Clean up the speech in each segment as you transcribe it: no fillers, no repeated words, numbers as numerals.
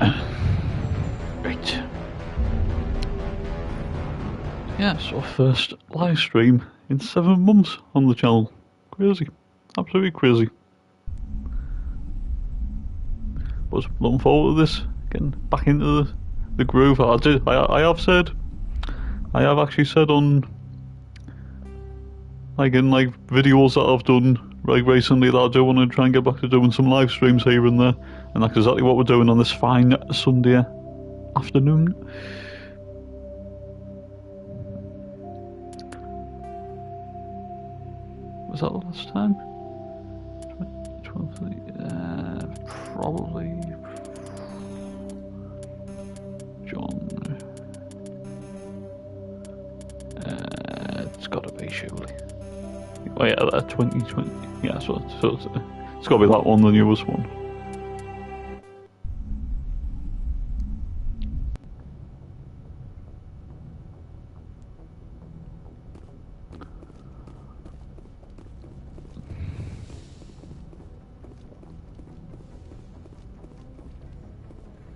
Right. Yeah, it's our first live stream in 7 months on the channel. Crazy. Absolutely crazy. But looking forward to this. Getting back into the groove. I have actually said on, like in like videos that I've done like recently, that I do want to try and get back to doing some live streams here and there. And that's exactly what we're doing on this fine Sunday afternoon. Was that the last time? 12, probably John. It's gotta be surely. Oh yeah, that 2020. Yeah, so it's gotta be that one, the newest one.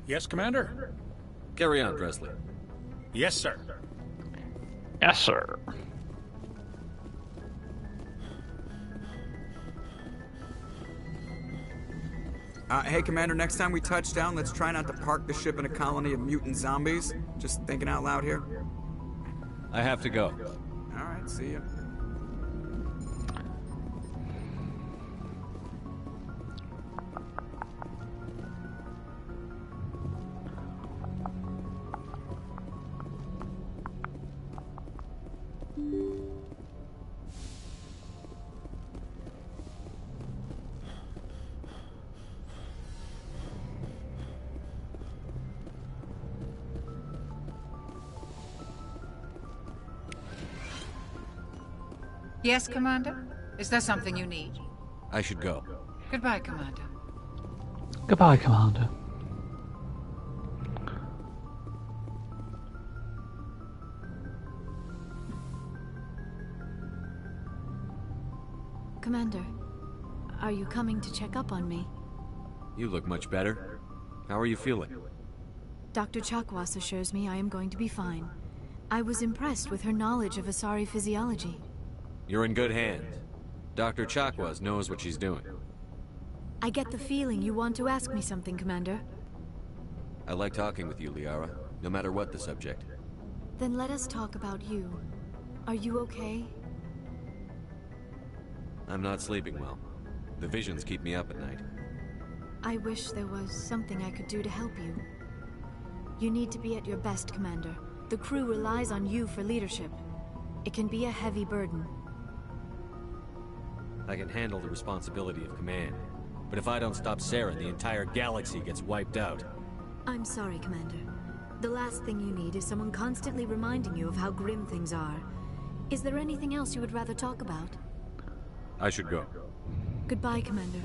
Yes, Commander? Carry on, Presley. Yes, sir. Yes, sir. Hey, Commander, next time we touch down, let's try not to park the ship in a colony of mutant zombies. Just thinking out loud here. I have to go. Alright, see ya. Yes, Commander? Is there something you need? I should go. Goodbye, Commander. Goodbye, Commander. Commander, are you coming to check up on me? You look much better. How are you feeling? Dr. Chakwas assures me I am going to be fine. I was impressed with her knowledge of Asari physiology. You're in good hands. Dr. Chakwas knows what she's doing. I get the feeling you want to ask me something, Commander. I like talking with you, Liara, no matter what the subject. Then let us talk about you. Are you okay? I'm not sleeping well. The visions keep me up at night. I wish there was something I could do to help you. You need to be at your best, Commander. The crew relies on you for leadership. It can be a heavy burden. I can handle the responsibility of command. But if I don't stop Sarah, the entire galaxy gets wiped out. I'm sorry, Commander. The last thing you need is someone constantly reminding you of how grim things are. Is there anything else you would rather talk about? I should go. Goodbye, Commander.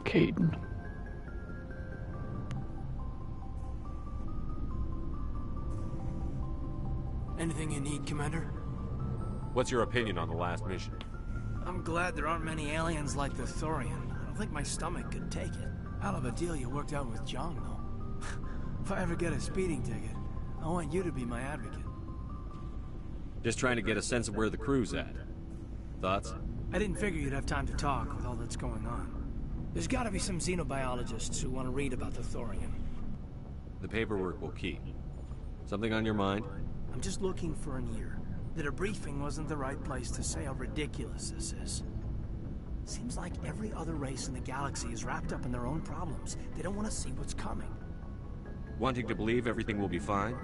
Caden. Anything you need, Commander? What's your opinion on the last mission? I'm glad there aren't many aliens like the Thorian. I don't think my stomach could take it. Hell of a deal you worked out with John, though. If I ever get a speeding ticket, I want you to be my advocate. Just trying to get a sense of where the crew's at. Thoughts? I didn't figure you'd have time to talk with all that's going on. There's gotta be some xenobiologists who want to read about the Thorian. The paperwork will keep. Something on your mind? I'm just looking for an ear. The debriefing wasn't the right place to say how ridiculous this is. Seems like every other race in the galaxy is wrapped up in their own problems. They don't want to see what's coming. Wanting to believe everything will be fine?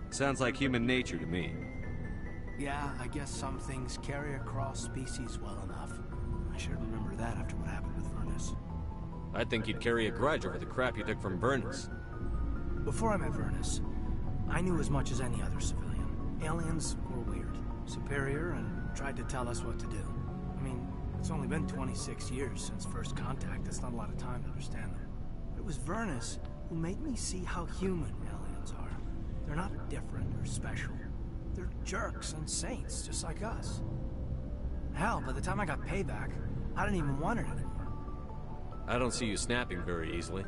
Sounds like human nature to me. Yeah, I guess some things carry across species well enough. I should remember that after what happened with Vernus. I'd think you'd carry a grudge over the crap you took from Vernus. Before I met Vernus, I knew as much as any other civilian. Aliens were weird, superior, and tried to tell us what to do. I mean, it's only been 26 years since first contact. That's not a lot of time to understand them. But it was Vernus who made me see how human aliens are. They're not different or special. They're jerks and saints, just like us. Hell, by the time I got payback, I didn't even want it anymore. I don't see you snapping very easily.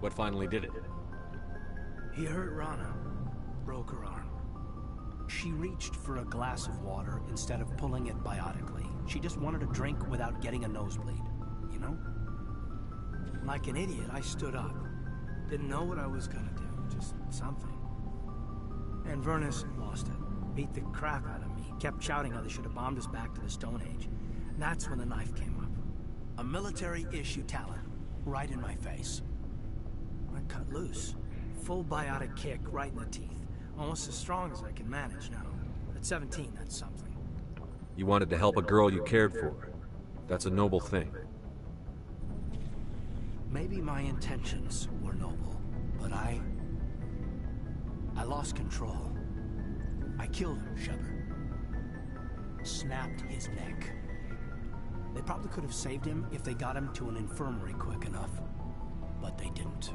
What finally did it? He hurt Rana. Broke her arm. She reached for a glass of water instead of pulling it biotically. She just wanted a drink without getting a nosebleed, you know? Like an idiot, I stood up. Didn't know what I was gonna do, just something. And Vernus lost it. Beat the crap out of me. Kept shouting how they should have bombed us back to the Stone Age. And that's when the knife came up. A military-issue talent, right in my face. I cut loose. Full biotic kick right in the teeth. Almost as strong as I can manage now. At 17, that's something. You wanted to help a girl you cared for. That's a noble thing. Maybe my intentions were noble, but I lost control. I killed him, Shepard. Snapped his neck. They probably could have saved him if they got him to an infirmary quick enough. But they didn't.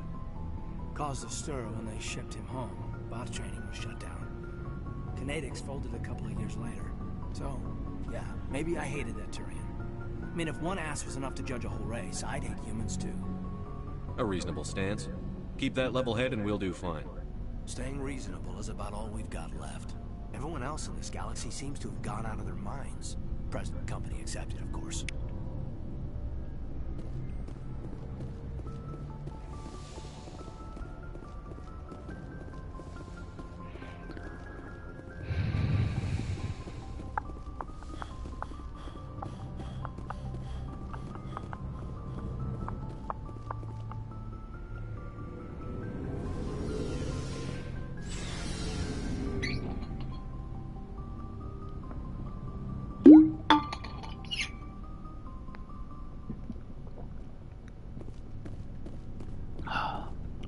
Caused a stir when they shipped him home. Bot training was shut down. Kinetics folded a couple of years later. So, yeah, maybe I hated that Turian. I mean, if one ass was enough to judge a whole race, I'd hate humans too. A reasonable stance. Keep that level head and we'll do fine. Staying reasonable is about all we've got left. Everyone else in this galaxy seems to have gone out of their minds. Present company accepted, of course.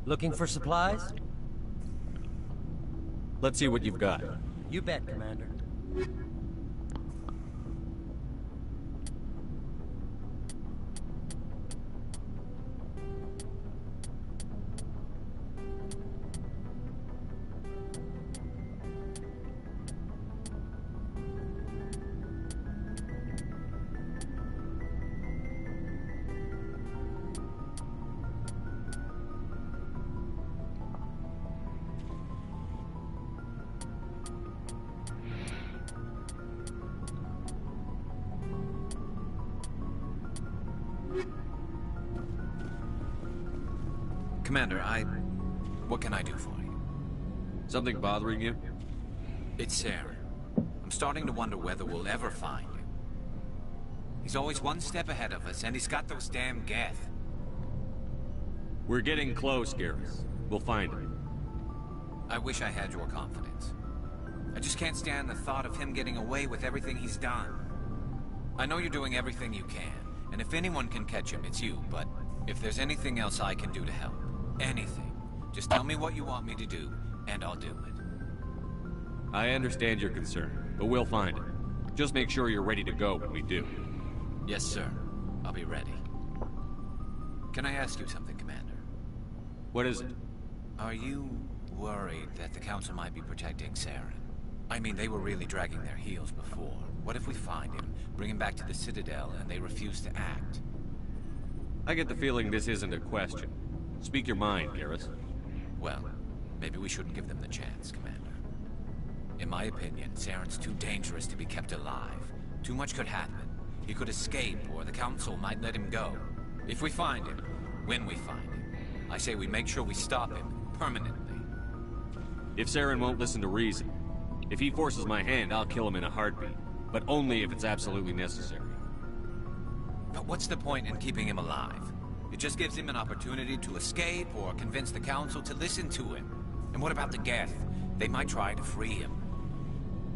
Looking for supplies? Let's see what you've got. You bet, Commander. Commander, what can I do for you? Something bothering you? It's Saren. I'm starting to wonder whether we'll ever find him. He's always one step ahead of us, and he's got those damn Geth. We're getting close, Garrus. We'll find him. I wish I had your confidence. I just can't stand the thought of him getting away with everything he's done. I know you're doing everything you can, and if anyone can catch him, it's you, but if there's anything else I can do to help, anything, just tell me what you want me to do, and I'll do it. I understand your concern, but we'll find him. Just make sure you're ready to go when we do. Yes, sir. I'll be ready. Can I ask you something, Commander? What is it? Are you worried that the Council might be protecting Saren? I mean, they were really dragging their heels before. What if we find him, bring him back to the Citadel, and they refuse to act? I get the feeling this isn't a question. Speak your mind, Garrus. Well, maybe we shouldn't give them the chance, Commander. In my opinion, Saren's too dangerous to be kept alive. Too much could happen. He could escape, or the Council might let him go. If we find him, when we find him, I say we make sure we stop him, permanently. If Saren won't listen to reason, if he forces my hand, I'll kill him in a heartbeat. But only if it's absolutely necessary. But what's the point in keeping him alive? It just gives him an opportunity to escape or convince the Council to listen to him. And what about the Geth? They might try to free him.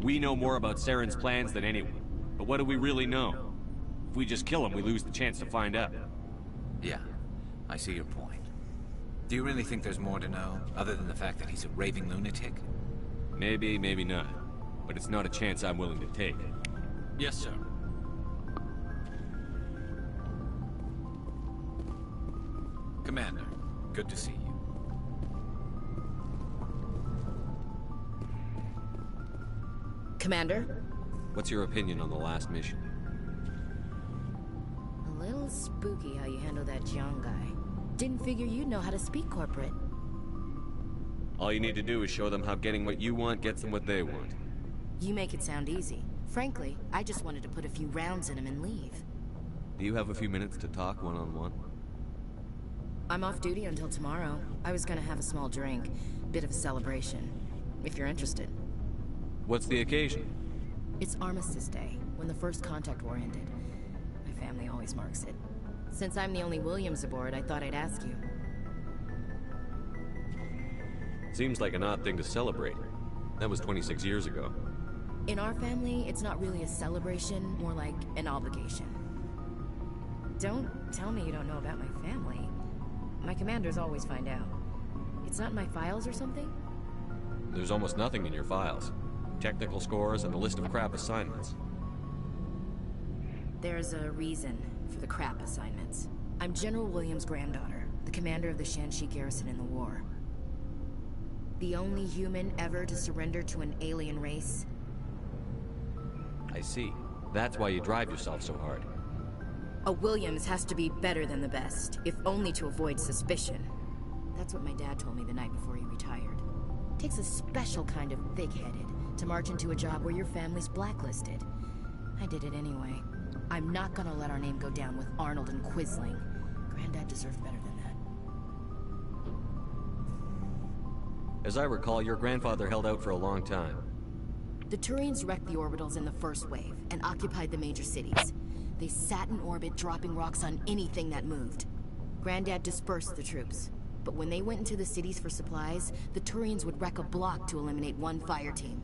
We know more about Saren's plans than anyone. But what do we really know? If we just kill him, we lose the chance to find out. Yeah, I see your point. Do you really think there's more to know, other than the fact that he's a raving lunatic? Maybe, maybe not. But it's not a chance I'm willing to take. Yes, sir. Commander, good to see you. Commander? What's your opinion on the last mission? A little spooky how you handle that Jiang guy. Didn't figure you'd know how to speak corporate. All you need to do is show them how getting what you want gets them what they want. You make it sound easy. Frankly, I just wanted to put a few rounds in him and leave. Do you have a few minutes to talk one-on-one? I'm off duty until tomorrow. I was gonna have a small drink. Bit of a celebration. If you're interested. What's the occasion? It's Armistice Day, when the first contact war ended. My family always marks it. Since I'm the only Williams aboard, I thought I'd ask you. Seems like an odd thing to celebrate. That was 26 years ago. In our family, it's not really a celebration, more like an obligation. Don't tell me you don't know about my family. My commanders always find out. It's not in my files or something? There's almost nothing in your files. Technical scores and a list of crap assignments. There's a reason for the crap assignments. I'm General Williams' granddaughter, the commander of the Shanxi garrison in the war. The only human ever to surrender to an alien race. I see. That's why you drive yourself so hard. A Williams has to be better than the best, if only to avoid suspicion. That's what my dad told me the night before he retired. Takes a special kind of thick-headed to march into a job where your family's blacklisted. I did it anyway. I'm not gonna let our name go down with Arnold and Quisling. Granddad deserved better than that. As I recall, your grandfather held out for a long time. The Turians wrecked the orbitals in the first wave and occupied the major cities. They sat in orbit, dropping rocks on anything that moved. Granddad dispersed the troops. But when they went into the cities for supplies, the Turians would wreck a block to eliminate one fire team.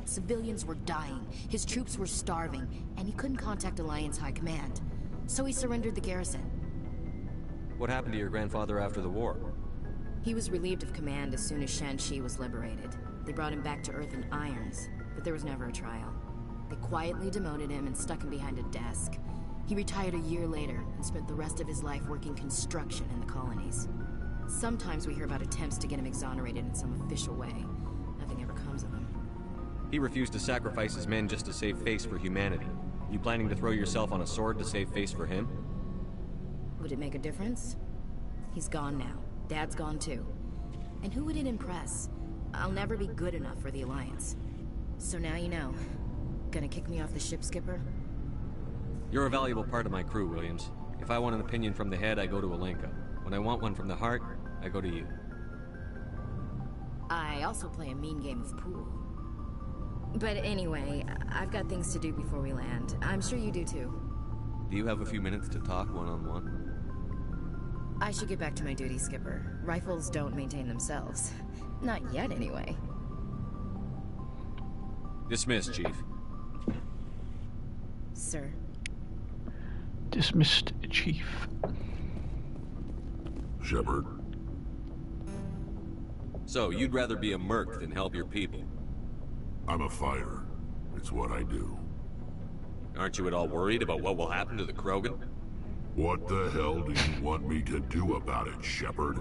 Civilians were dying, his troops were starving, and he couldn't contact Alliance High Command. So he surrendered the garrison. What happened to your grandfather after the war? He was relieved of command as soon as Shanxi was liberated. They brought him back to Earth in irons, but there was never a trial. They quietly demoted him and stuck him behind a desk. He retired a year later and spent the rest of his life working construction in the colonies. Sometimes we hear about attempts to get him exonerated in some official way. Nothing ever comes of him. He refused to sacrifice his men just to save face for humanity. You planning to throw yourself on a sword to save face for him? Would it make a difference? He's gone now. Dad's gone too. And who would it impress? I'll never be good enough for the Alliance. So now you know. Gonna kick me off the ship, Skipper? You're a valuable part of my crew, Williams. If I want an opinion from the head, I go to Alenka. When I want one from the heart, I go to you. I also play a mean game of pool. But anyway, I've got things to do before we land. I'm sure you do too. Do you have a few minutes to talk one-on-one? I should get back to my duty, Skipper. Rifles don't maintain themselves. Not yet, anyway. Dismissed, Chief. Sir. Dismissed, Chief. Shepard. So, you'd rather be a merc than help your people? I'm a fighter. It's what I do. Aren't you at all worried about what will happen to the Krogan? What the hell do you want me to do about it, Shepard?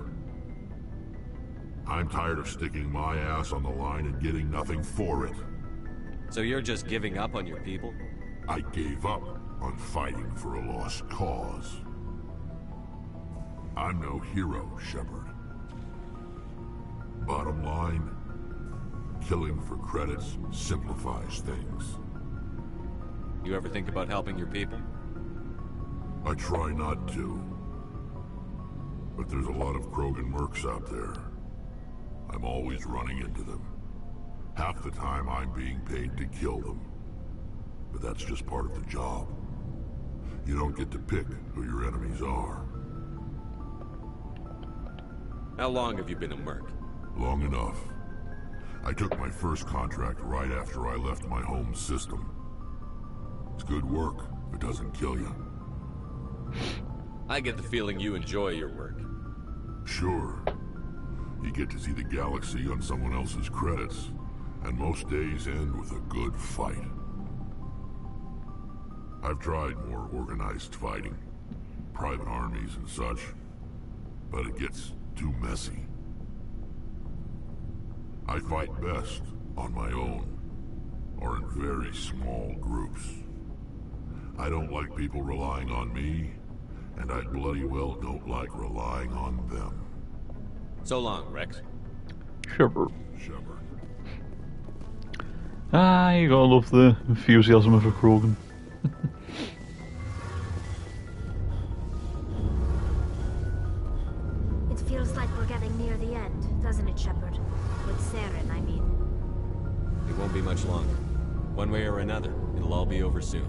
I'm tired of sticking my ass on the line and getting nothing for it. So you're just giving up on your people? I gave up on fighting for a lost cause. I'm no hero, Shepard. Bottom line, killing for credits simplifies things. You ever think about helping your people? I try not to. But there's a lot of Krogan mercs out there. I'm always running into them. Half the time I'm being paid to kill them. But that's just part of the job. You don't get to pick who your enemies are. How long have you been a merc? Long enough. I took my first contract right after I left my home system. It's good work if it doesn't kill you. I get the feeling you enjoy your work. Sure. You get to see the galaxy on someone else's credits, and most days end with a good fight. I've tried more organized fighting, private armies and such, but it gets too messy. I fight best on my own. or in very small groups. I don't like people relying on me, and I bloody well don't like relying on them. So long, Rex. Shepard. Shepard. Ah, you gotta love the enthusiasm of a Krogan. It feels like we're getting near the end, doesn't it, Shepard? With Saren, I mean. It won't be much longer. One way or another, it'll all be over soon.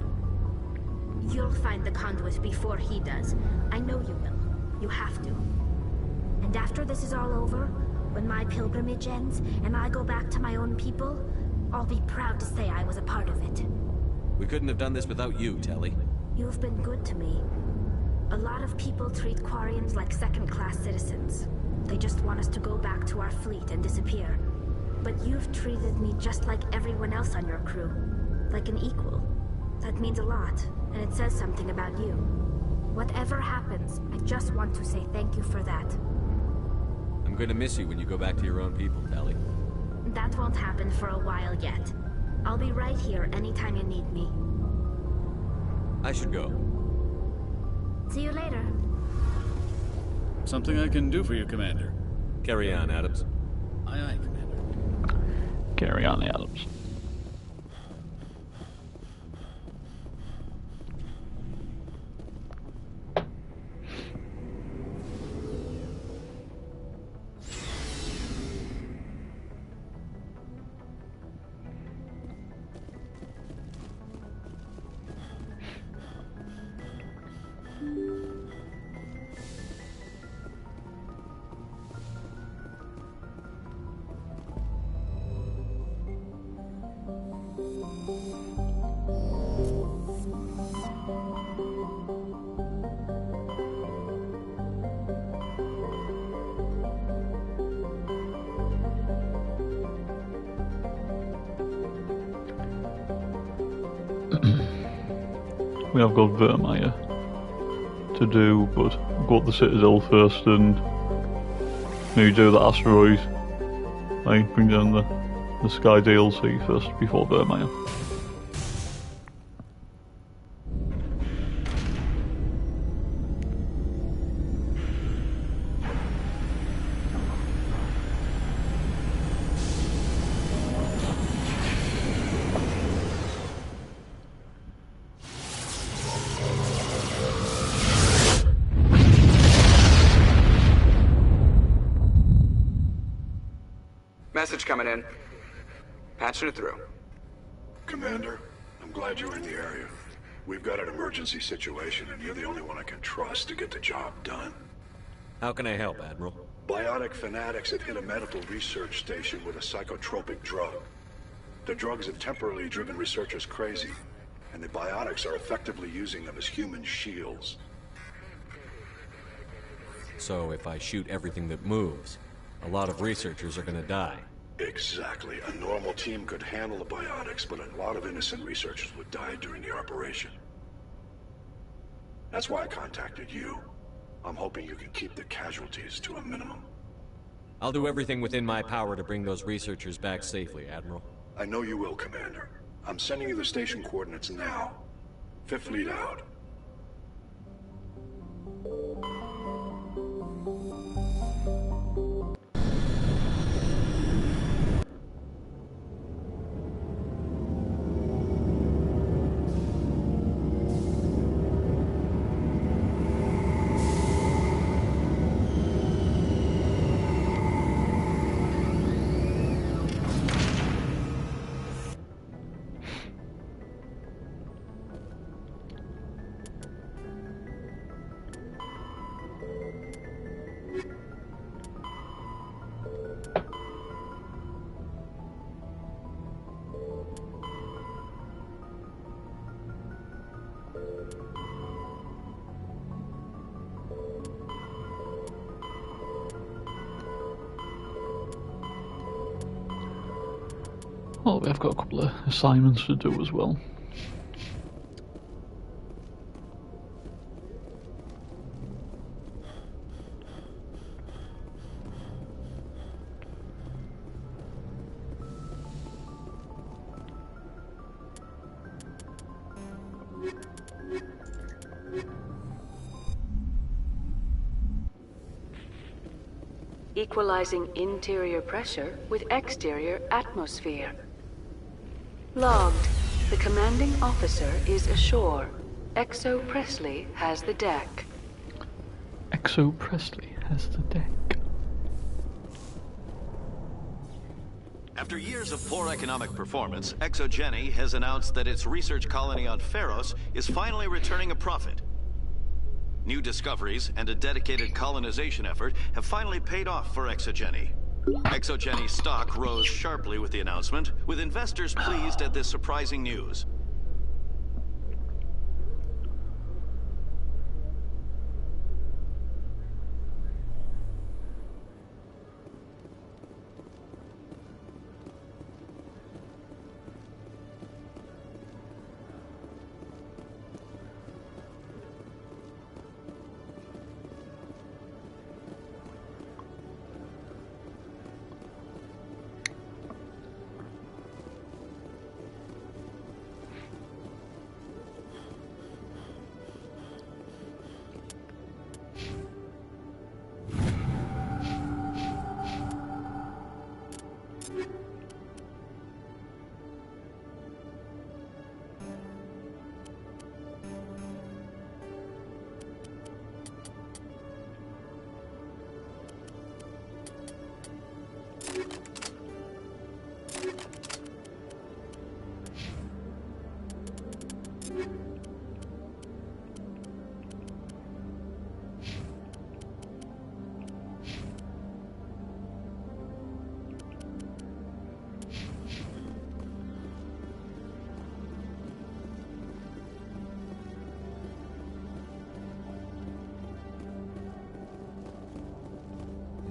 You'll find the conduit before he does. I know you will. You have to. And after this is all over, when my pilgrimage ends, and I go back to my own people, I'll be proud to say I was a part of it. We couldn't have done this without you, Telly. You've been good to me. A lot of people treat Quarians like second-class citizens. They just want us to go back to our fleet and disappear. But you've treated me just like everyone else on your crew. Like an equal. That means a lot, and it says something about you. Whatever happens, I just want to say thank you for that. I'm gonna miss you when you go back to your own people, Telly. That won't happen for a while yet. I'll be right here anytime you need me. I should go. See you later. Something I can do for you, Commander. Carry on, Adams. Aye, aye, Commander. Carry on, Adams. We have got Vermeer to do, but go up the Citadel first and maybe do the asteroid. Like, bring down the Sky DLC first before Vermeer. Message coming in. Patching it through. Commander, I'm glad you're in the area. We've got an emergency situation, and you're the only one I can trust to get the job done. How can I help, Admiral? Biotic fanatics have hit a medical research station with a psychotropic drug. The drugs have temporarily driven researchers crazy, and the biotics are effectively using them as human shields. So if I shoot everything that moves, a lot of researchers are gonna die. Exactly. A normal team could handle the biotics, but a lot of innocent researchers would die during the operation. That's why I contacted you. I'm hoping you can keep the casualties to a minimum. I'll do everything within my power to bring those researchers back safely, Admiral. I know you will, Commander. I'm sending you the station coordinates now. Fifth Fleet out. Well, we've got a couple of assignments to do as well. equalizing interior pressure with exterior atmosphere. Logged. The commanding officer is ashore. Exo Presley has the deck. Exo Presley has the deck. After years of poor economic performance, ExoGeni has announced that its research colony on Pharos is finally returning a profit. New discoveries and a dedicated colonization effort have finally paid off for ExoGeni. ExoGeni stock rose sharply with the announcement, with investors pleased at this surprising news.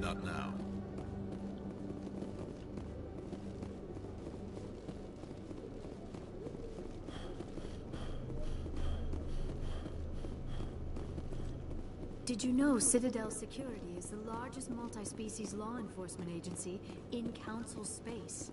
Not now. Did you know Citadel Security is the largest multi-species law enforcement agency in Council space?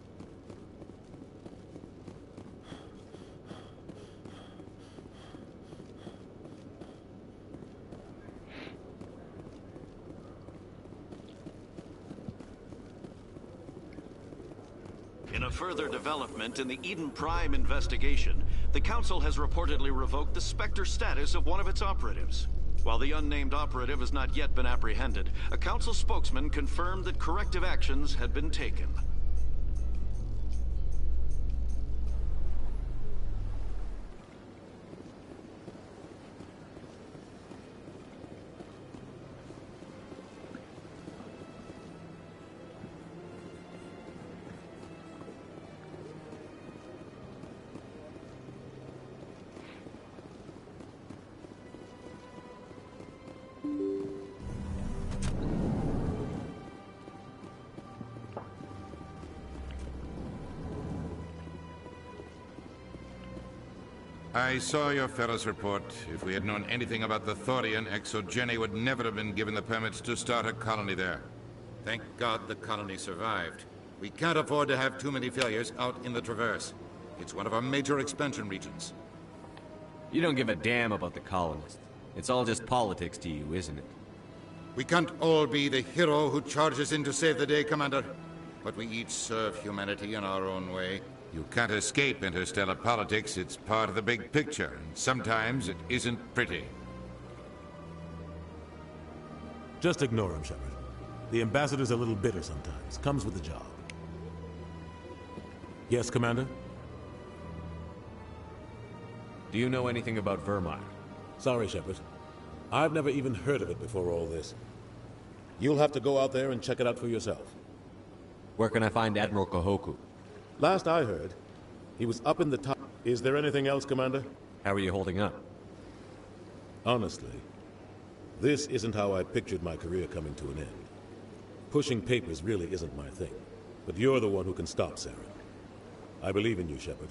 In a further development in the Eden Prime investigation, the Council has reportedly revoked the Spectre status of one of its operatives. While the unnamed operative has not yet been apprehended, a Council spokesman confirmed that corrective actions had been taken. I saw your Ferris report. If we had known anything about the Thorian, ExoGeni would never have been given the permits to start a colony there. Thank God the colony survived. We can't afford to have too many failures out in the Traverse. It's one of our major expansion regions. You don't give a damn about the colonists. It's all just politics to you, isn't it? We can't all be the hero who charges in to save the day, Commander. But we each serve humanity in our own way. You can't escape interstellar politics. It's part of the big picture, and sometimes it isn't pretty. Just ignore him, Shepard. The ambassador's a little bitter sometimes. Comes with the job. Yes, Commander? Do you know anything about Vermeer? Sorry, Shepard. I've never even heard of it before all this. You'll have to go out there and check it out for yourself. Where can I find Admiral Kahoku? Last I heard, he was up in the top. Is there anything else, Commander? How are you holding up? Honestly, this isn't how I pictured my career coming to an end. Pushing papers really isn't my thing. But you're the one who can stop Saren. I believe in you, Shepard.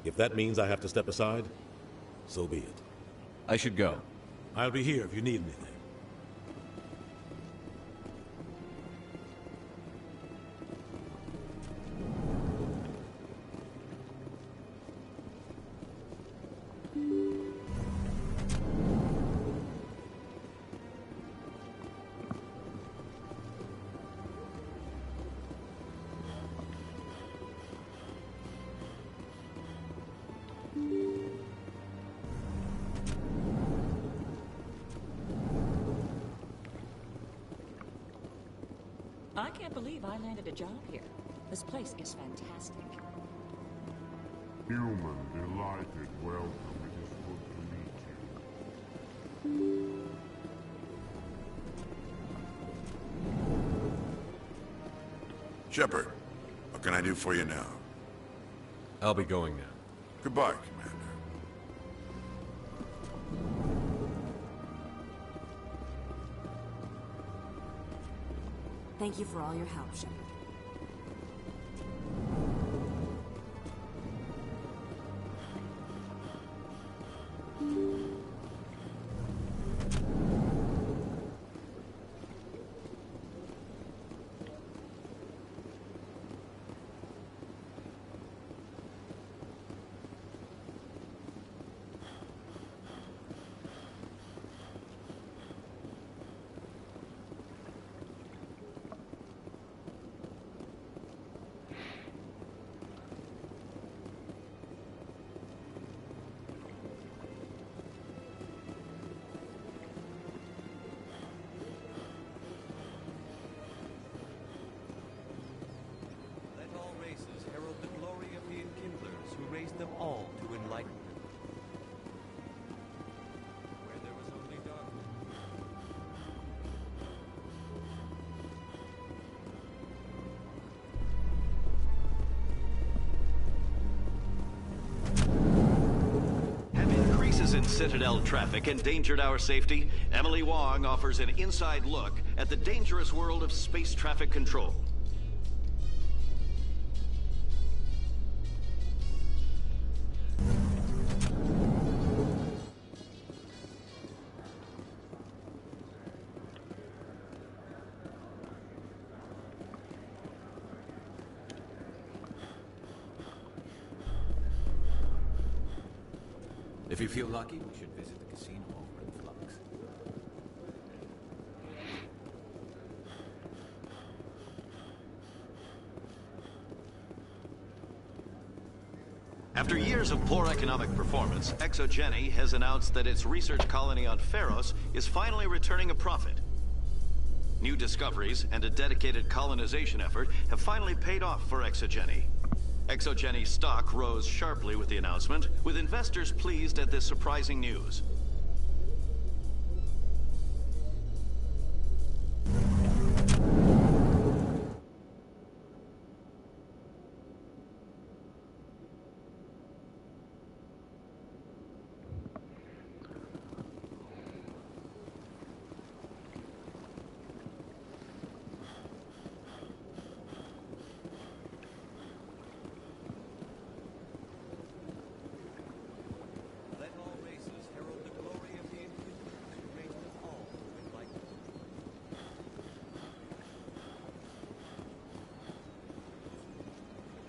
If that means I have to step aside, so be it. I should go. I'll be here if you need anything. can't believe I landed a job here. This place is fantastic. Human, delighted, welcome. It is good to meet you. Shepard, what can I do for you now? I'll be going now. Goodbye, Commander. Thank you for all your help, Shepard. raised them all to enlightenment. Where there was only darkness. Have increases in Citadel traffic endangered our safety? Emily Wong offers an inside look at the dangerous world of space traffic control. If you feel lucky, we should visit the casino over in Flux. After years of poor economic performance, ExoGeni has announced that its research colony on Pharos is finally returning a profit. New discoveries and a dedicated colonization effort have finally paid off for ExoGeni. ExoGeni's stock rose sharply with the announcement, with investors pleased at this surprising news.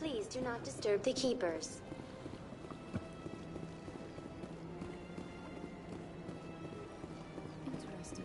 Please do not disturb the keepers. Interesting.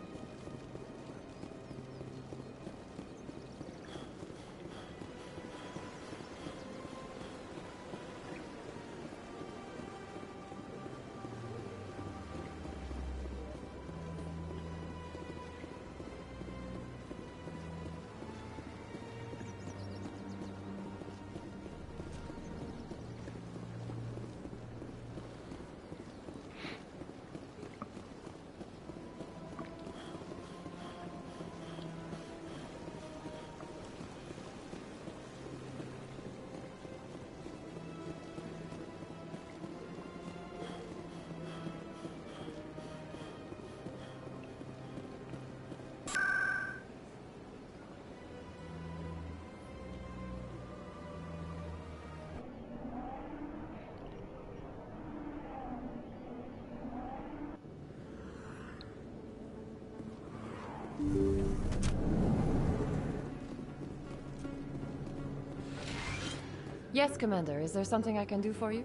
Yes, Commander. Is there something I can do for you?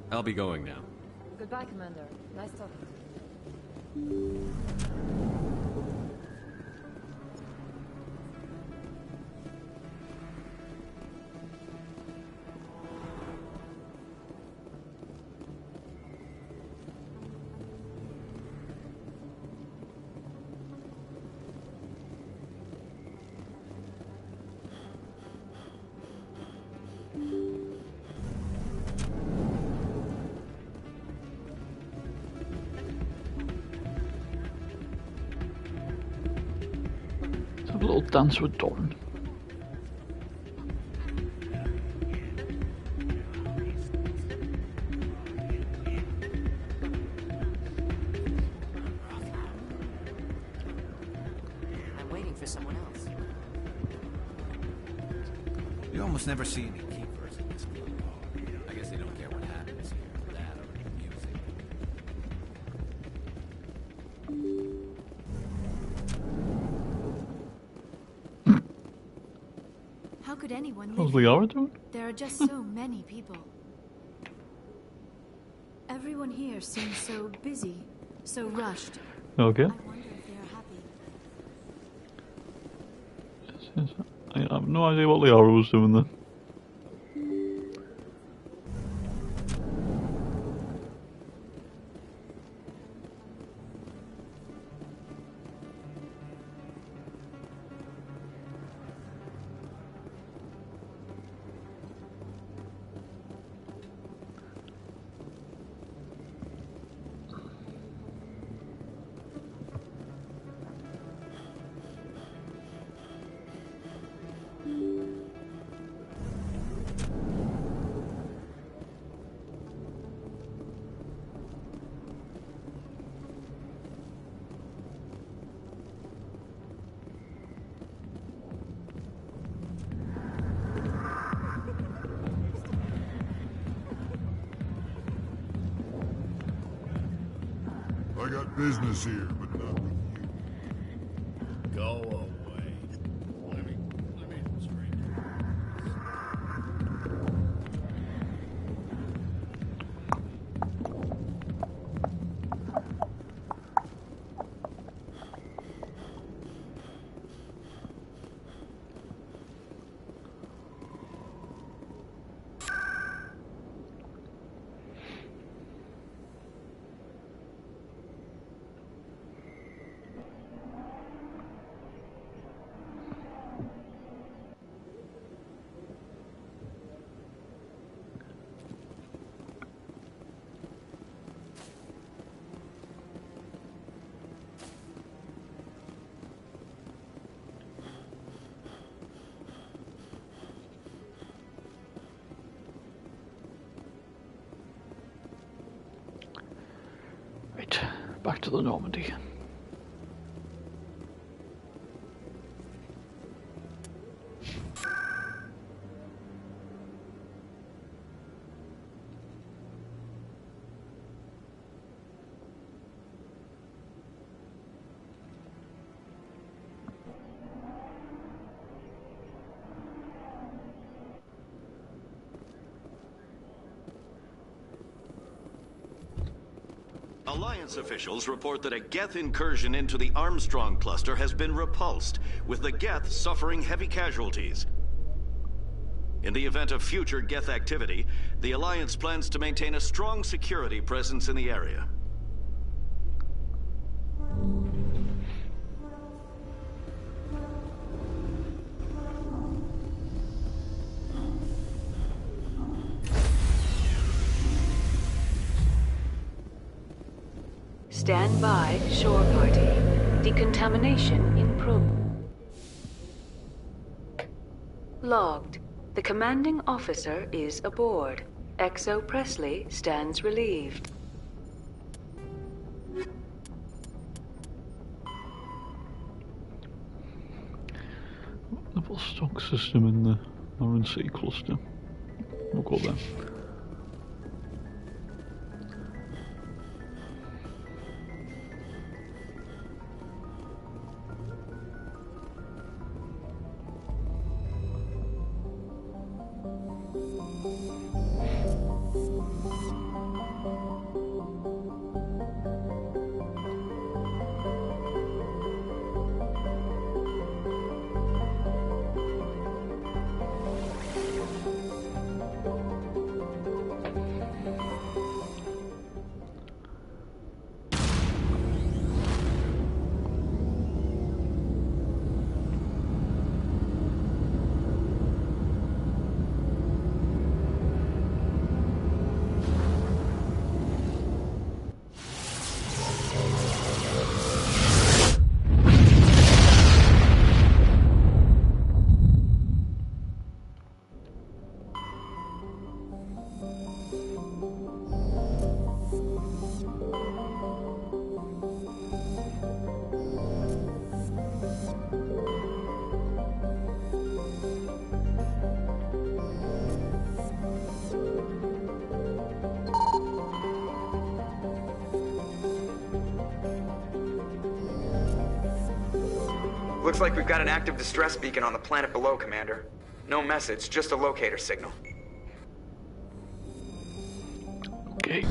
I'll be going now. Goodbye, Commander. Nice talking to you. Go dance with Doran. I'm waiting for someone else. You almost never see any keepers in this club. I guess they don't care what happens here. That or the music. How could anyone How's live here? Liara doing? There are just so many people. Everyone here seems so busy, so rushed. Okay. I wonder if they are happy. Yes, I have no idea what Liara was doing there. I got business here, but not with you. Go away. Let me straight. Right, back to the Normandy. Alliance officials report that a Geth incursion into the Armstrong cluster has been repulsed, with the Geth suffering heavy casualties. In the event of future Geth activity, the Alliance plans to maintain a strong security presence in the area. Stand by, shore party. Decontamination in Logged. The commanding officer is aboard. XO Presley stands relieved. Level stock system in the RNC cluster. We'll go there. Looks like we've got an active distress beacon on the planet below, Commander. No message, just a locator signal. Okay.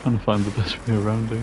Trying to find the best way around here.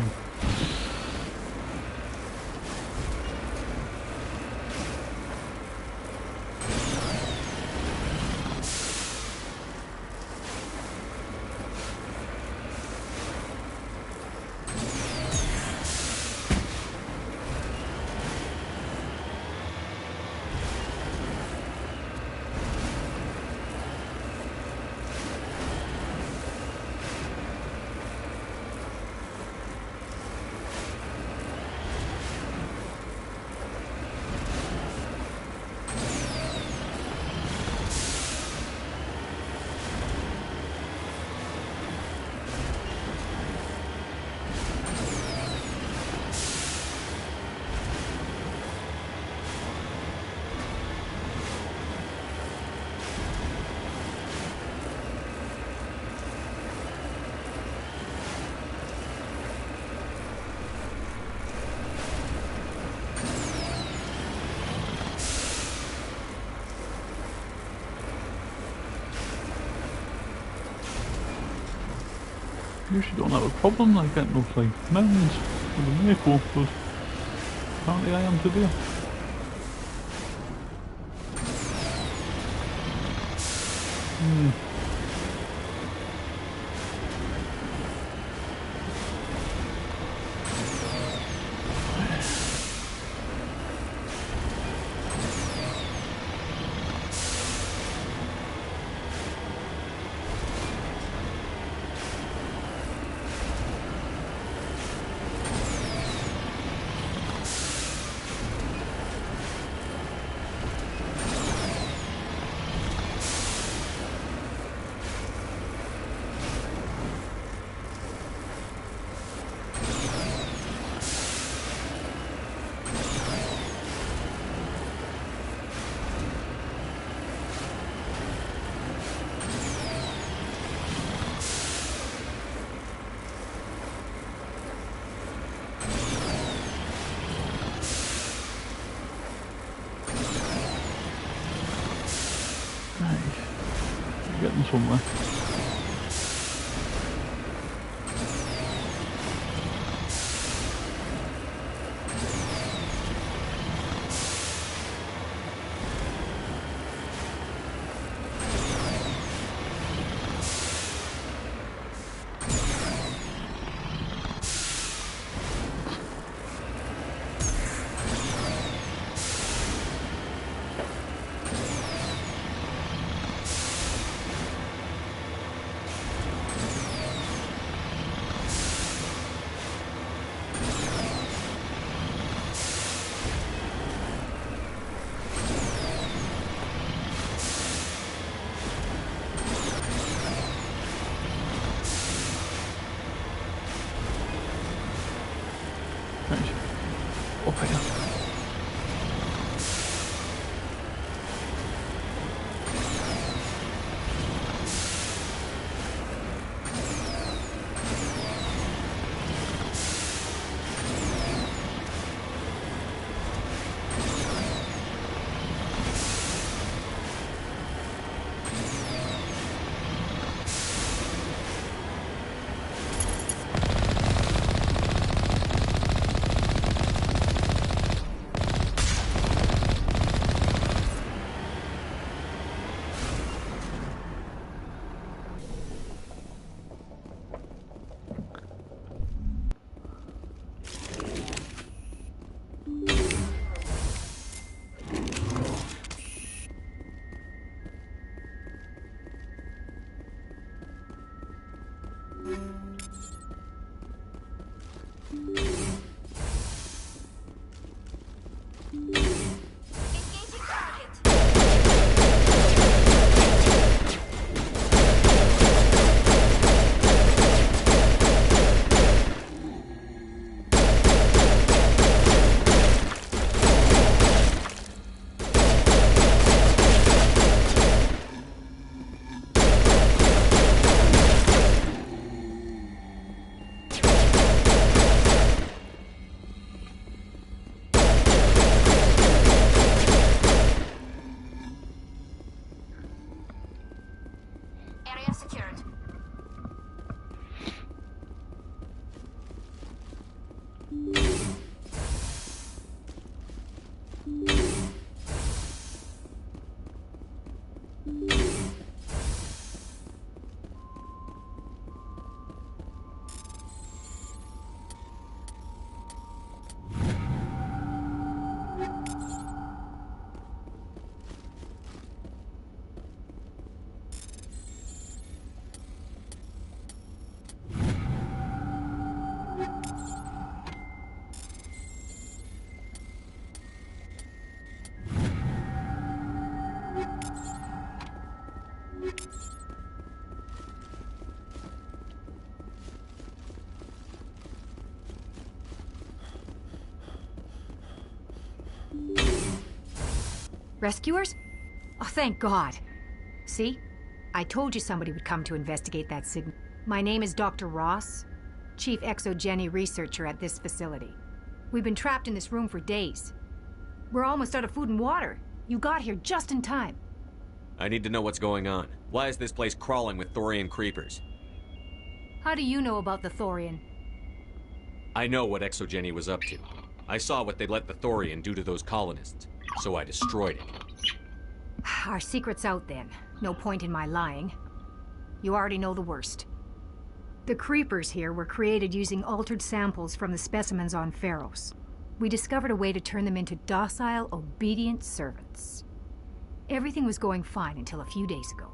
Usually don't have a problem like getting up like mountains with a vehicle, but apparently I am today. somewhere. Up here. Area secured. Rescuers? Oh, thank God. See? I told you somebody would come to investigate that signal. My name is Dr. Ross, Chief Exogeny Researcher at this facility. We've been trapped in this room for days. We're almost out of food and water. You got here just in time. I need to know what's going on. Why is this place crawling with Thorian creepers? How do you know about the Thorian? I know what Exogeny was up to. I saw what they let the Thorian do to those colonists, so I destroyed it. Our secret's out then. No point in my lying. You already know the worst. The creepers here were created using altered samples from the specimens on Pharos. We discovered a way to turn them into docile, obedient servants. Everything was going fine until a few days ago.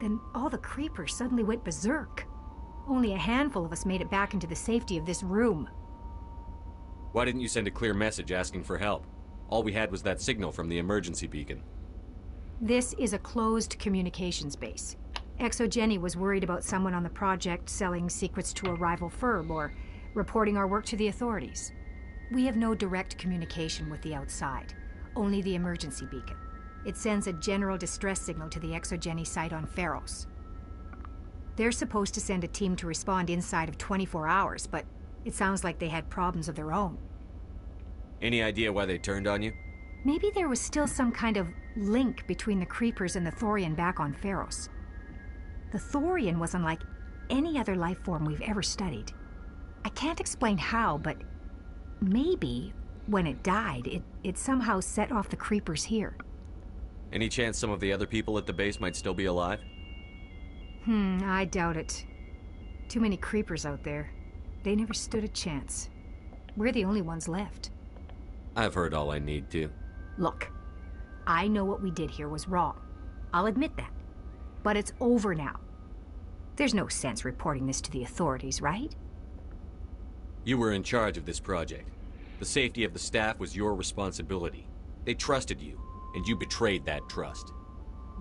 Then all the creepers suddenly went berserk. Only a handful of us made it back into the safety of this room. Why didn't you send a clear message asking for help? All we had was that signal from the emergency beacon. This is a closed communications base. Exogeny was worried about someone on the project selling secrets to a rival firm or reporting our work to the authorities. We have no direct communication with the outside, only the emergency beacon. It sends a general distress signal to the Exogeny site on Pharos. They're supposed to send a team to respond inside of 24 hours, but it sounds like they had problems of their own. Any idea why they turned on you? Maybe there was still some kind of link between the creepers and the Thorian back on Pharos. The Thorian was unlike any other life form we've ever studied. I can't explain how, but maybe when it died, it somehow set off the creepers here. Any chance some of the other people at the base might still be alive? I doubt it. Too many creepers out there. They never stood a chance. We're the only ones left. I've heard all I need to. Look, I know what we did here was wrong. I'll admit that. But it's over now. There's no sense reporting this to the authorities, right? You were in charge of this project. The safety of the staff was your responsibility. They trusted you, and you betrayed that trust.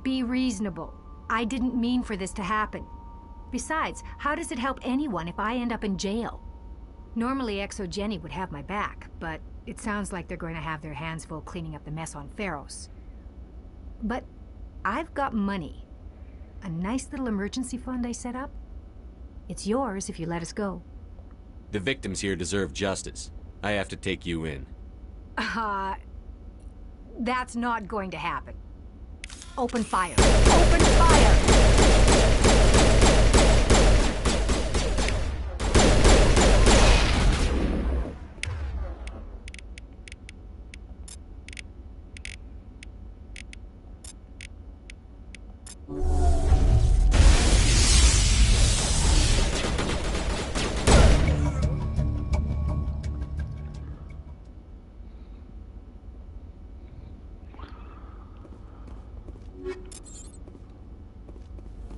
Be reasonable. I didn't mean for this to happen. Besides, how does it help anyone if I end up in jail? Normally, ExoGeni would have my back, but it sounds like they're going to have their hands full cleaning up the mess on Pharos. But I've got money. A nice little emergency fund I set up. It's yours if you let us go. The victims here deserve justice. I have to take you in. That's not going to happen. Open fire. Open fire!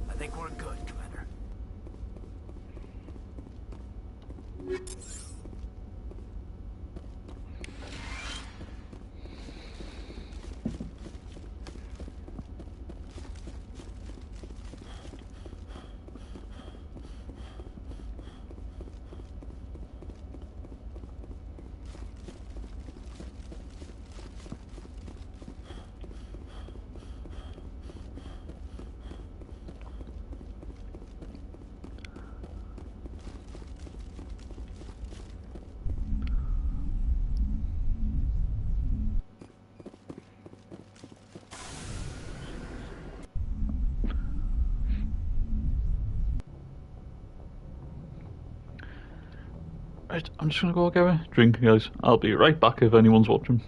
I think we're good, Commander. Right, I'm just gonna go get a drink, guys. I'll be right back if anyone's watching.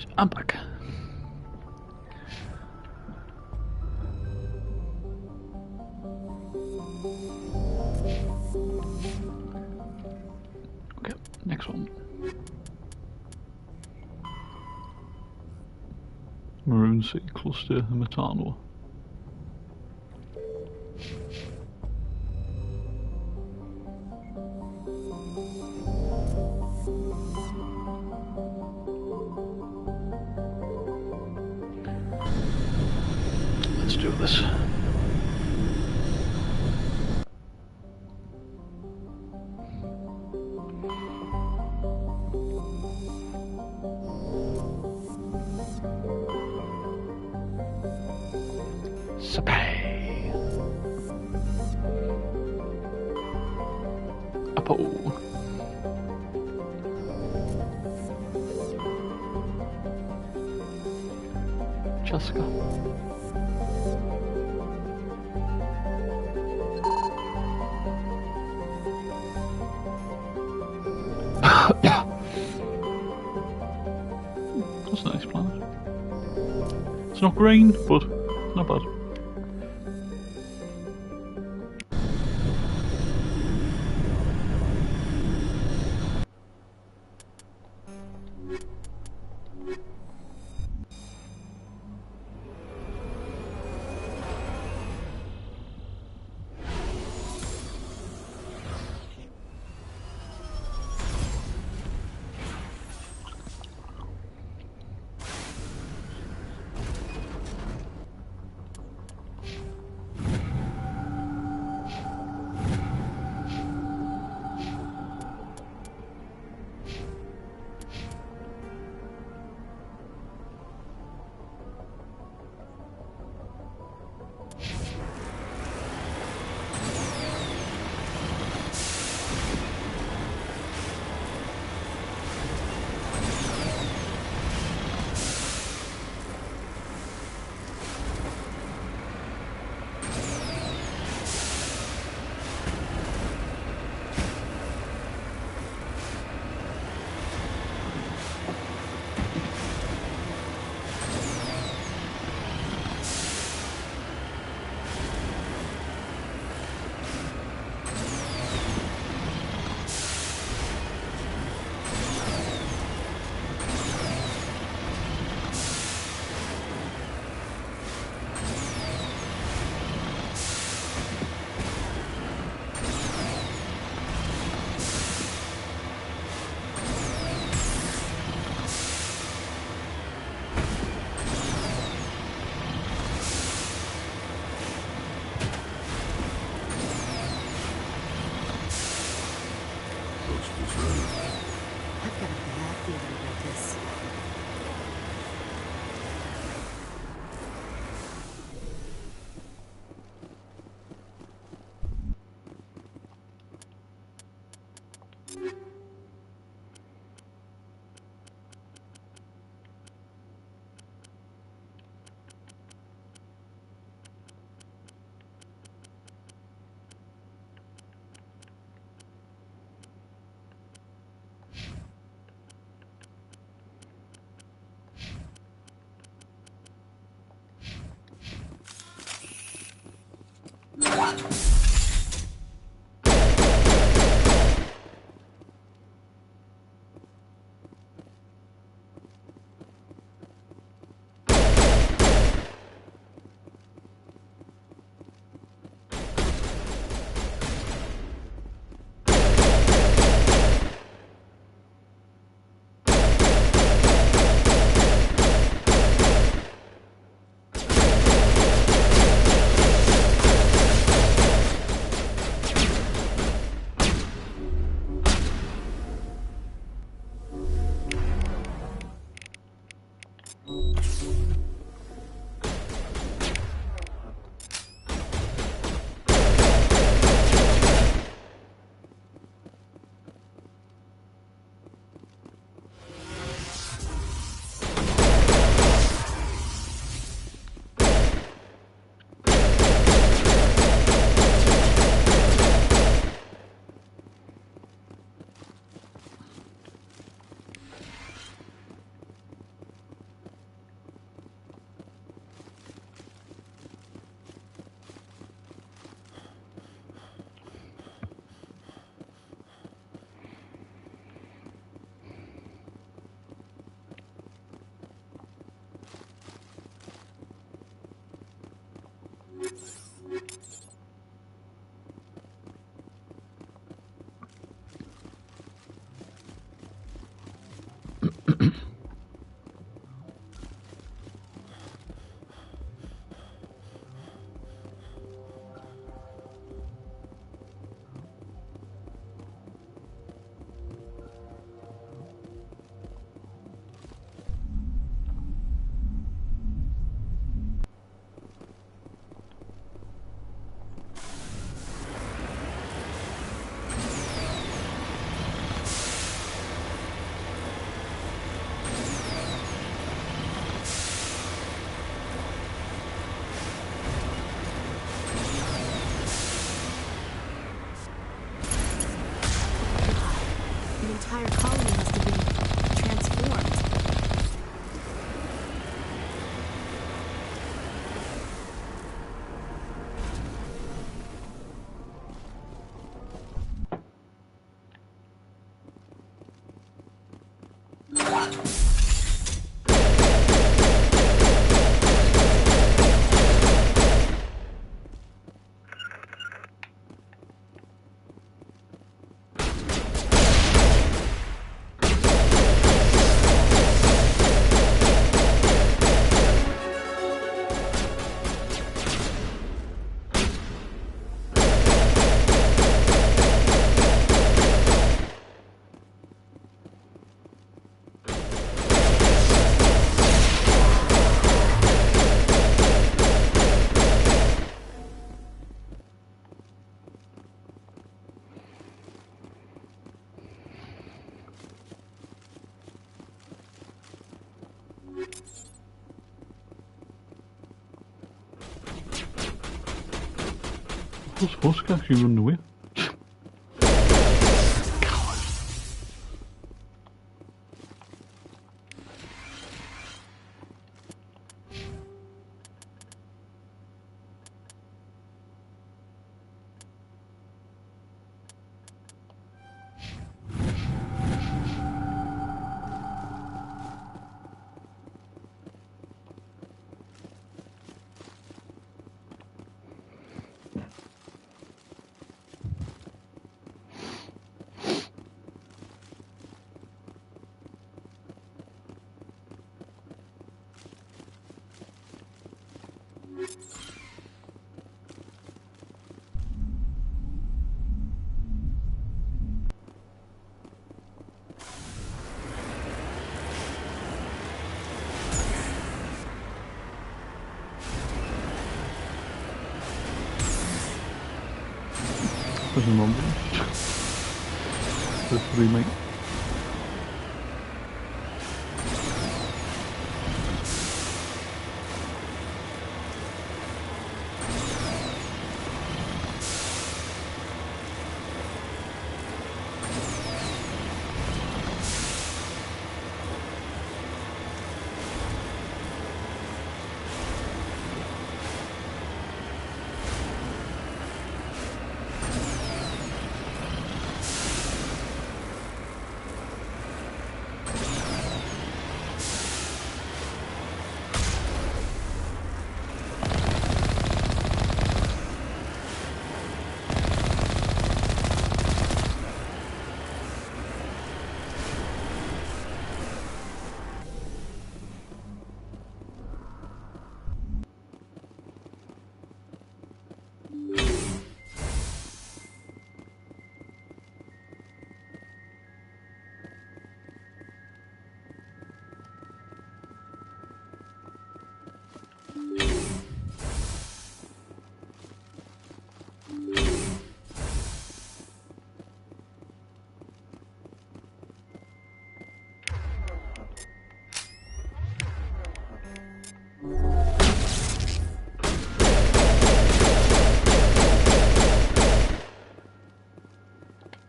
Anyways, I'm back. Okay, next one. Maroon City Cluster, Matano. Let's do this. Sapay. Apo. Jessica. That's a nice planet. It's not green, but not bad. Those horse can actually run away. Doesn't remember. The remake.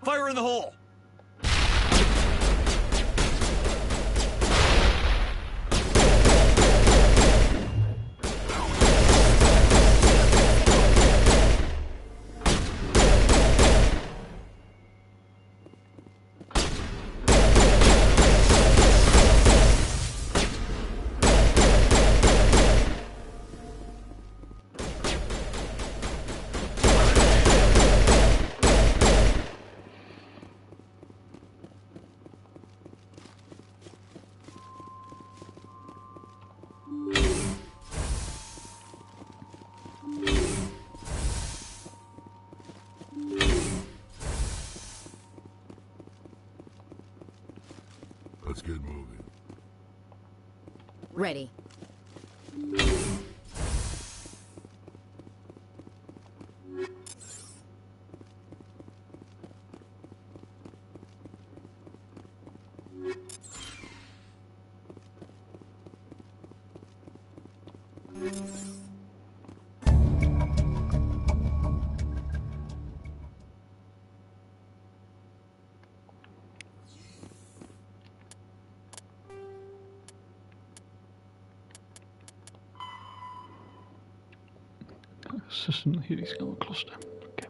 Fire in the hole! Let's get moving. Ready. Assistant Healy Scanner Cluster. Okay.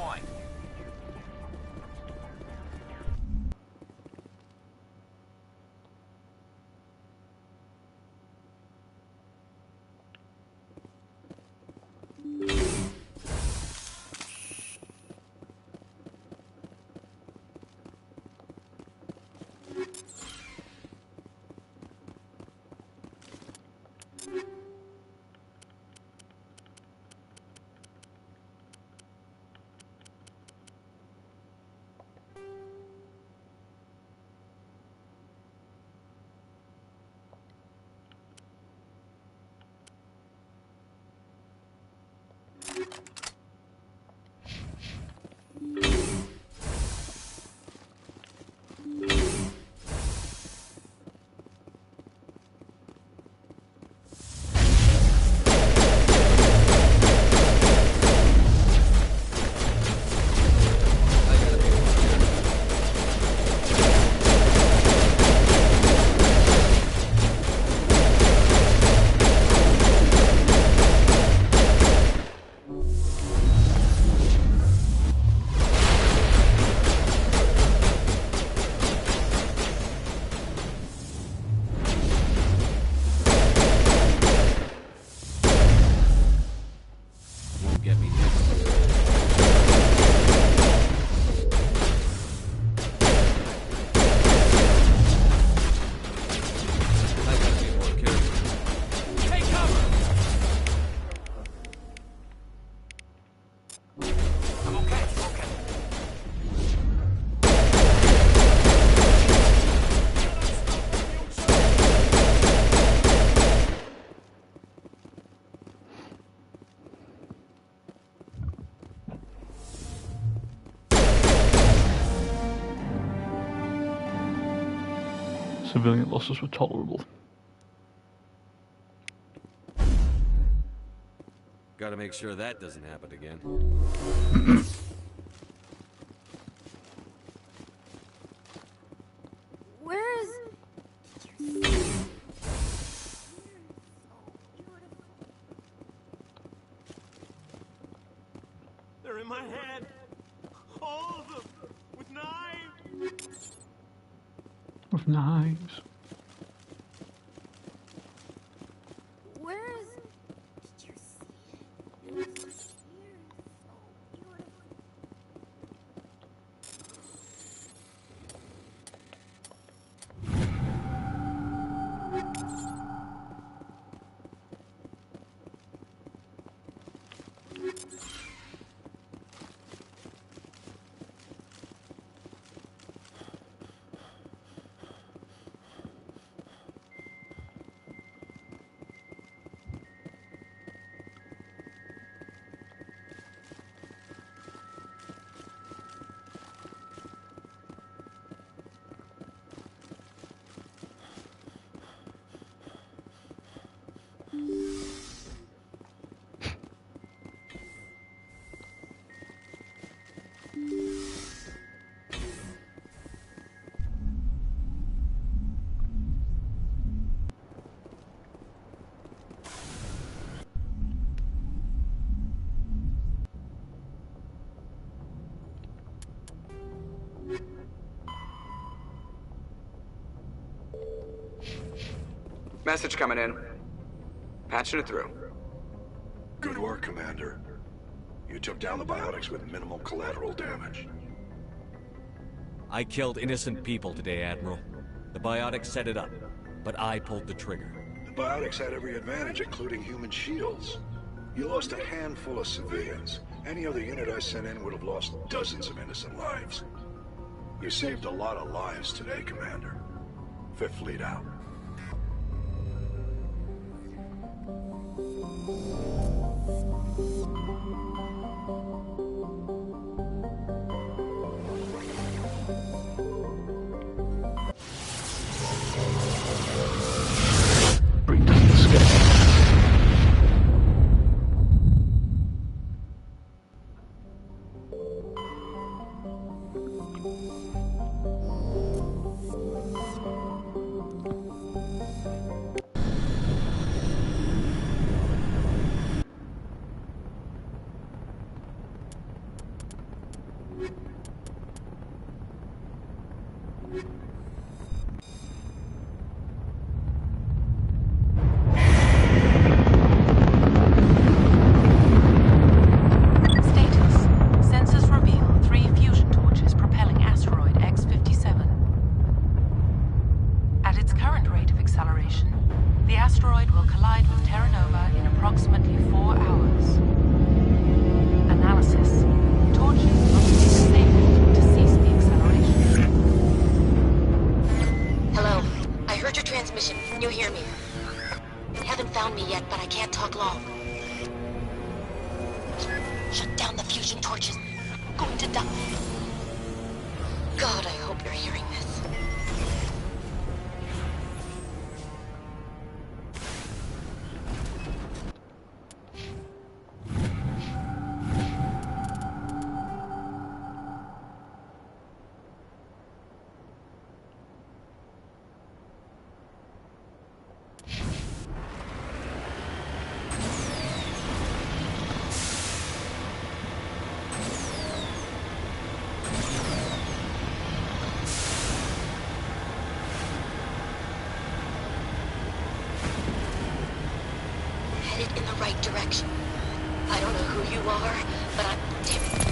point. Civilian losses were tolerable. Gotta make sure that doesn't happen again. Where is... They're in my head. All of them. With knives. With knives. Where is... Message coming in. Patching it through. Good work, Commander. You took down the biotics with minimal collateral damage. I killed innocent people today, Admiral. The biotics set it up, but I pulled the trigger. The biotics had every advantage, including human shields. You lost a handful of civilians. Any other unit I sent in would have lost dozens of innocent lives. You saved a lot of lives today, Commander. Fifth Fleet out. Status. Sensors reveal 3 fusion torches propelling asteroid X-57. At its current rate of acceleration, the asteroid will collide with Terra Nova in approximately 4 hours. Analysis. Torches must be disabled to cease the acceleration. Hello. I heard your transmission. Can you hear me? You haven't found me yet, but I can't talk long. Shut down the fusion torches. I'm going to die. God, I hope you're hearing this. Headed in the right direction. I don't know who you are, but I'm... Damn it.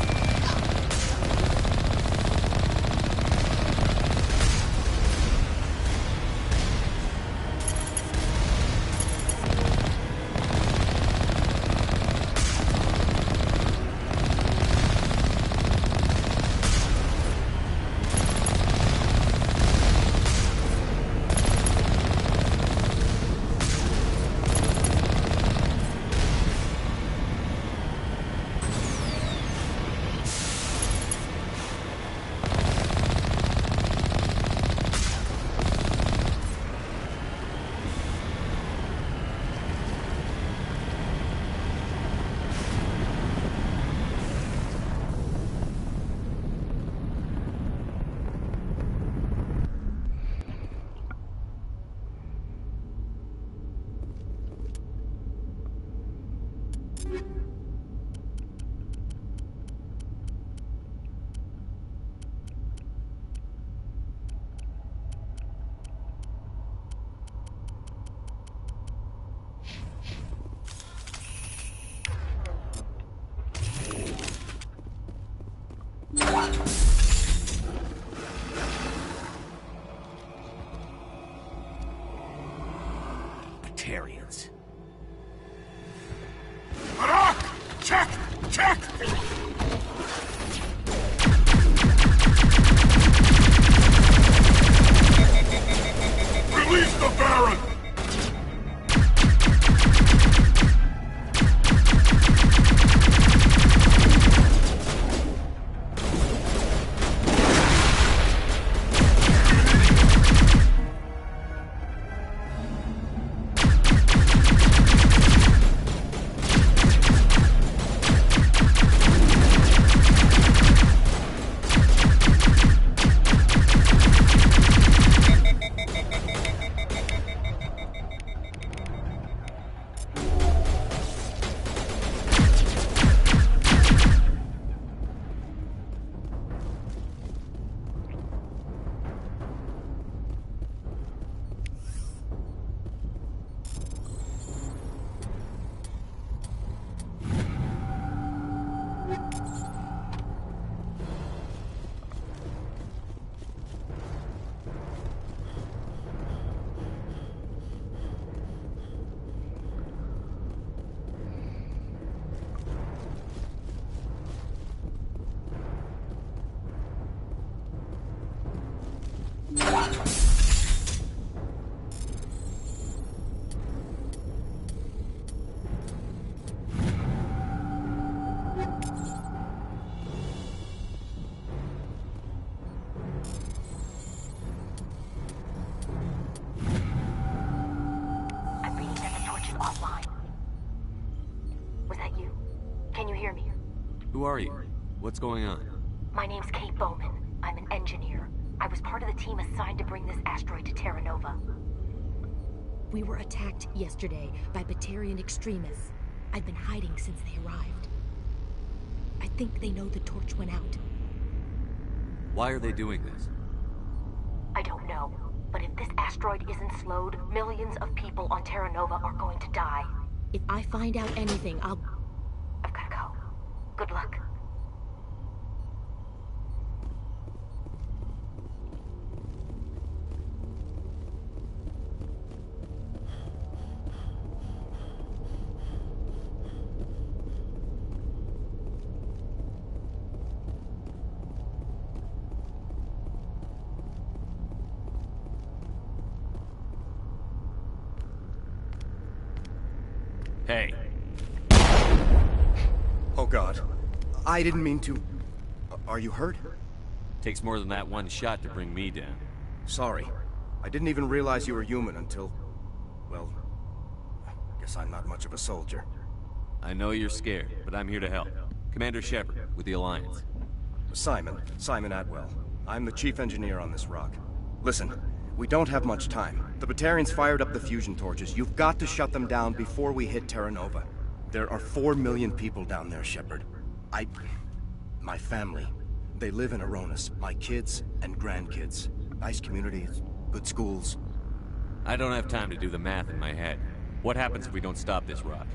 Batarians. Check! Check! Release the Baron! Who are you? What's going on? My name's Kate Bowman. I'm an engineer. I was part of the team assigned to bring this asteroid to Terra Nova. We were attacked yesterday by Batarian extremists. I've been hiding since they arrived. I think they know the torch went out. Why are they doing this? I don't know. But if this asteroid isn't slowed, millions of people on Terra Nova are going to die. If I find out anything, I've gotta go. Good luck. Hey. Oh God. I didn't mean to... Are you hurt? Takes more than that one shot to bring me down. Sorry. I didn't even realize you were human until... Well... Guess I'm not much of a soldier. I know you're scared, but I'm here to help. Commander Shepard, with the Alliance. Simon Atwell. I'm the chief engineer on this rock. Listen, we don't have much time. The Batarians fired up the fusion torches. You've got to shut them down before we hit Terra Nova. There are 4 million people down there, Shepard. My family. They live in Aronis. My kids and grandkids. Nice communities, good schools. I don't have time to do the math in my head. What happens if we don't stop this rock?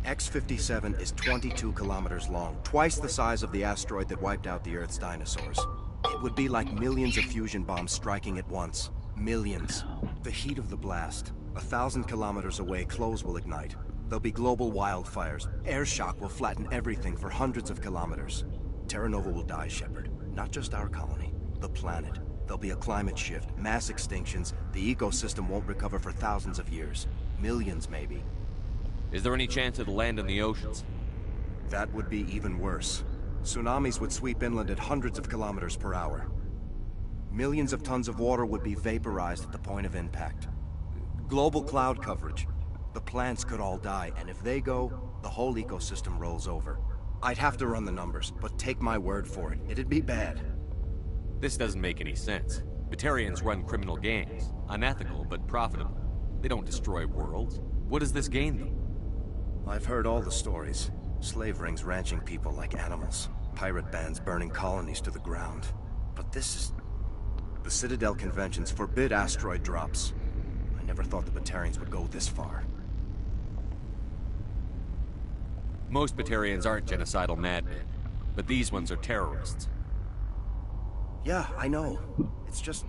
X-57 is 22 kilometers long, twice the size of the asteroid that wiped out the Earth's dinosaurs. It would be like millions of fusion bombs striking at once. Millions. The heat of the blast. 1,000 kilometers away, clothes will ignite. There'll be global wildfires. Air shock will flatten everything for hundreds of kilometers. Terra Nova will die, Shepard. Not just our colony, the planet. There'll be a climate shift, mass extinctions. The ecosystem won't recover for thousands of years. Millions, maybe. Is there any chance it'll land in the oceans? That would be even worse. Tsunamis would sweep inland at hundreds of kilometers per hour. Millions of tons of water would be vaporized at the point of impact. Global cloud coverage. The plants could all die, and if they go, the whole ecosystem rolls over. I'd have to run the numbers, but take my word for it, it'd be bad. This doesn't make any sense. Batarians run criminal gangs. Unethical, but profitable. They don't destroy worlds. What does this gain them? I've heard all the stories. Slave rings ranching people like animals. Pirate bands burning colonies to the ground. But this is... The Citadel conventions forbid asteroid drops. I never thought the Batarians would go this far. Most Batarians aren't genocidal madmen, but these ones are terrorists. Yeah, I know. It's just...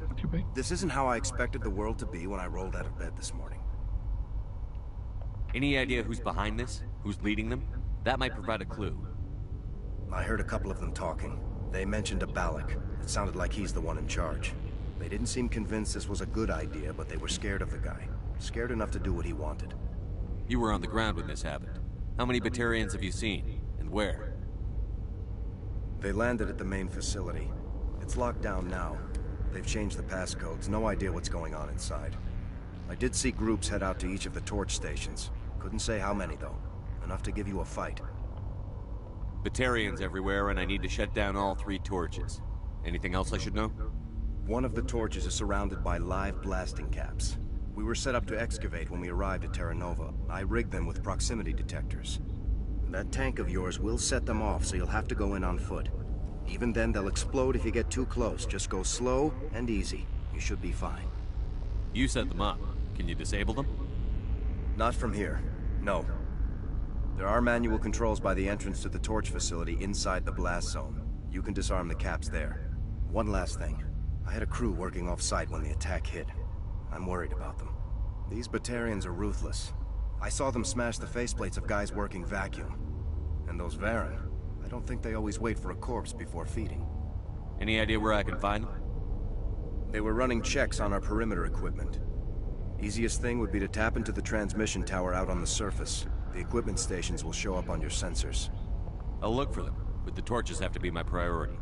This isn't how I expected the world to be when I rolled out of bed this morning. Any idea who's behind this? Who's leading them? That might provide a clue. I heard a couple of them talking. They mentioned a Balak. It sounded like he's the one in charge. They didn't seem convinced this was a good idea, but they were scared of the guy. Scared enough to do what he wanted. You were on the ground when this happened. How many Batarians have you seen? And where? They landed at the main facility. It's locked down now. They've changed the passcodes. No idea what's going on inside. I did see groups head out to each of the torch stations. Couldn't say how many, though. Enough to give you a fight. Batarians everywhere, and I need to shut down all 3 torches. Anything else I should know? One of the torches is surrounded by live blasting caps. We were set up to excavate when we arrived at Terra Nova. I rigged them with proximity detectors. That tank of yours will set them off, so you'll have to go in on foot. Even then, they'll explode if you get too close. Just go slow and easy. You should be fine. You set them up. Can you disable them? Not from here. No. There are manual controls by the entrance to the torch facility inside the blast zone. You can disarm the caps there. One last thing. I had a crew working off-site when the attack hit. I'm worried about them. These Batarians are ruthless. I saw them smash the faceplates of guys working vacuum. And those Varen, I don't think they always wait for a corpse before feeding. Any idea where I can find them? They were running checks on our perimeter equipment. Easiest thing would be to tap into the transmission tower out on the surface. The equipment stations will show up on your sensors. I'll look for them, but the torches have to be my priority.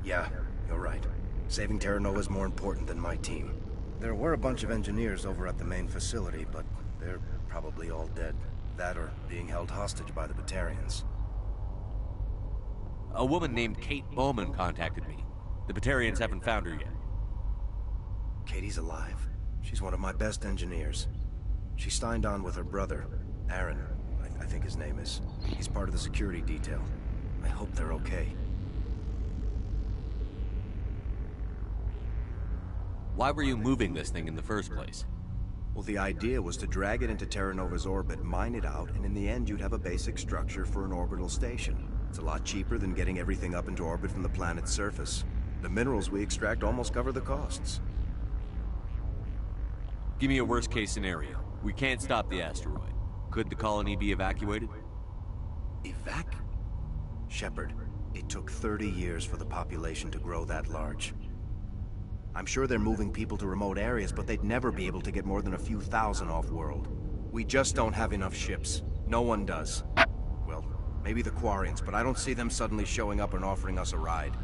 Yeah, you're right. Saving Terra Nova is more important than my team. There were a bunch of engineers over at the main facility, but they're probably all dead. That or being held hostage by the Batarians. A woman named Kate Bowman contacted me. The Batarians haven't found her yet. Katie's alive. She's one of my best engineers. She signed on with her brother, Aaron, I think his name is. He's part of the security detail. I hope they're okay. Why were you moving this thing in the first place? Well, the idea was to drag it into Terra Nova's orbit, mine it out, and in the end you'd have a basic structure for an orbital station. It's a lot cheaper than getting everything up into orbit from the planet's surface. The minerals we extract almost cover the costs. Give me a worst-case scenario. We can't stop the asteroid. Could the colony be evacuated? Shepard, it took 30 years for the population to grow that large. I'm sure they're moving people to remote areas, but they'd never be able to get more than a few thousand off-world. We just don't have enough ships. No one does. Well, maybe the Quarians, but I don't see them suddenly showing up and offering us a ride.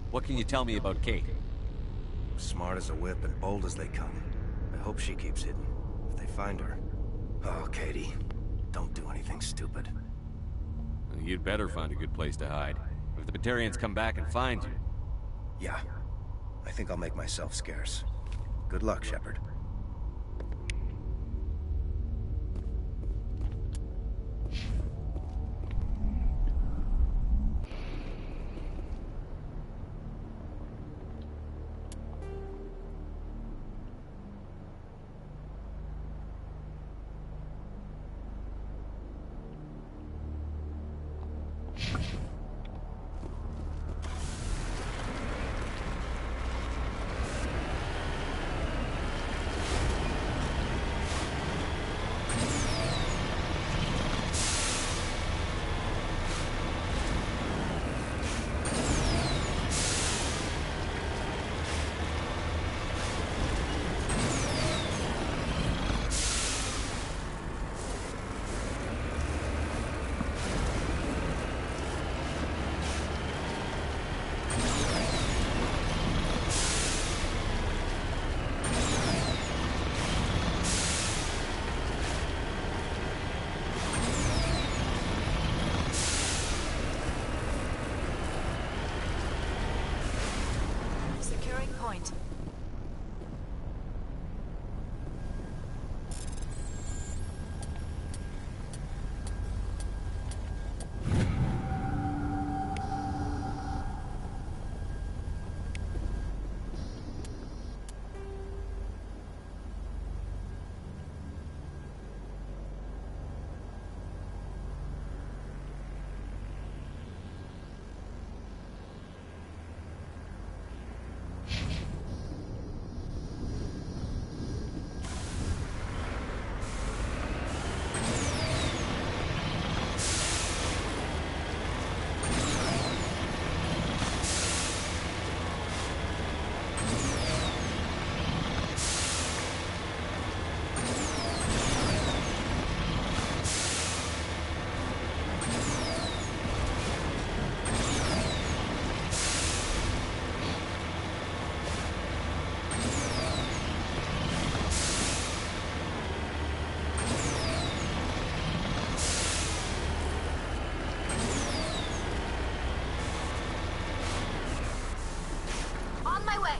What can you tell me about Kate? Smart as a whip and bold as they come. I hope she keeps hidden, if they find her. Oh, Katie, don't do anything stupid. You'd better find a good place to hide. If the Batarians come back and find you... Yeah. I think I'll make myself scarce. Good luck, Shepard. Point. On my way!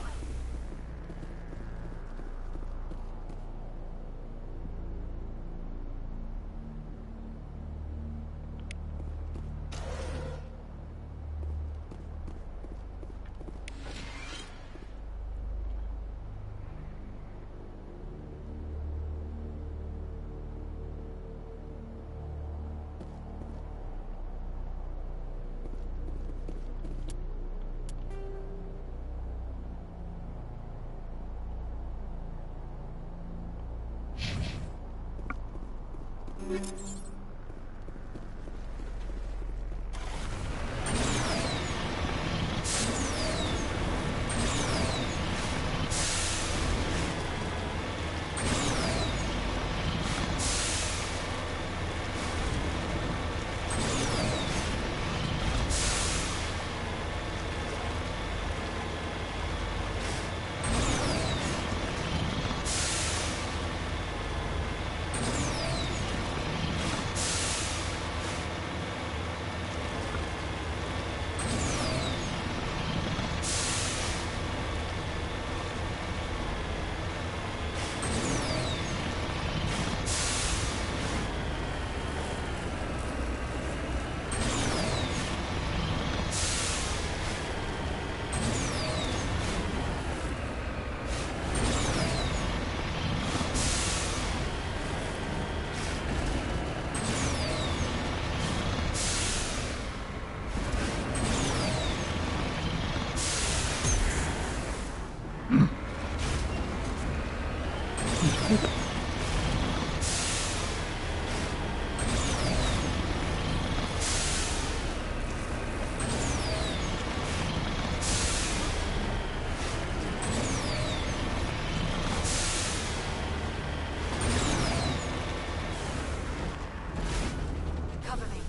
Cover me.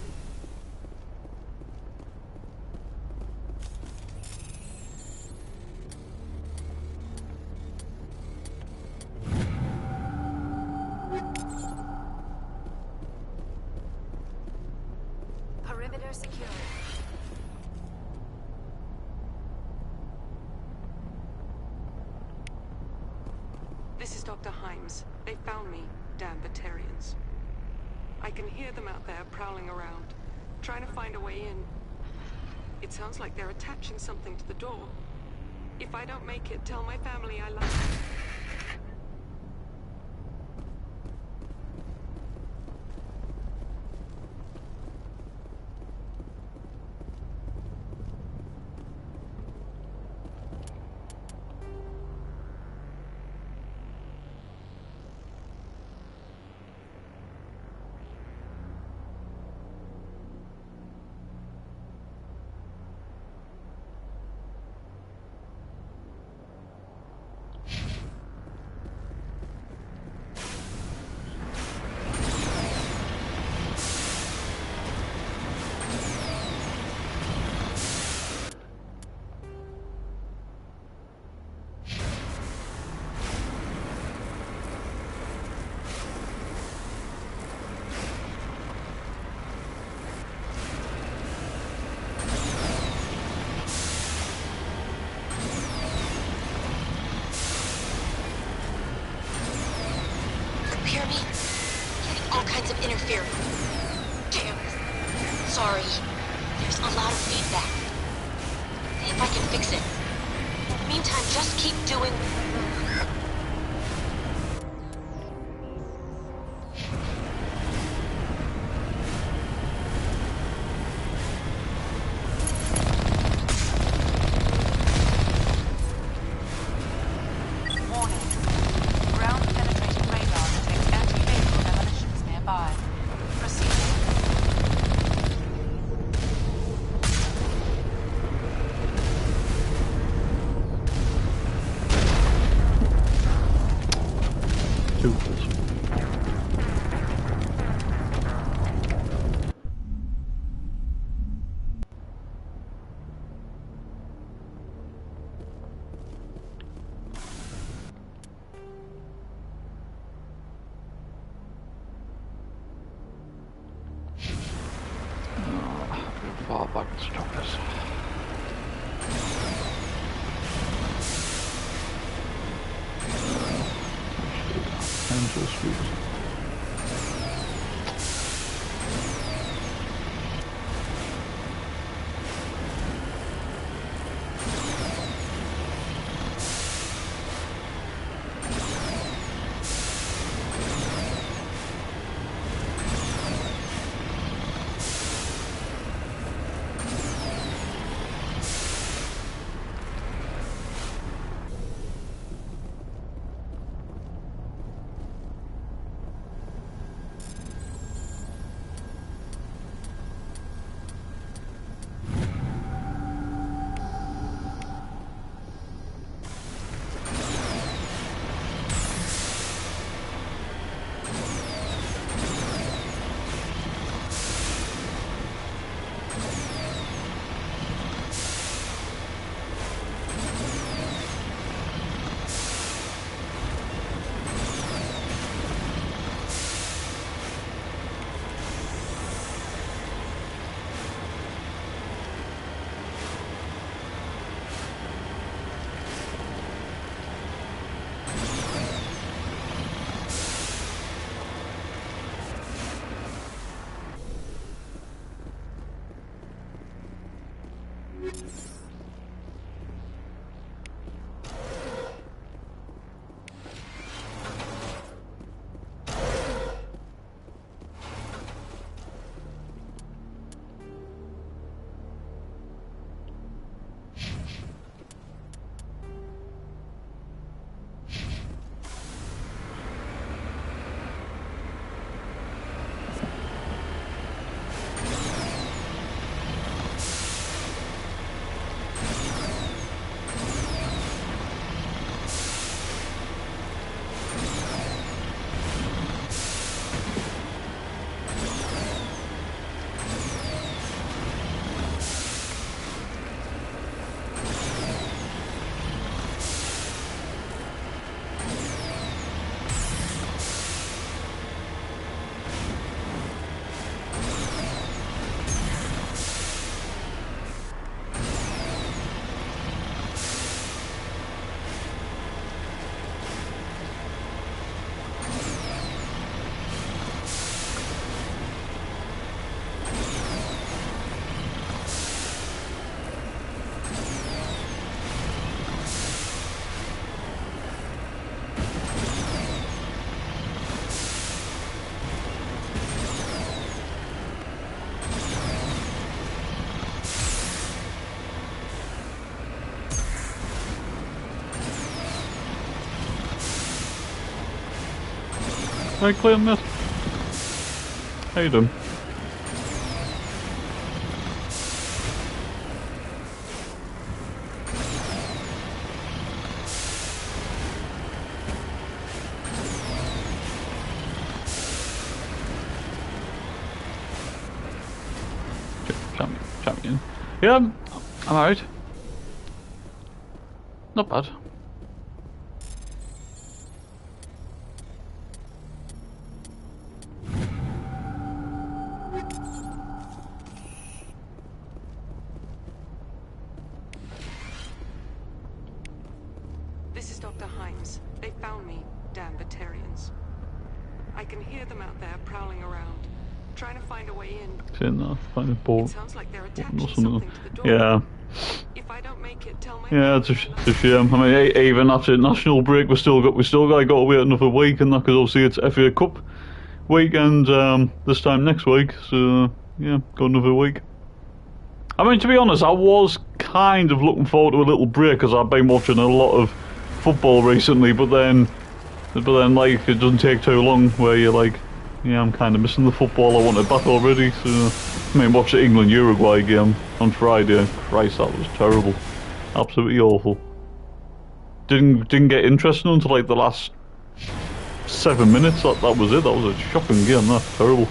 Perimeter secured. This is Dr. Himes. They found me, damn Batarians. I can hear them out there prowling around, trying to find a way in. It sounds like they're attaching something to the door. If I don't make it, tell my family I love them. Hear me? Getting all kinds of interference. Damn. Sorry. There's a lot of feedback. See if I can fix it. In the meantime, just keep doing... Far back to stop us. Angel Street. Right, Clayton, mate. How you doing? Champion. Yeah, I'm alright. Not bad. This is Dr. Himes. They found me, damn Batarians. I can hear them out there prowling around, trying to find a way in. Sitting there, finding board. It sounds like they're attaching Or something. something to the door. Yeah. If I don't make it, tell my Yeah, it's a shame. I mean, even after national break, we still got to wait another week, and that because obviously it's FA Cup weekend this time next week. So yeah, got another week. I mean, to be honest, I was kind of looking forward to a little break because I've been watching a lot of football recently. But then like it doesn't take too long where you're like, yeah, I'm kind of missing the football. I want it back already. So I mean, watch the England-Uruguay game on Friday. Christ, that was terrible. Absolutely awful. Didn't get interested until like the last 7 minutes. That was it. That was a shocking game. That's terrible.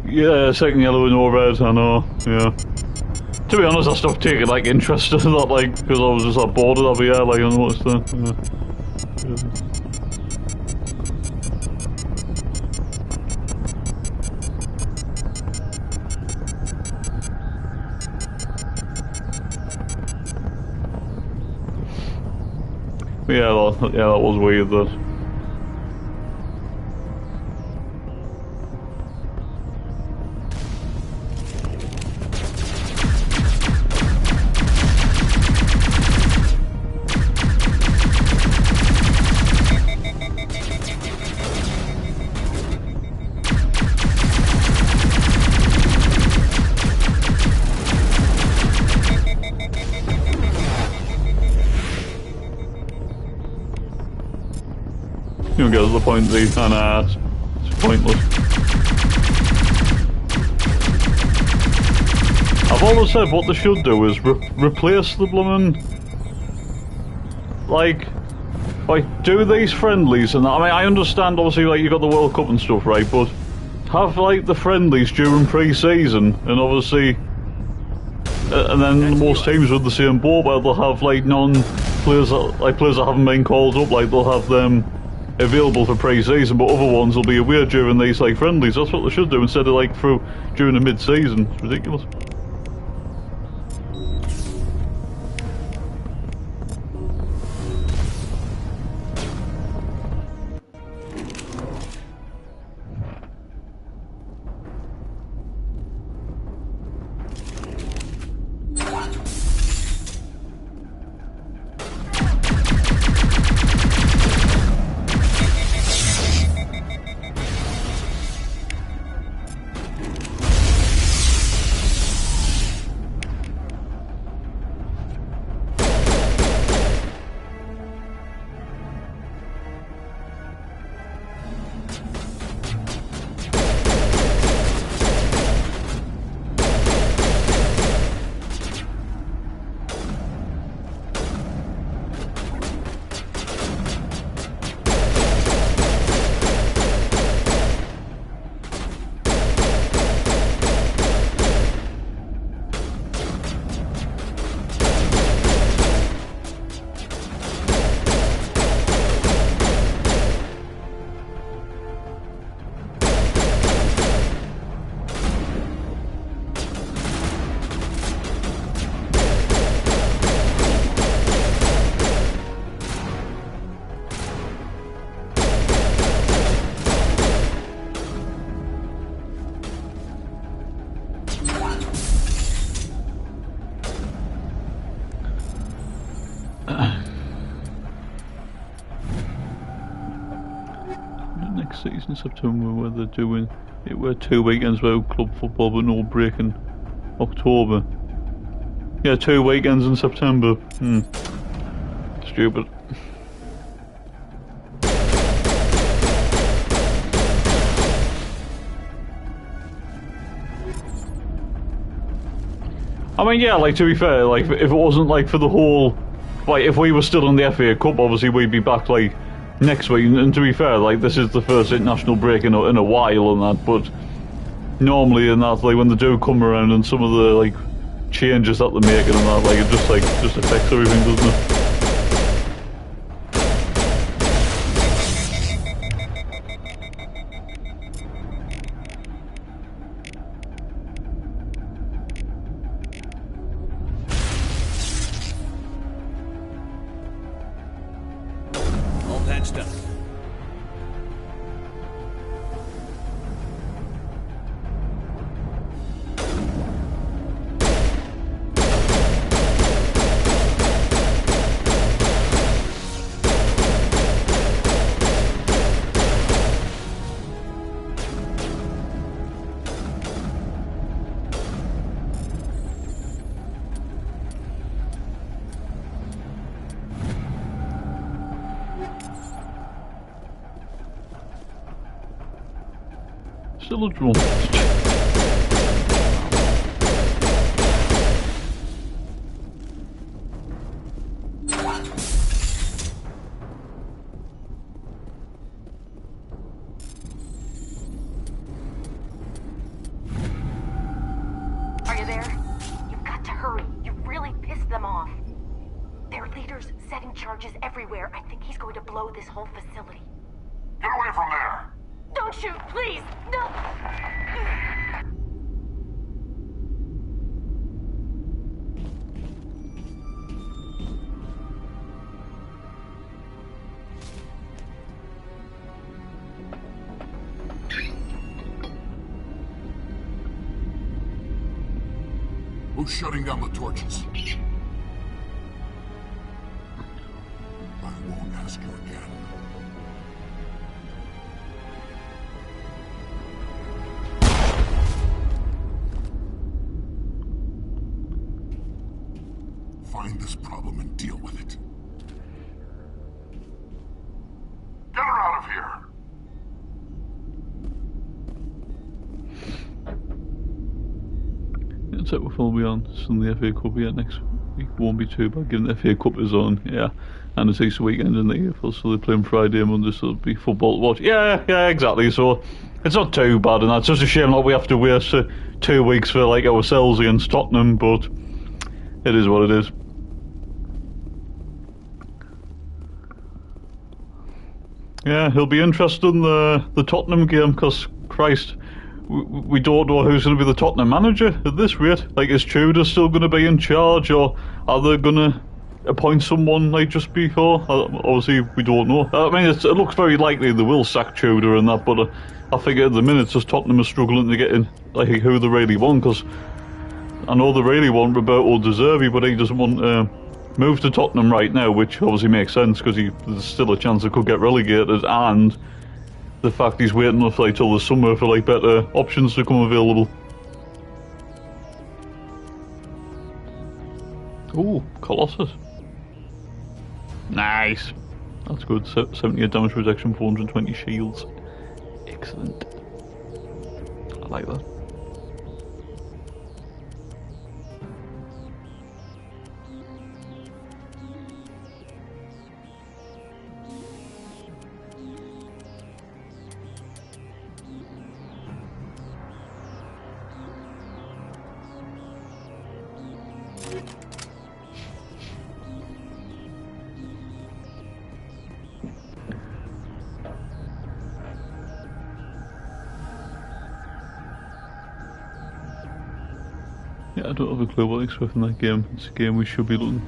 Yeah, second yellow and no red, I know, yeah. To be honest, I stopped taking like interest in that, like, because I was just like bored of that, yeah, like, I noticed that, yeah, that was weird, that. You don't get to the point Z, it's pointless. I've always said what they should do is replace the bloomin', like do these friendlies and that. I mean, I understand obviously like you got the World Cup and stuff, right, but have like the friendlies during pre-season and obviously and then most teams with the same boat where they'll have like players that haven't been called up, like they'll have them available for pre-season, but other ones will be away during these like friendlies. That's what they should do instead of like during the mid-season. It's ridiculous. It's in September where they're doing it. Where 2 weekends were club football, but no break in October. Yeah, 2 weekends in September. Stupid. I mean, yeah, like, to be fair, like, if it wasn't, like, for the whole... Like, if we were still in the FA Cup, obviously we'd be back, like, next week. And to be fair, like, this is the first international break in a while and that, but... Normally in that, like, when they do come around and some of the, like, changes that they're making and that, like, it just affects everything, doesn't it? Still a drum. Are you there? You've got to hurry. You really pissed them off. Their leader's setting charges everywhere. I think he's going to blow this whole facility. Get away from there! Don't shoot, please! No! Who's shutting down the torches? I won't ask you again. Find this problem and deal with it. Get her out of here! It's like we'll be on Sunday FA Cup yet next week. Won't be too bad given the FA Cup is on, yeah. And it's Easter weekend in the EFL, so they're playing Friday and Monday, so it'll be football to watch. Yeah, exactly. So it's not too bad, and that's just a shame that we have to waste 2 weeks for like ourselves against Tottenham, but it is what it is. Yeah, he'll be interested in the Tottenham game, because, Christ, we don't know who's going to be the Tottenham manager at this rate. Like, is Tudor still going to be in charge, or are they going to appoint someone like just before? Obviously, we don't know. I mean, it looks very likely they will sack Tudor and that, but I think at the minute, just Tottenham is struggling to get in, like, who they really want, because I know they really want Roberto De Zerbi, but he doesn't want to move to Tottenham right now, which obviously makes sense, because there's still a chance they could get relegated, and the fact he's waiting off like till the summer for like better options to come available. Ooh, Colossus. Nice. That's good. 78 damage protection, 420 shields. Excellent. I like that. Yeah, I don't have a clue what to expect in that game. It's a game we should be looking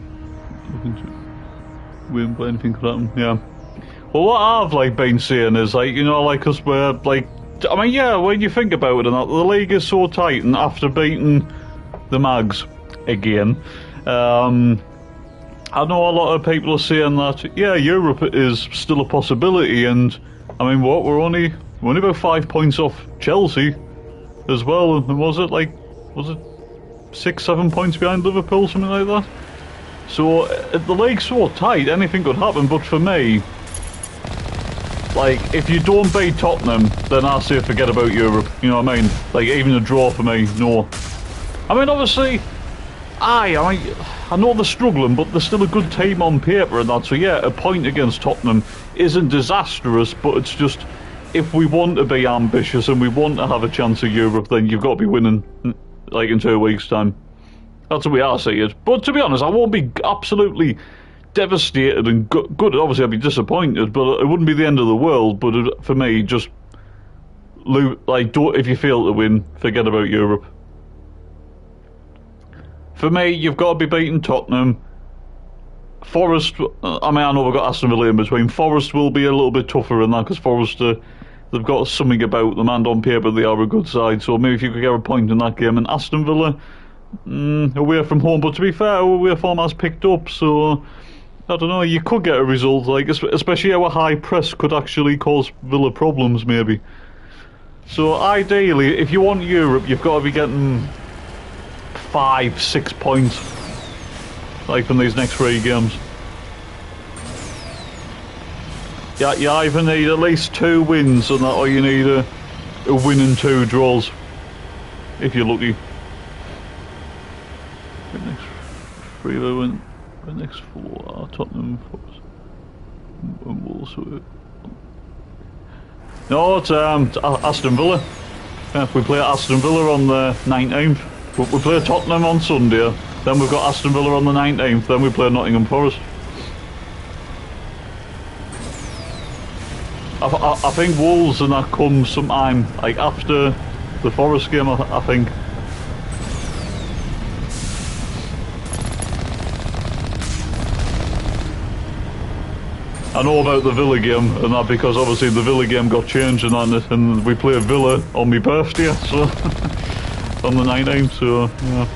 to win, but anything could happen. Yeah. Well, what I've like been saying is like, you know, like us we're like, I mean, yeah, when you think about it, and that the league is so tight, and after beating the Mags again, I know a lot of people are saying that yeah, Europe is still a possibility, and I mean, what we're only We're only about 5 points off Chelsea as well, and was it 6, 7 points behind Liverpool, something like that? So the league's so tight, anything could happen. But for me, like, if you don't beat Tottenham, then I say forget about Europe. You know what I mean? Like, even a draw for me, no. I mean, obviously, I know they're struggling, but they're still a good team on paper and that. So yeah, a point against Tottenham isn't disastrous, but it's just, if we want to be ambitious and we want to have a chance at Europe, then you've got to be winning, like, in 2 weeks' time. That's the way I see it. But to be honest, I won't be absolutely devastated and good. Obviously, I'd be disappointed, but it wouldn't be the end of the world. But for me, just if you fail to win, forget about Europe. For me, you've got to be beating Tottenham. Forest, I mean, I know we've got Aston Villa in between. Forest will be a little bit tougher in that, because Forest, they've got something about them, and on paper they are a good side. So maybe if you could get a point in that game. And Aston Villa, away from home, but to be fair, away form has picked up, so I don't know, you could get a result, like, especially our high press could actually cause Villa problems, maybe. So ideally, if you want Europe, you've got to be getting 5, 6 points, like, from these next 3 games. Yeah, you either need at least 2 wins on that, or you need a win and 2 draws, if you're lucky. The next 3 the next 4 are Tottenham, Forest, and Wolves. No, it's Aston Villa. Yeah, we play Aston Villa on the 19th. We play Tottenham on Sunday. Then we've got Aston Villa on the 19th. Then we play Nottingham Forest. I think Wolves and that comes sometime, like, after the Forest game, I think. I know about the Villa game and that, because obviously the Villa game got changed and we play Villa on my birthday, so on the 19th, so yeah.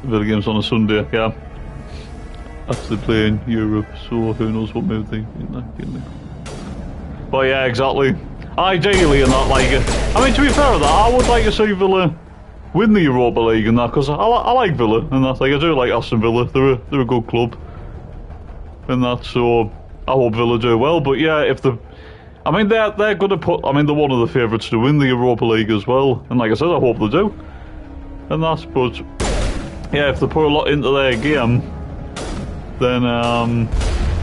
Villa games on a Sunday, yeah. After they play in Europe, so who knows what move they in that game. But yeah, exactly. Ideally, in that, like, I mean, to be fair with that, I would like to see Villa win the Europa League and that, because I like Villa and that. Like, I do like Aston Villa. They're a good club and that. So I hope Villa do well. But yeah, if the, I mean, they're going to put. I mean, they're one of the favourites to win the Europa League as well. And like I said, I hope they do. And that's, but yeah, if they put a lot into their game, then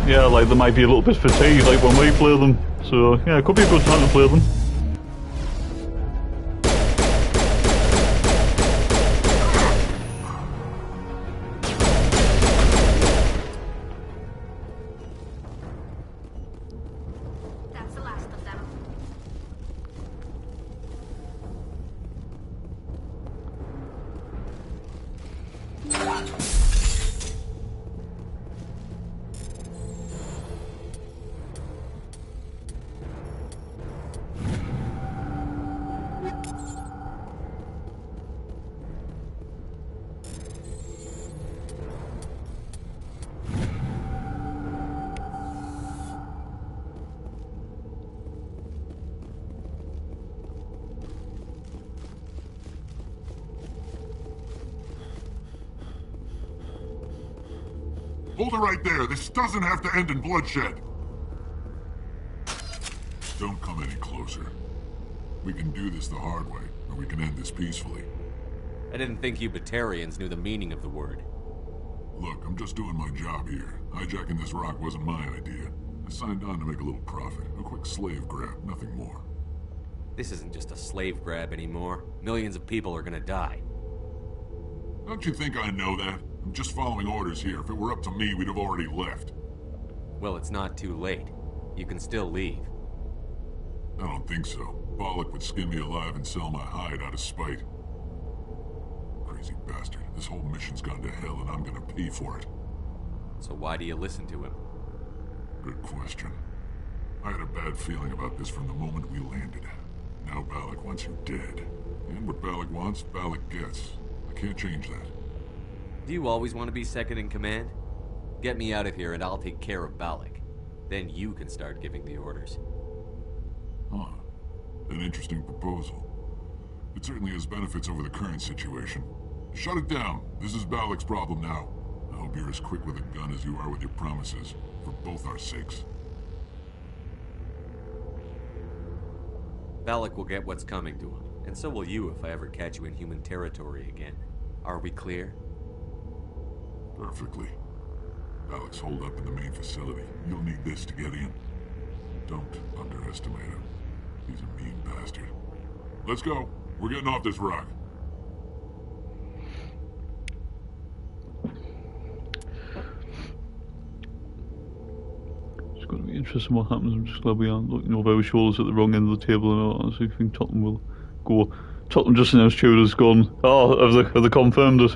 yeah, like, they might be a little bit fatigued, like when we play them. So yeah, it could be a good time to play them. That's the last of them. Hold it right there. This doesn't have to end in bloodshed. Don't come any closer. We can do this the hard way, or we can end this peacefully. I didn't think you Batarians knew the meaning of the word. Look, I'm just doing my job here. Hijacking this rock wasn't my idea. I signed on to make a little profit. A quick slave grab, nothing more. This isn't just a slave grab anymore. Millions of people are gonna die. Don't you think I know that? I'm just following orders here. If it were up to me, we'd have already left. Well, it's not too late. You can still leave. I don't think so. Bollock would skin me alive and sell my hide out of spite. Crazy bastard. This whole mission's gone to hell and I'm gonna pay for it. So why do you listen to him? Good question. I had a bad feeling about this from the moment we landed. Now Bollock wants you dead. And what Bollock wants, Bollock gets. I can't change that. Do you always want to be second in command? Get me out of here and I'll take care of Bollock. Then you can start giving the orders. Huh. An interesting proposal. It certainly has benefits over the current situation. Shut it down. This is Bollock's problem now. I hope you're as quick with a gun as you are with your promises, for both our sakes. Bollock will get what's coming to him, and so will you if I ever catch you in human territory again. Are we clear? Perfectly. Bollock's holed up in the main facility. You'll need this to get in. Don't underestimate him. He's a mean bastard. Let's go. We're getting off this rock. It's going to be interesting what happens. I'm just glad we aren't looking over our shoulders at the wrong end of the table and all that. So I think Tottenham will go. Tottenham just announced Tudor's gone. Oh, have they confirmed it?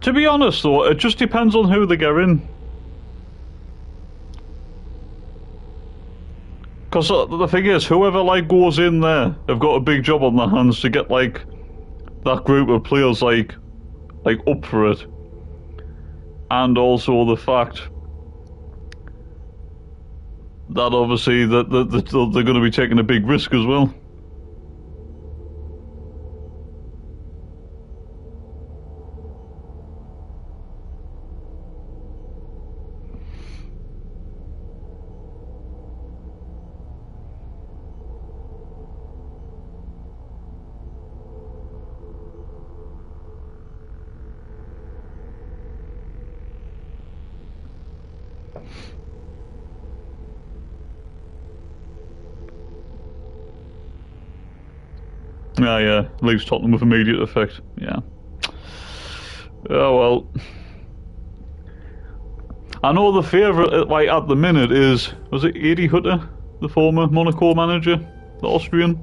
To be honest though, it just depends on who they get in. Because the thing is, whoever like goes in there have got a big job on their hands to get like that group of players like up for it. And also the fact that obviously that they're going to be taking a big risk as well. Yeah, leaves Tottenham with immediate effect. Yeah. Oh well. I know the favourite, like at the minute, was it Adi Hutter, the former Monaco manager, the Austrian?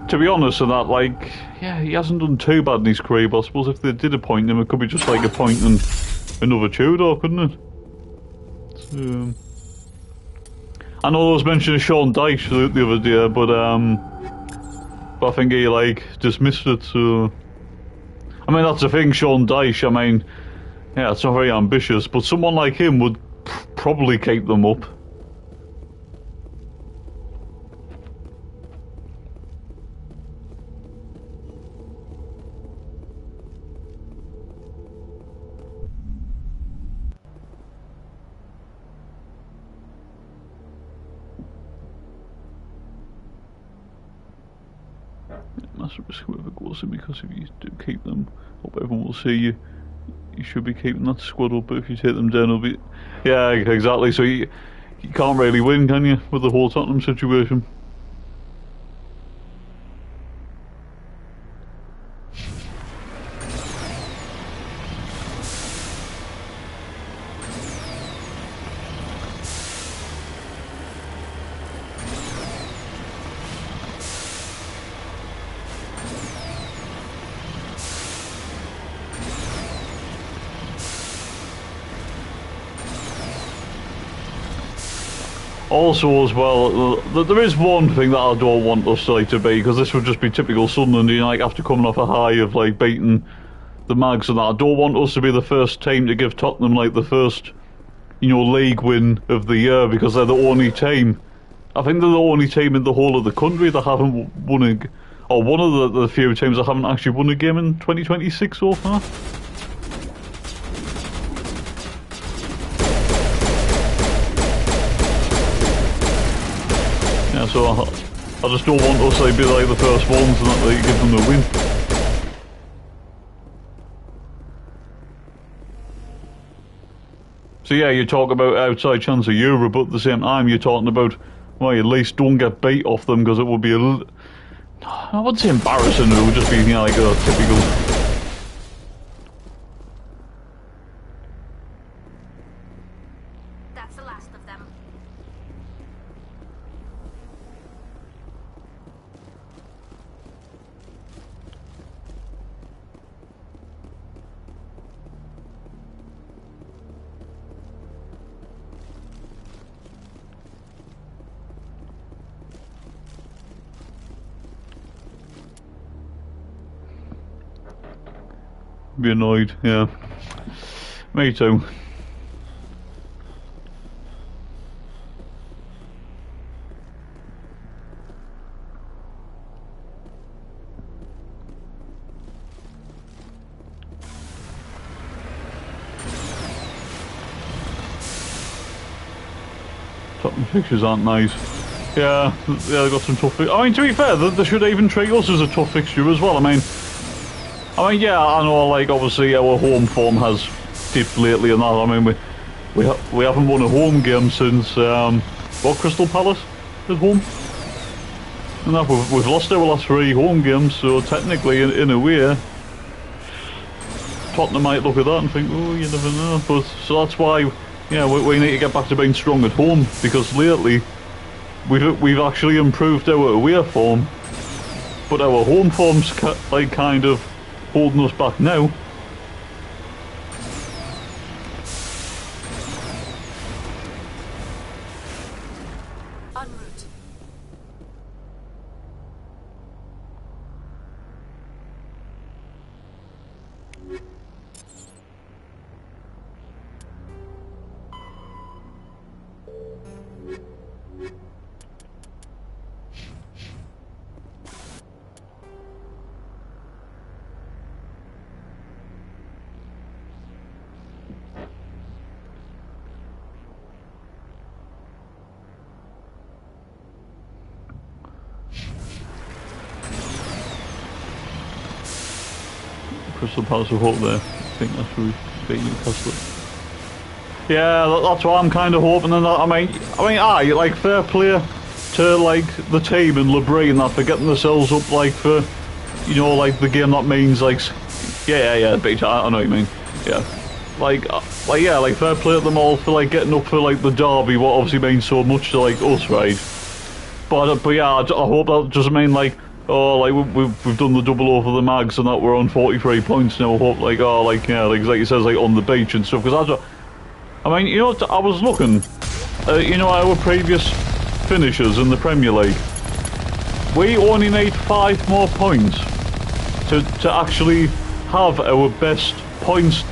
To be honest, and that, like, yeah, he hasn't done too bad in his career. But I suppose if they did appoint him, it could be just like appointing another Tudor, couldn't it? So, I know there was mention of Sean Dyche the other day, but I think he like dismissed it. So, I mean, that's the thing, Sean Dyche. I mean, yeah, it's not very ambitious, but someone like him would probably keep them up. Massive risk whoever goes in, because if you do keep them up, everyone will see you. You should be keeping that squad up, but if you take them down, it'll be... Yeah, exactly, so you can't really win, can you, with the whole Tottenham situation? Also, as well, there is one thing that I don't want us to be, because this would just be typical Sunderland, you know, like after coming off a high of like beating the Mags and that. I don't want us to be the first team to give Tottenham like the first, you know, league win of the year, because they're the only team. I think they're the only team in the whole of the country that haven't won a, or one of the few teams that haven't actually won a game in 2026 so far. So I just don't want us to be like the first ones and that they give them the win. So yeah, you talk about outside chance of Europe, but at the same time you're talking about, well, at least don't get beat off them, because it would be a little... I wouldn't say embarrassing, it would just be, you know, like a typical... That's the last of them. Be annoyed, yeah. Me too. Top fixtures aren't nice. Yeah, they got some tough. I mean, to be fair, they should even treat us as a tough fixture as well. I mean, yeah, I know, like, obviously our home form has dipped lately and that. I mean, we haven't won a home game since, what, Crystal Palace at home? And that, we've lost our last 3 home games, so technically, in a way, Tottenham might look at that and think, oh, you never know. But, so that's why, yeah, we need to get back to being strong at home, because lately, we've actually improved our away form, but our home form's, like, kind of holding us back now. En route. Crystal Palace have hope there. I think that's who we beat Newcastle. Yeah, that's what I'm kind of hoping. And I mean, like, fair play to, like, the team and Labrie and that for getting themselves up, like, for, you know, like, the game that means, like, yeah, beat. I know what you mean. Yeah, like yeah, like, fair play to them all for, like, getting up for, like, the derby, what obviously means so much to, like, us, right? But yeah, I hope that doesn't mean, like, oh, like, we've done the double over the mags and that we're on 43 points now. I hope, like, oh, like, yeah, like it says, like, on the beach and stuff. Because I mean, you know, I was looking, you know, our previous finishers in the Premier League. We only need 5 more points to actually have our best points,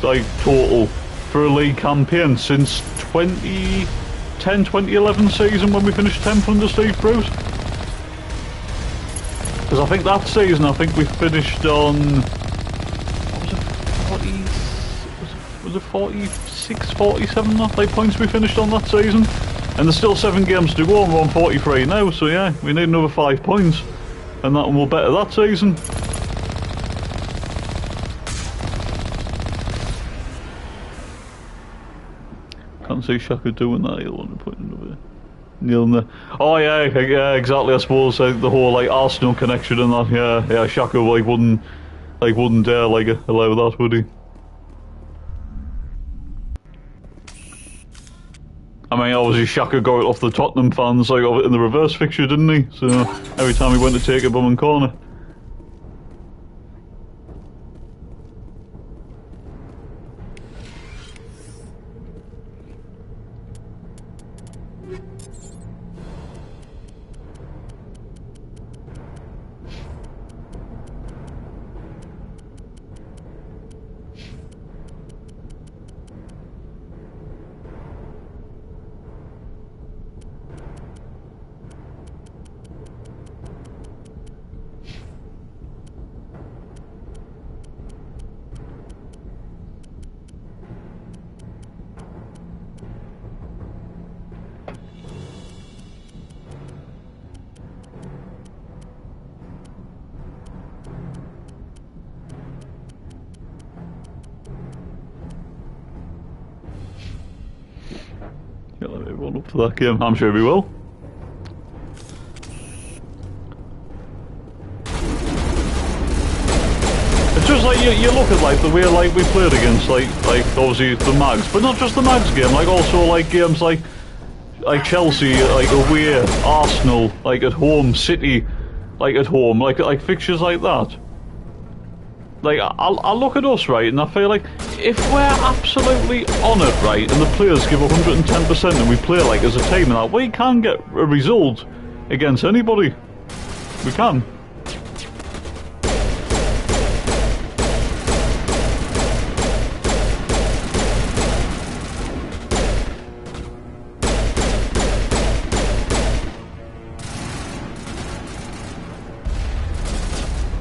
like, total for a league campaign since 2010-2011 season when we finished 10th under Steve Bruce. Because I think that season, we finished on, what was it 46, 47 like points we finished on that season? And there's still 7 games to go and we're on 43 now, so yeah, we need another 5 points. And that one will better that season. Can't see Shaka doing that, he'll want to put another... Oh yeah, exactly. I suppose the whole, like, Arsenal connection and that. Yeah. Shaka, like, wouldn't dare, like, allow that, would he? I mean, obviously Shaka got it off the Tottenham fans, like, in the reverse fixture, didn't he? So every time he went to take a bum and corner. Yeah, let everyone up for that game. I'm sure we will. It's just like you look at like the way like we played against like obviously the Mags, but not just the Mags game, like also like games like Chelsea, like away, Arsenal, like at home, City, like at home, like fixtures like that. Like I look at us, right, and I feel like if we're absolutely on it, right, and the players give 110% and we play like as a team and that, we can get a result against anybody. We can.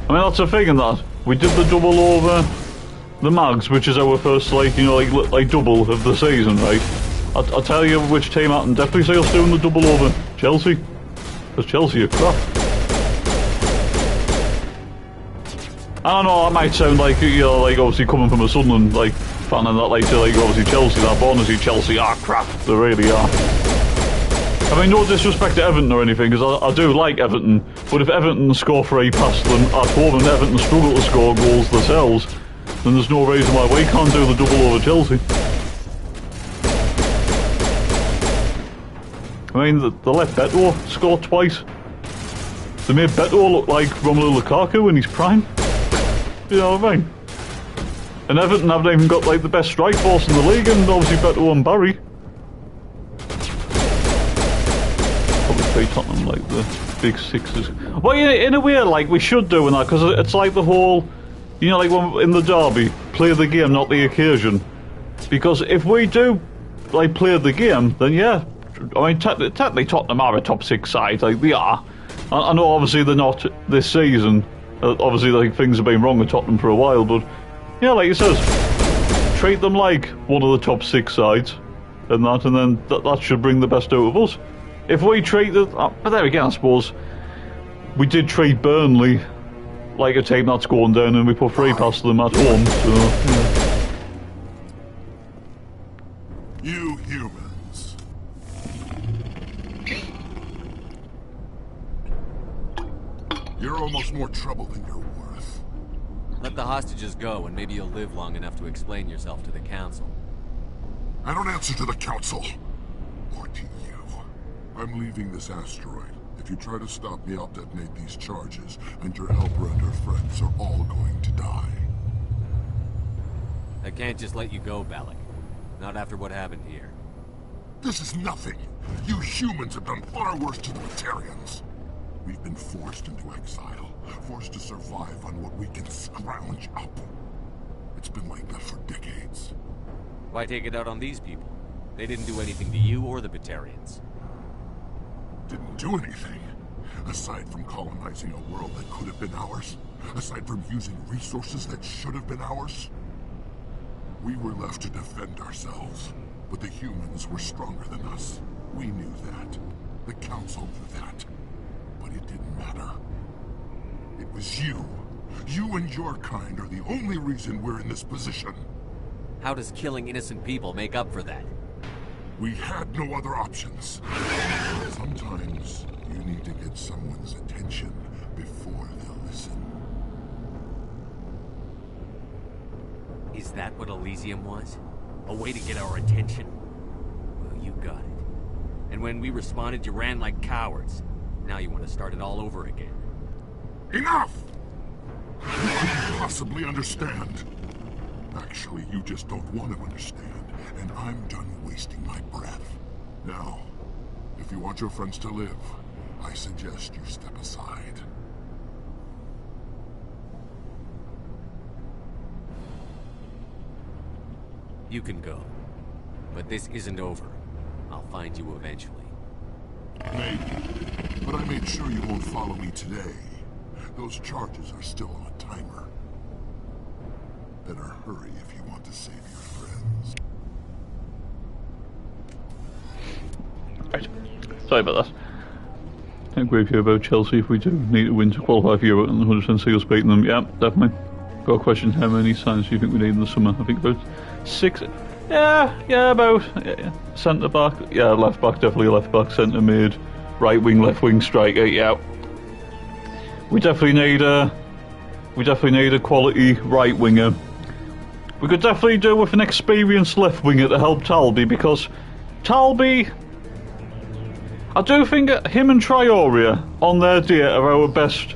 I mean, that's the thing in that. We did the double over the Mags, which is our first, like, you know, like double of the season, right? I'll tell you which team I can definitely see us doing the double over. Chelsea. Because Chelsea are crap. I don't know, that might sound like, you know, like obviously coming from a Sunderland, like, fan and that, like obviously Chelsea, that honestly Chelsea are crap. They really are. I mean, no disrespect to Everton or anything, because I do like Everton, but if Everton score 3 past them at home and Everton struggle to score goals themselves, then there's no reason why we can't do the double over Chelsea. I mean, they let Beto score twice. They made Beto look like Romelu Lukaku in his prime. You know what I mean? And Everton haven't even got like the best strike force in the league, and obviously Beto and Barry. Tottenham like the big sixes. Well, yeah, in a way, like we should do that, because it's like the whole, you know, like when in the derby, play the game, not the occasion. Because if we do like play the game, then yeah, I mean, technically Tottenham are a top 6 side, like they are. I know obviously they're not this season. Obviously, like things have been wrong with Tottenham for a while, but yeah, like it says, treat them like one of the top 6 sides, and then that should bring the best out of us. If we treated, but there again, I suppose we did treat Burnley like a team that's going down, and we put 3 past them at home. So yeah. You humans. You're almost more trouble than you're worth. Let the hostages go, and maybe you'll live long enough to explain yourself to the Council. I don't answer to the Council. Or to you. I'm leaving this asteroid. If you try to stop me, I'll detonate these charges, and your helper and her friends are all going to die. I can't just let you go, Balak. Not after what happened here. This is nothing. You humans have done far worse to the Batarians. We've been forced into exile, forced to survive on what we can scrounge up. It's been like that for decades. Why take it out on these people? They didn't do anything to you or the Batarians. Didn't do anything. Aside from colonizing a world that could have been ours. Aside from using resources that should have been ours. We were left to defend ourselves. But the humans were stronger than us. We knew that. The Council knew that. But it didn't matter. It was you. You and your kind are the only reason we're in this position. How does killing innocent people make up for that? We had no other options. Sometimes you need to get someone's attention before they'll listen. Is that what Elysium was? A way to get our attention? Well, you got it. And when we responded, you ran like cowards. Now you want to start it all over again. Enough! You couldn't possibly understand. Actually, you just don't want to understand. And I'm done wasting my breath. Now, if you want your friends to live, I suggest you step aside. You can go. But this isn't over. I'll find you eventually. Maybe. But I made sure you won't follow me today. Those charges are still on a timer. Better hurry if you want to save your friends. Right. Sorry about that. I agree with you about Chelsea. If we do need to win to qualify for Europe and 100% see us beating them, yeah, definitely. Got a question, how many signs do you think we need in the summer? I think about 6. Yeah, about centre back. Yeah, left back, definitely left back, centre mid, right wing, left wing striker. Yeah, we definitely need a quality right winger. We could definitely do with an experienced left winger to help Talby, because Talby, I do think him and Traore on their day are our best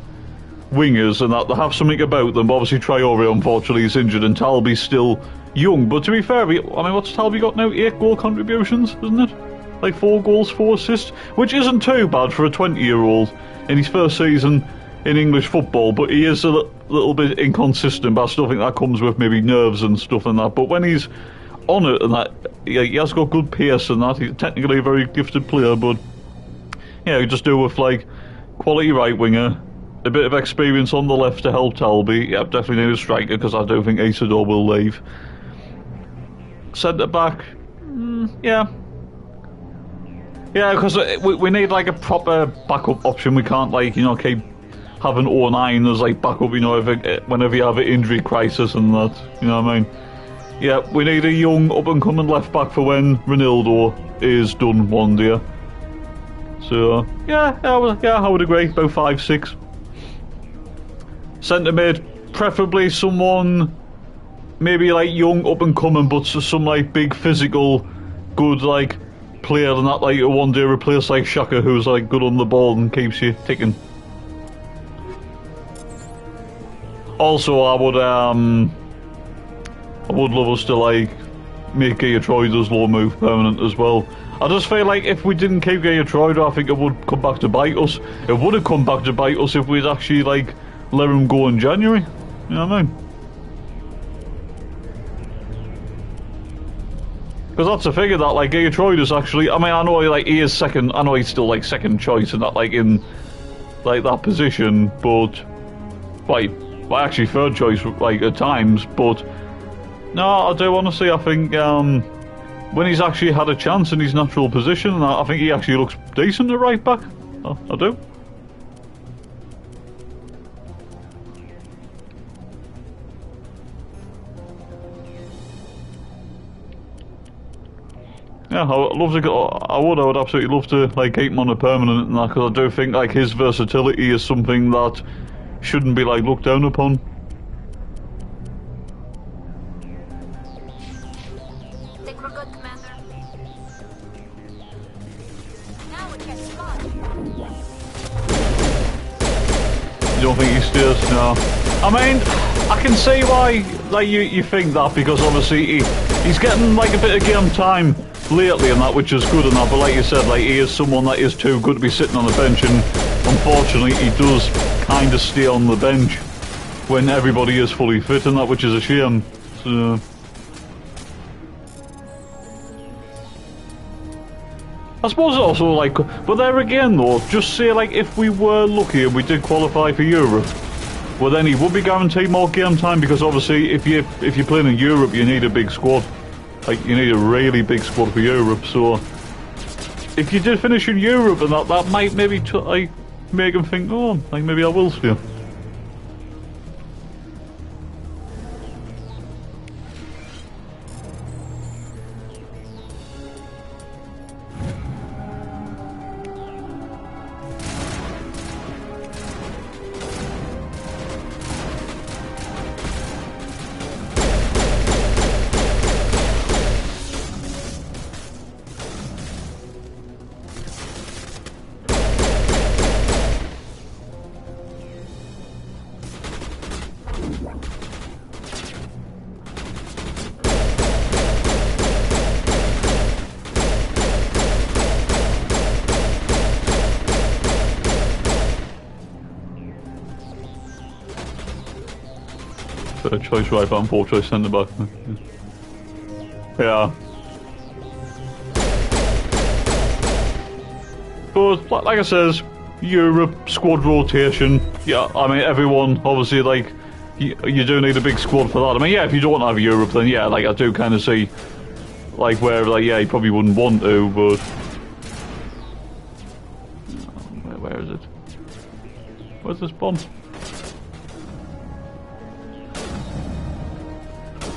wingers, and that they have something about them. But obviously Traore unfortunately is injured and Talby's still young, but to be fair, I mean, what's Talby got now? 8 goal contributions, isn't it? Like 4 goals, 4 assists, which isn't too bad for a 20-year-old in his first season in English football, but he is a little bit inconsistent, but I still think that comes with maybe nerves and stuff and that. But when he's on it and that, he has got good pace and that. He's technically a very gifted player, but yeah, you just do with like quality right winger, a bit of experience on the left to help Talby. Yeah, definitely need a striker because I don't think Isidore will leave. Centre back, yeah, because we need like a proper backup option. We can't like keep having 09 as like backup. Whenever you have an injury crisis and that. You know what I mean? Yeah, we need a young up and coming left back for when Ronaldo is done one day. So yeah, I would agree. About 5'6". Centre mid, preferably someone maybe like young up and coming, but some like big physical, good like player, and not like a one day replace like Shaka, who's like good on the ball and keeps you ticking. Also, I would love us to like make Geertruider's low move permanent as well. I just feel like if we didn't keep Geertruider, I think it would come back to bite us. It would have come back to bite us if we'd actually like let him go in January. You know what I mean? Because that's a figure that like Geertruider's actually. I mean, I know like he is second. I know he's still like second choice and that like in like that position, but actually third choice like at times. But no, I do honestly. I think when he's actually had a chance in his natural position, I think he actually looks decent at right back. I do. Yeah, I would absolutely love to like keep him on a permanent and that, because I do think like his versatility is something that shouldn't be like looked down upon. I think we're good, Commander. Now we can spot. You don't think he steers? No. I mean, I can see why like you think that, because obviously he's getting like a bit of game time lately and that, which is good and that, but like you said, like he is someone that is too good to be sitting on the bench, and unfortunately he does kind of stay on the bench when everybody is fully fit and that, which is a shame. So I suppose also like, but there again though, just say like if we were lucky and we did qualify for Europe, well then he would be guaranteed more game time, because obviously if you're playing in Europe you need a big squad. Like, you need a really big squad for Europe, so if you did finish in Europe and that might maybe like make him think, oh, like maybe I will stay. Third choice right back, fourth choice centre back. Yeah. But like I says, Europe squad rotation. Yeah, I mean everyone obviously like you do need a big squad for that. I mean yeah, if you don't have Europe, then yeah, like I do kind of see like where like yeah, you probably wouldn't want to, but where is it? Where's this bomb?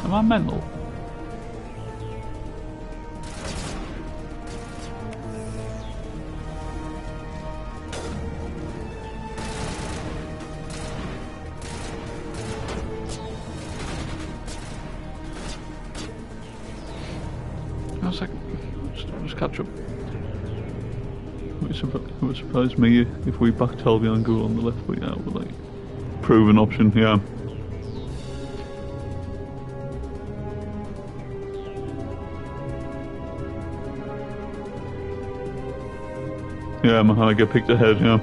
Am I mental? I was like, just catch up. It would surprise me if we back Talby and go on the left, but yeah, we're like, proven option, yeah. Yeah, man, I get picked ahead, yeah.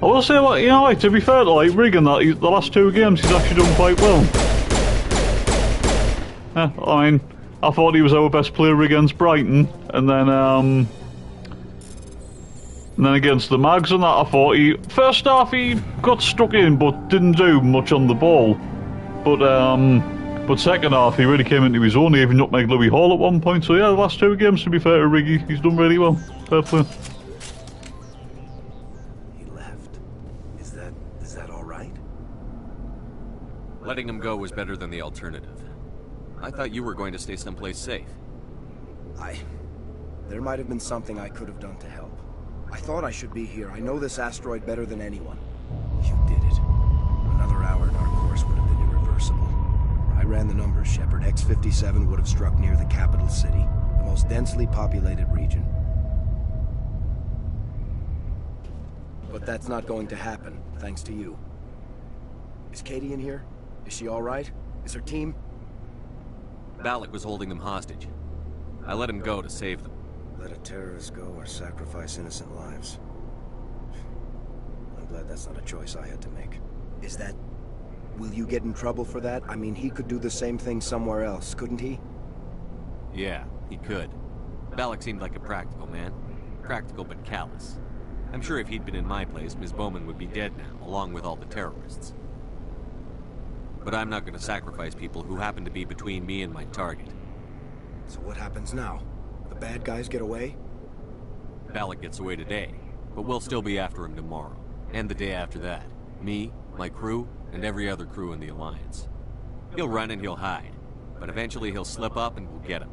I will say, like, you know, like, to be fair to, like, Regan, that the last 2 games he's actually done quite well. Yeah, I mean, I thought he was our best player against Brighton, and then against the Mags and that, I thought first half he got stuck in, but didn't do much on the ball. But second half he really came into his own, he even up like Louis Hall at one point, so yeah, the last 2 games, to be fair to Riggy, he's done really well. Fair play. Is that all right? Letting him go was better than the alternative. I thought you were going to stay someplace safe. There might have been something I could have done to help. I thought I should be here. I know this asteroid better than anyone. You did it. Another hour and our course would have been irreversible. I ran the numbers, Shepard. X-57 would have struck near the capital city, the most densely populated region. But that's not going to happen, thanks to you. Is Katie in here? Is she all right? Is her team? Balak was holding them hostage. I let him go to save them. Let a terrorist go or sacrifice innocent lives. I'm glad that's not a choice I had to make. Is that... Will you get in trouble for that? I mean, he could do the same thing somewhere else, couldn't he? Yeah, he could. Balak seemed like a practical man. Practical but callous. I'm sure if he'd been in my place, Ms. Bowman would be dead now, along with all the terrorists. But I'm not going to sacrifice people who happen to be between me and my target. So what happens now? The bad guys get away? Balak gets away today, but we'll still be after him tomorrow. And the day after that. Me, my crew, and every other crew in the Alliance. He'll run and he'll hide, but eventually he'll slip up and we'll get him.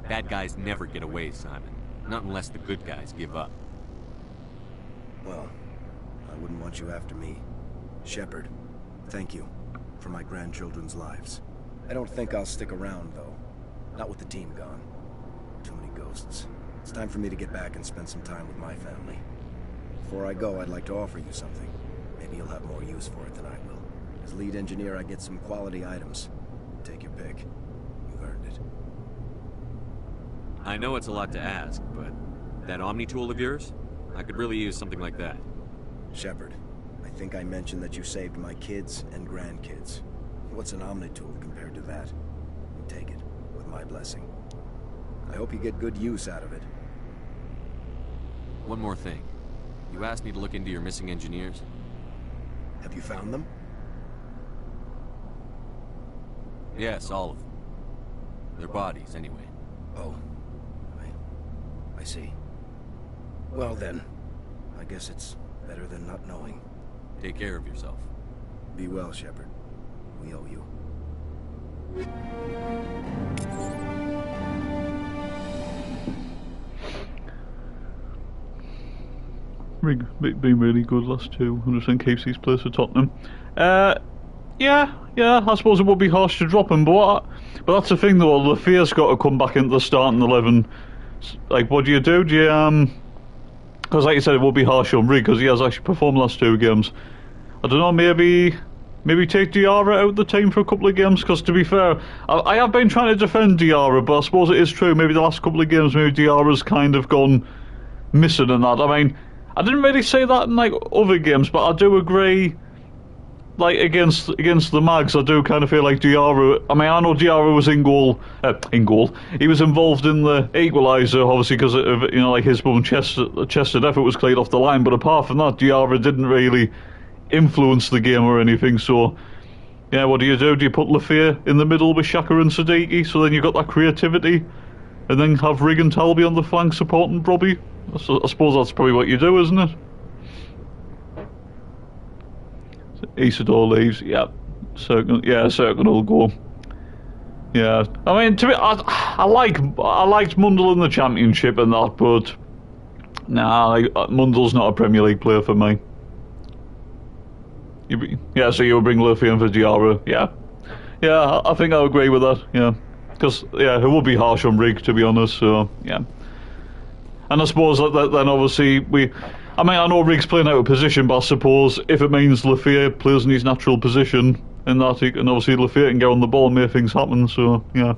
Bad guys never get away, Simon. Not unless the good guys give up. Well, I wouldn't want you after me. Shepard, thank you for my grandchildren's lives. I don't think I'll stick around, though. Not with the team gone. Too many ghosts. It's time for me to get back and spend some time with my family. Before I go, I'd like to offer you something. Maybe you'll have more use for it than I will. As lead engineer, I get some quality items. Take your pick. You've earned it. I know it's a lot to ask, but that Omni tool of yours? I could really use something like that. Shepard, I think I mentioned that you saved my kids and grandkids. What's an Omni tool compared to that? You take it, with my blessing. I hope you get good use out of it. One more thing. You asked me to look into your missing engineers. Have you found them? Yes, all of them. Their bodies, anyway. Oh. I see. Well then, I guess it's better than not knowing. Take care of yourself. Be well, Shepard. We owe you. Been really good last 2. 100% keeps his place at Tottenham. Yeah, I suppose it would be harsh to drop him, but that's the thing though, the fear's got to come back into the starting 11. Like, what do you do? Do you, because like you said, it would be harsh on Rig, because he has actually performed the last 2 games. I don't know, maybe take Diarra out of the team for a couple of games, because to be fair, I have been trying to defend Diarra, but I suppose it is true, maybe the last couple of games, maybe Diarra's kind of gone missing in that. I mean, I didn't really say that in like other games, but I do agree. Like against the Mags, I do kind of feel like Diarra. I mean, I know Diarra was in goal. He was involved in the equaliser, obviously, because of like his own chested effort was cleared off the line. But apart from that, Diarra didn't really influence the game or anything. So, yeah, what do you do? Do you put Lafayette in the middle with Xhaka and Siddiqui? So then you've got that creativity, and then have Rig and Talby on the flank supporting Robbie. I suppose that's probably what you do, isn't it? Isidore leaves, yeah. Circle will go. Yeah, I mean, I liked Mundell in the Championship and that, but nah, Mundell's not a Premier League player for me. So you would bring Luffy in for Diarra, yeah. I think I agree with that, yeah. Because, yeah, it would be harsh on Rig, to be honest, so, yeah. And I suppose that then obviously I mean, I know Rig's playing out of position, but I suppose if it means Lafayette plays in his natural position, in that he can obviously Lafayette can get on the ball and make things happen, so, yeah.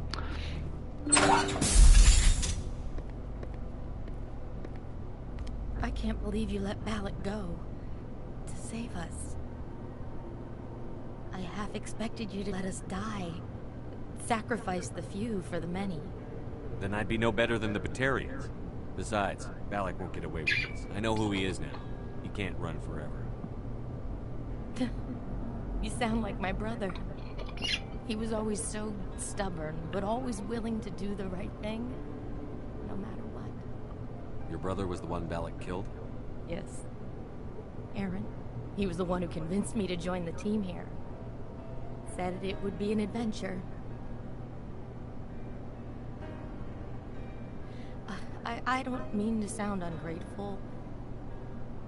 I can't believe you let Balak go to save us. I half expected you to let us die. Sacrifice the few for the many. Then I'd be no better than the Batarians. Besides, Balak won't get away with this. I know who he is now. He can't run forever. You sound like my brother. He was always so stubborn, but always willing to do the right thing, no matter what. Your brother was the one Balak killed? Yes. Aaron. He was the one who convinced me to join the team here. Said it would be an adventure. I don't mean to sound ungrateful,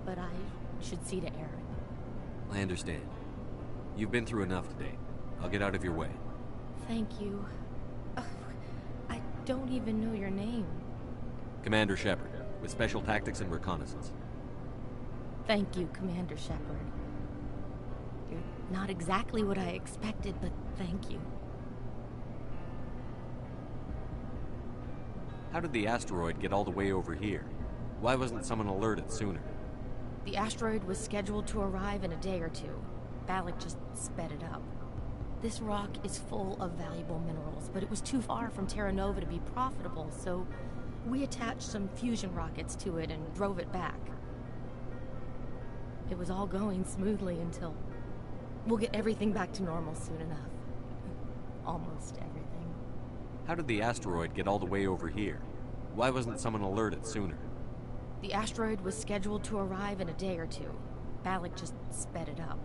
but I should see to Aaron. I understand. You've been through enough today. I'll get out of your way. Thank you. I don't even know your name. Commander Shepard, with Special Tactics and Reconnaissance. Thank you, Commander Shepard. You're not exactly what I expected, but thank you. How did the asteroid get all the way over here? Why wasn't someone alerted sooner? The asteroid was scheduled to arrive in a day or two. Balak just sped it up. This rock is full of valuable minerals, but it was too far from Terra Nova to be profitable, so we attached some fusion rockets to it and drove it back. It was all going smoothly until... We'll get everything back to normal soon enough. Almost everything. How did the asteroid get all the way over here? Why wasn't someone alerted sooner? The asteroid was scheduled to arrive in a day or two. Balak just sped it up.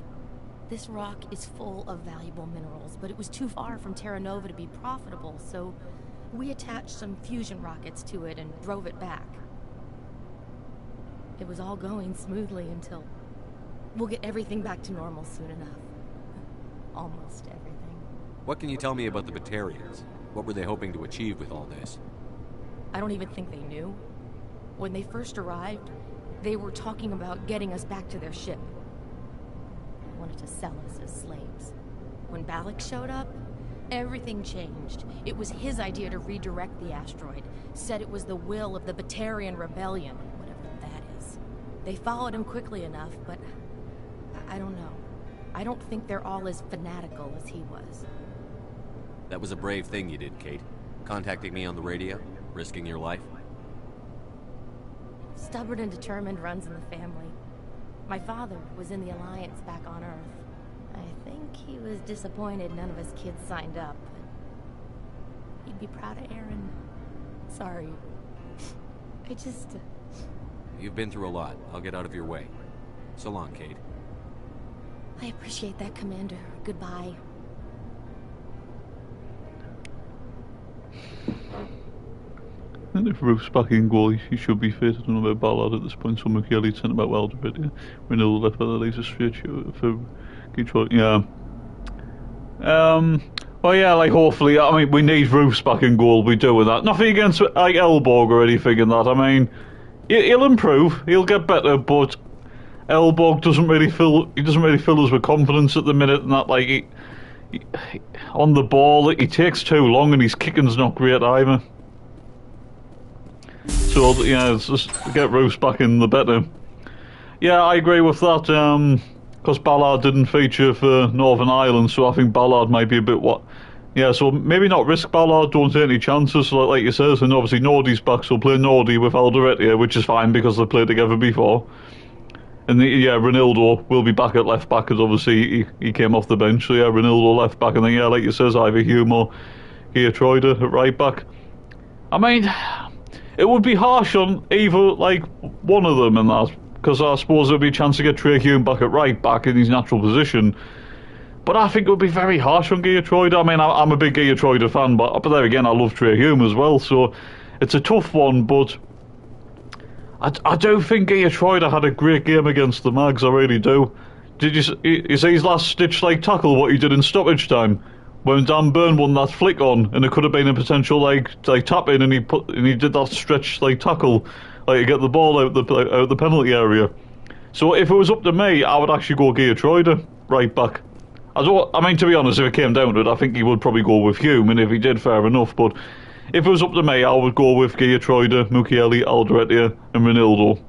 This rock is full of valuable minerals, but it was too far from Terra Nova to be profitable, so we attached some fusion rockets to it and drove it back. It was all going smoothly until... We'll get everything back to normal soon enough. Almost everything. What can you tell me about the Batarians? What were they hoping to achieve with all this? I don't even think they knew. When they first arrived, they were talking about getting us back to their ship. They wanted to sell us as slaves. When Balak showed up, everything changed. It was his idea to redirect the asteroid. Said it was the will of the Batarian Rebellion, whatever that is. They followed him quickly enough, but I don't know. I don't think they're all as fanatical as he was. That was a brave thing you did, Kate. Contacting me on the radio, risking your life. Stubborn and determined runs in the family. My father was in the Alliance back on Earth. I think he was disappointed none of his kids signed up, but he'd be proud of Aaron. Sorry. I just... You've been through a lot. I'll get out of your way. So long, Kate. I appreciate that, Commander. Goodbye. And if Ruth's back in goal, he should be fit. I don't know about Ballard at this point. So McKelly sent about Welder, yeah. We know left by the laser straight for Detroit. Yeah. Well, yeah, like hopefully, I mean, we need Ruth's back in goal. We do with that. Nothing against like Elborg or anything in that. I mean, he'll improve. He'll get better, but Elborg doesn't really fill us with confidence at the minute. And that, like, he on the ball, he takes too long, and his kicking's not great either. So, yeah, it's just get Roos back in the better. Yeah, I agree with that, because Ballard didn't feature for Northern Ireland, so I think Ballard might be a bit what... Yeah, so maybe not risk Ballard, don't take any chances, like you says, and obviously Nordy's back, so play Nordy with Alderete, which is fine because they've played together before. And yeah, Ronaldo will be back at left back, because obviously he came off the bench, so yeah, Ronaldo left back, and then yeah, like you says, either Hume or Geertruida at right back. I mean... It would be harsh on either, like, one of them in that, because I suppose there would be a chance to get Trey Hume back at right back in his natural position. But I think it would be very harsh on Geertruida. I mean, I'm a big Geertruida fan, but there again, I love Trey Hume as well, so it's a tough one, but I do think Geertruida had a great game against the Mags, I really do. Did you see his last-ditch, like, tackle, what he did in stoppage time? when Dan Byrne won that flick on, and it could have been a potential like tap in, and he did that stretch like tackle, like to get the ball out the penalty area. So if it was up to me, I would actually go Geertruida right back. I mean, to be honest, if it came down to it, I think he would probably go with Hume, and if he did, fair enough. But if it was up to me, I would go with Geertruida, Mukiele, Alderete, and Ronaldo.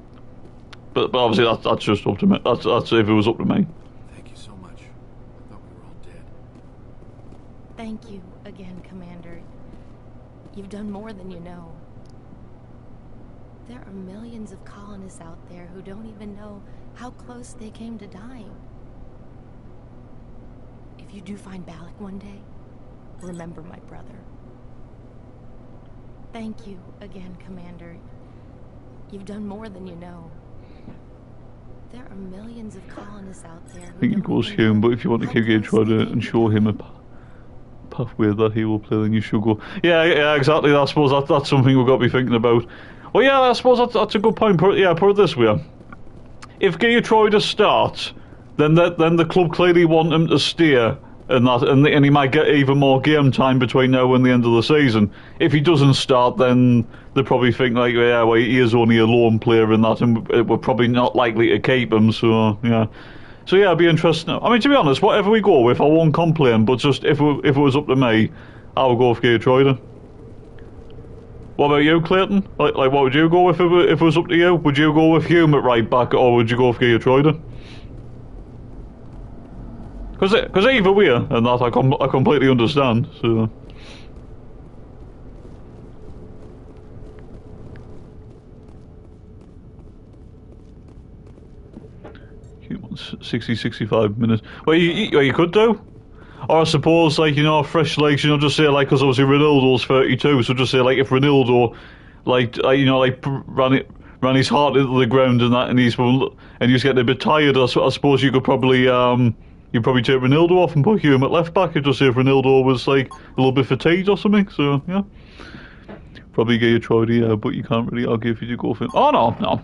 But obviously, that's just up to me. That's if it was up to me. Thank you so much. I thought we were all dead. Thank you again, Commander. You've done more than you know. There are millions of colonists out there who don't even know how close they came to dying. If you do find Balak one day, remember my brother. Thank you again, Commander. You've done more than you know. There are millions of colonists out there who I think it goes Hume, but if you want to keep Geertruida and show him a pathway that he will play, then you should go. Yeah, exactly. I suppose that's something we've got to be thinking about. Well, yeah, I suppose that's a good point. Put it this way: if Geertruida starts, then the club clearly want him to stay, and he might get even more game time between now and the end of the season. If he doesn't start, then they probably think like, yeah, well, he is only a lone player in that, and we're probably not likely to keep him. So yeah, it'd be interesting. I mean, to be honest, whatever we go with, I won't complain. But just if it was up to me, I would go with Geertruida. What about you, Clayton? Like what would you go with if it was up to you? Would you go with Hume at right back, or would you go with Geertruida? Because either way, and that I completely understand. So. Hume 60-65 minutes. Well, you could do. Or I suppose, like, a fresh selection, just say, like, because obviously Ronaldo's 32, so just say, like, if Ronaldo, ran his heart into the ground and that, and he's getting a bit tired, I suppose you could probably, you'd probably take Ronaldo off and put Hume at left back, and just say if Ronaldo was, like, a little bit fatigued or something, so, yeah. Probably Geertruida, yeah, but you can't really argue if you do go for him. Oh, no.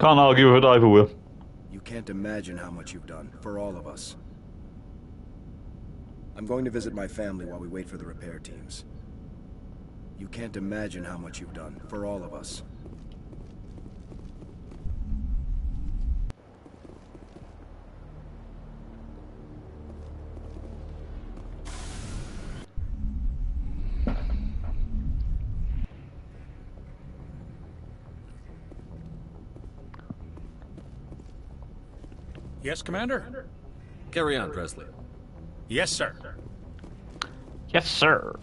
Can't argue with it either way. You can't imagine how much you've done, for all of us. I'm going to visit my family while we wait for the repair teams. You can't imagine how much you've done, for all of us. Yes, Commander? Carry on, Presley. Yes, sir. Yes, sir.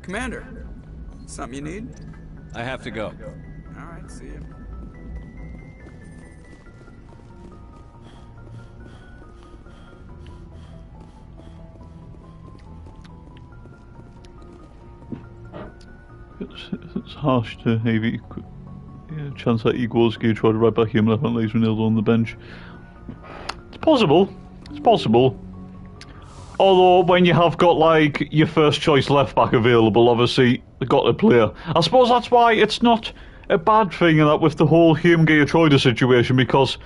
Commander, something you need? I have to go. Alright, see you. It's harsh to have chance that he goes Geertruida right back here and left and leaves Ronaldo on the bench. It's possible. Although when you have got like your first choice left back available, obviously they've got to play. I suppose that's why it's not a bad thing in that with the whole Hume Geertruida situation, because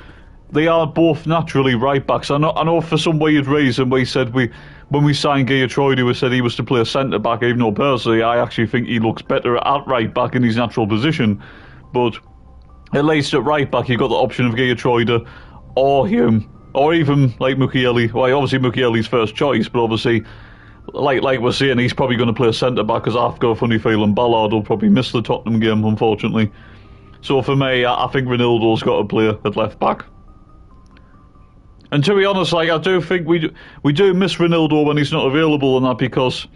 they are both naturally right backs. I know for some weird reason we said when we signed Geertruida, we said he was to play centre back, even though personally I actually think he looks better at right back in his natural position. But at least at right back, you got the option of Geertruida or Hume, or even like Mukiele. Well, obviously Mukiele's first choice, but obviously, like we're saying, he's probably going to play centre back because I've got a funny feeling Ballard will probably miss the Tottenham game, unfortunately. So for me, I think Ronaldo's got to play at left back. And to be honest, like I do think we do miss Ronaldo when he's not available, and that because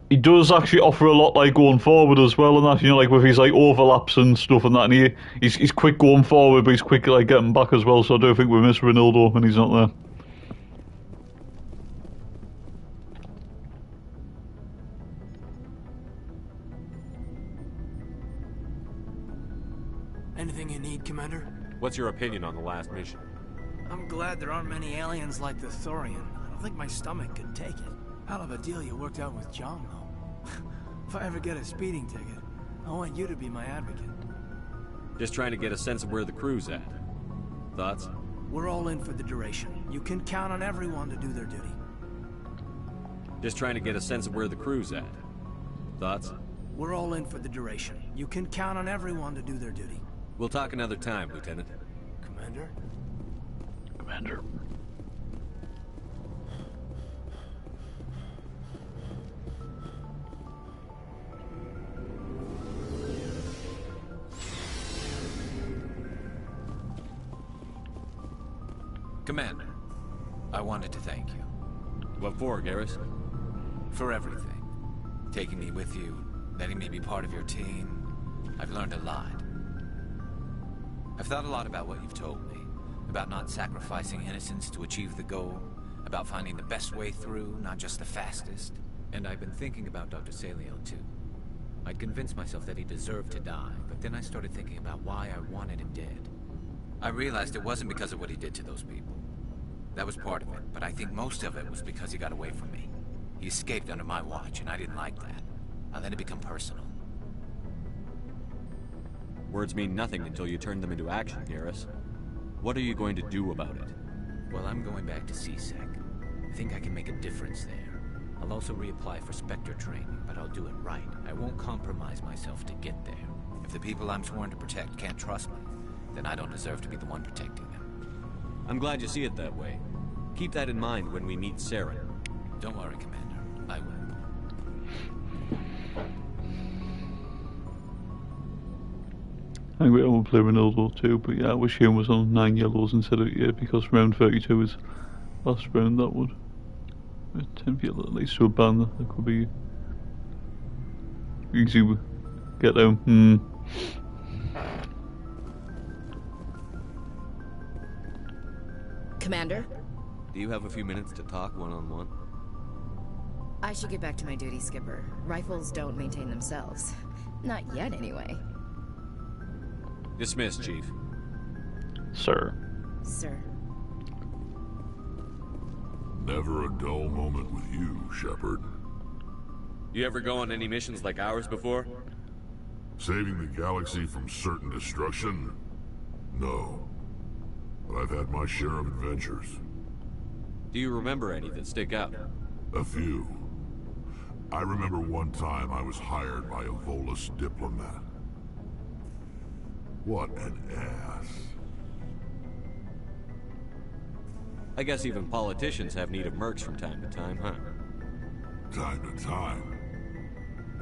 he does actually offer a lot, like going forward as well, and that, like with his like overlaps and stuff and that, and he's quick going forward, but he's quick like getting back as well. So I do think we miss Ronaldo when he's not there. Anything you need, Commander? What's your opinion on the last mission? I'm glad there aren't many aliens like the Thorian. I don't think my stomach could take it. Hell of a deal you worked out with John, though. If I ever get a speeding ticket, I want you to be my advocate. Just trying to get a sense of where the crew's at. Thoughts? We're all in for the duration. You can count on everyone to do their duty. Just trying to get a sense of where the crew's at. Thoughts? We're all in for the duration. You can count on everyone to do their duty. We'll talk another time, Lieutenant. Commander? Commander. Commander, I wanted to thank you. What for, Garrus? For everything. Taking me with you, letting me be part of your team. I've learned a lot. I've thought a lot about what you've told me. About not sacrificing innocence to achieve the goal. About finding the best way through, not just the fastest. And I've been thinking about Dr. Salion, too. I'd convinced myself that he deserved to die, but then I started thinking about why I wanted him dead. I realized it wasn't because of what he did to those people. That was part of it, but I think most of it was because he got away from me. He escaped under my watch, and I didn't like that. I let it become personal. Words mean nothing until you turn them into action, Garrus. What are you going to do about it? Well, I'm going back to CSEC. I think I can make a difference there. I'll also reapply for Spectre training, but I'll do it right. I won't compromise myself to get there. If the people I'm sworn to protect can't trust me, then I don't deserve to be the one protecting them. I'm glad you see it that way. Keep that in mind when we meet Saren. Don't worry, Commander. I will. I think we'll play Ronaldo too, but yeah, I wish Hume was on 9 yellows instead of 8 because round 32 is last round. That would 10th yellow at least to a ban. That could be easy to get down. Commander? Do you have a few minutes to talk one-on-one? I should get back to my duty, Skipper. Rifles don't maintain themselves. Not yet, anyway. Dismissed, Chief. Sir. Sir. Never a dull moment with you, Shepard. You ever go on any missions like ours before? Saving the galaxy from certain destruction? No. But I've had my share of adventures. Do you remember any that stick out? A few. I remember one time I was hired by a Volus diplomat. What an ass. I guess even politicians have need of mercs from time to time, huh? Time to time.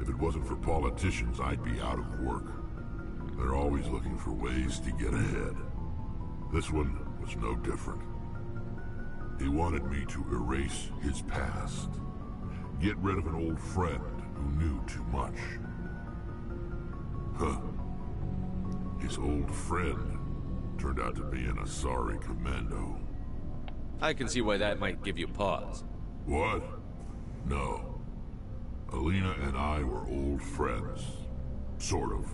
If it wasn't for politicians, I'd be out of work. They're always looking for ways to get ahead. This one was no different. He wanted me to erase his past. Get rid of an old friend who knew too much. Huh. His old friend turned out to be an Asari commando. I can see why that might give you pause. What? No. Alina and I were old friends. Sort of.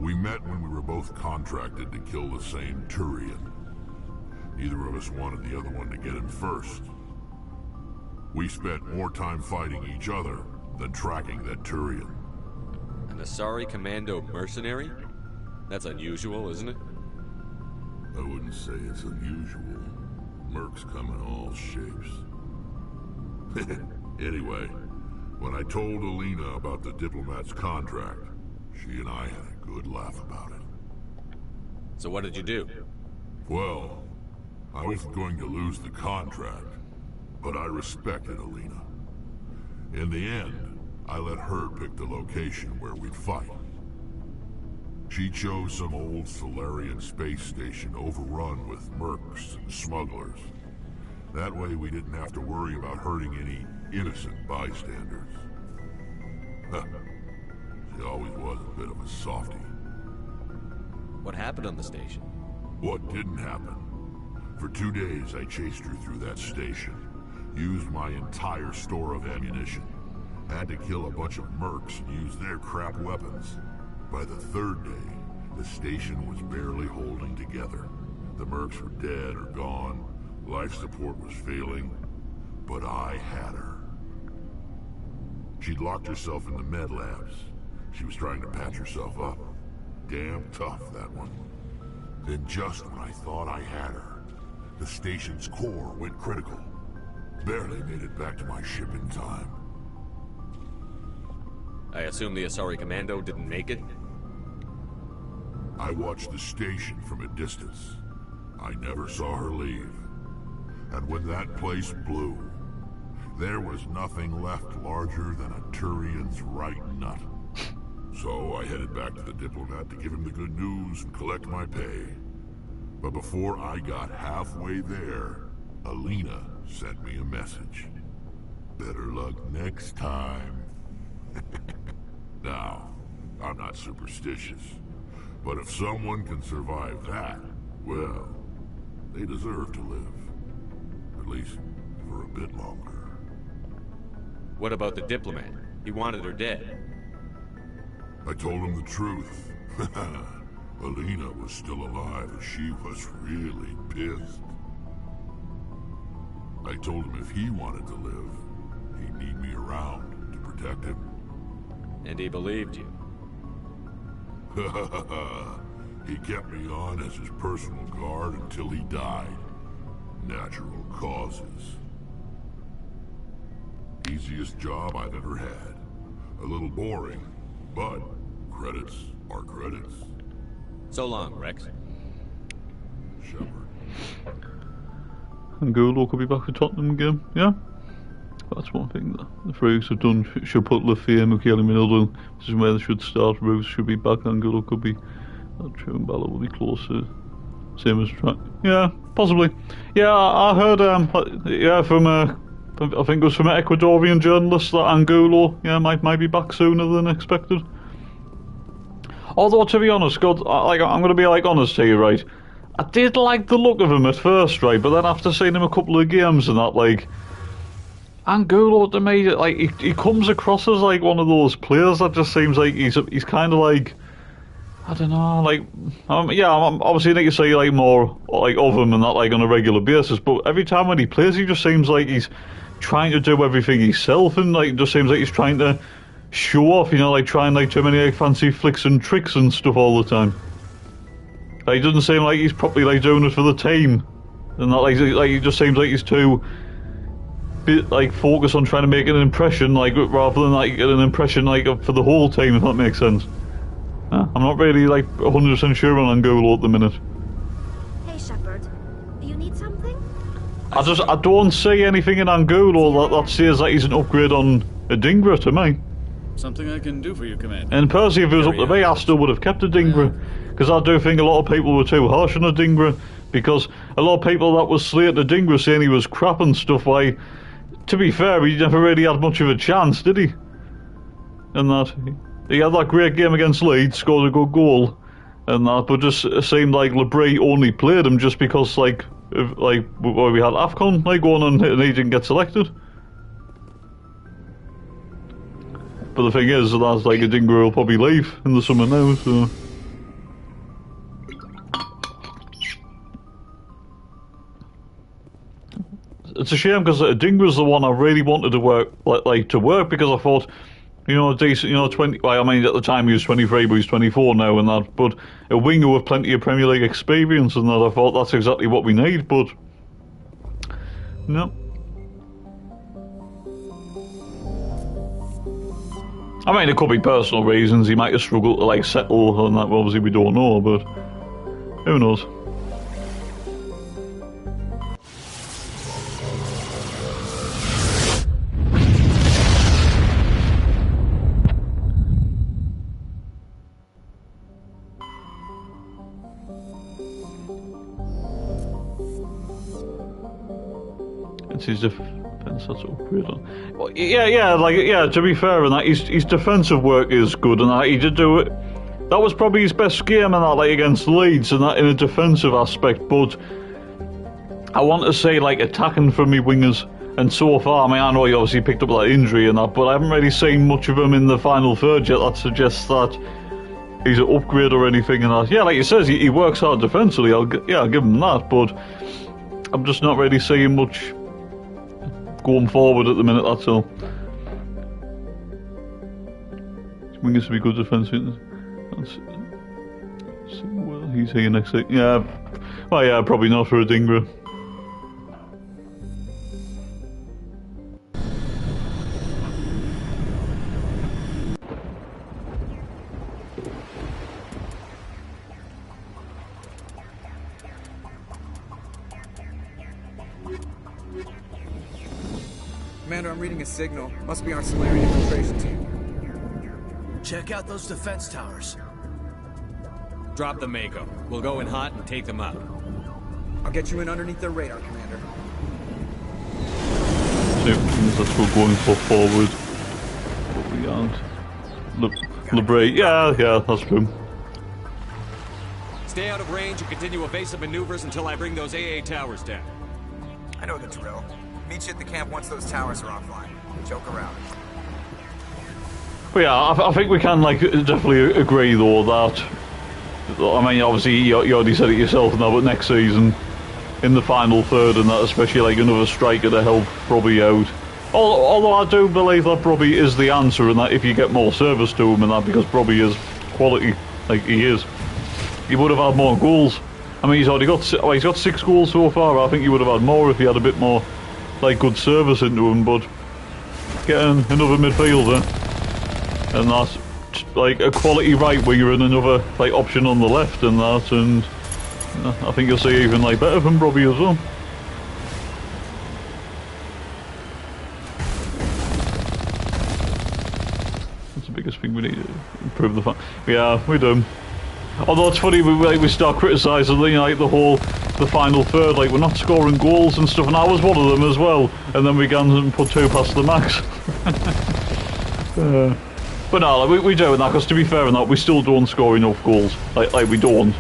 We met when we were both contracted to kill the same Turian. Neither of us wanted the other one to get him first. We spent more time fighting each other than tracking that Turian. An Asari commando mercenary? That's unusual, isn't it? I wouldn't say it's unusual. Mercs come in all shapes. Anyway, when I told Alina about the diplomat's contract, she and I had a good laugh about it. So what did you do? Well, I wasn't going to lose the contract, but I respected Alina. In the end, I let her pick the location where we'd fight. She chose some old Solarian space station overrun with mercs and smugglers. That way we didn't have to worry about hurting any innocent bystanders. She always was a bit of a softie. What happened on the station? What didn't happen? For 2 days I chased her through that station. Used my entire store of ammunition. Had to kill a bunch of mercs and use their crap weapons. By the 3rd day, the station was barely holding together. The mercs were dead or gone. Life support was failing. But I had her. She'd locked herself in the med labs. She was trying to patch herself up. Damn tough, that one. Then just when I thought I had her, the station's core went critical. Barely made it back to my ship in time. I assume the Asari Commando didn't make it? I watched the station from a distance. I never saw her leave. And when that place blew, there was nothing left larger than a Turian's right nut. So I headed back to the diplomat to give him the good news and collect my pay. But before I got halfway there, Alina sent me a message. Better luck next time. Now, I'm not superstitious, but if someone can survive that, well, they deserve to live. At least for a bit longer. What about the diplomat? He wanted her dead. I told him the truth. Alina was still alive and she was really pissed. I told him if he wanted to live, he'd need me around to protect him. And he believed you. He kept me on as his personal guard until he died. Natural causes. Easiest job I've ever had. A little boring, but credits are credits. So long, Rex. Shepard. And Gulo could be back for Tottenham again, yeah? That's one thing that the Frags have done. Should put Lafayette, Mukiele, Minildo, this is where they should start. Rose should be back, and Gulo could be. True, and Bella will be closer. Same as track. Yeah, possibly. Yeah, I heard, yeah, from, I think it was from an Ecuadorian journalist that Angulo, yeah, might be back sooner than expected. Although, to be honest, God, I'm going to be, honest to you, right? I did like the look of him at first, right? But then after seeing him a couple of games and that, Angulo to me, he comes across as, one of those players that just seems like he's kind of I don't know, yeah, I'm obviously need to see, more, of him and that, on a regular basis, but every time when he plays, he just seems like he's trying to do everything himself, and, it just seems like he's trying to show off, trying, too many, fancy flicks and tricks and stuff all the time. He doesn't seem like he's properly, doing it for the team, and that, he just seems like he's too, focused on trying to make an impression, rather than, get an impression, for the whole team, if that makes sense. I'm not really 100% sure on Angulo at the minute. Hey Shepard, you need something? I don't see anything in Angulo that says that he's an upgrade on a Dingra to me. Something I can do for you, Commander. And personally, if it was up to me, I still would have kept a Dingra, because I do think a lot of people were too harsh on a Dingra, because a lot of people that was slating a Dingra saying he was crap and stuff. To be fair, he never really had much of a chance, did he? And that. He had that great game against Leeds, scored a good goal, and that, but just seemed like Labrie only played him just because, we had AFCON, going on, and he didn't get selected. But the thing is, that's a Dingra will probably leave in the summer now, so. It's a shame because Dingra's the one I really wanted to work, to work, because I thought, decent, 20, at the time he was 23, but he's 24 now and that, but a winger with plenty of Premier League experience and that, I thought that's exactly what we need, but no. It could be personal reasons, he might have struggled to settle on that, obviously we don't know, but who knows. It's his defense, that's upgrade on. Well, yeah, to be fair, and that his defensive work is good, and that he did do it. That was probably his best game, and that against Leeds, and that in a defensive aspect. But I want to say attacking from me wingers, and so far, I know he obviously picked up that injury and that, but I haven't really seen much of him in the final third yet. That suggests that he's an upgrade or anything, and that. Yeah, like he says, he works hard defensively. I'll give him that, but I'm just not really seeing much going forward at the minute, that's all. Wingers to be good defensive. Let's see where he's here next week. Yeah. Well, yeah, probably not for a Dingra. Commander, I'm reading a signal. Must be our Solarian infiltration team. Check out those defense towers. Drop the Mako. We'll go in hot and take them out. I'll get you in underneath their radar, Commander. Same things that we're going for forward. But we aren't. Liberate. Yeah, that's true. Stay out of range and continue evasive maneuvers until I bring those AA towers down. I know the drill. Meet you at the camp once those towers are offline. Joke around. But yeah, I think we can definitely agree though that, I mean, obviously you already said it yourself now, but next season in the final third and that, especially another striker to help Robbie out. Although I do believe that Robbie is the answer, and that if you get more service to him and that, because Robbie is quality, he is, he would have had more goals. I mean, he's got 6 goals so far. I think he would have had more if he had a bit more good service into him, but getting another midfielder and that's a quality right winger and another option on the left and that, and I think you'll see even better from Robbie as well. That's the biggest thing we need to improve the fact. Yeah, we do. Although it's funny, we start criticising the final third, we're not scoring goals and stuff, and I was one of them as well, and then we began and put 2 past the max. But no, we do that, because to be fair in that, we still don't score enough goals, we don't,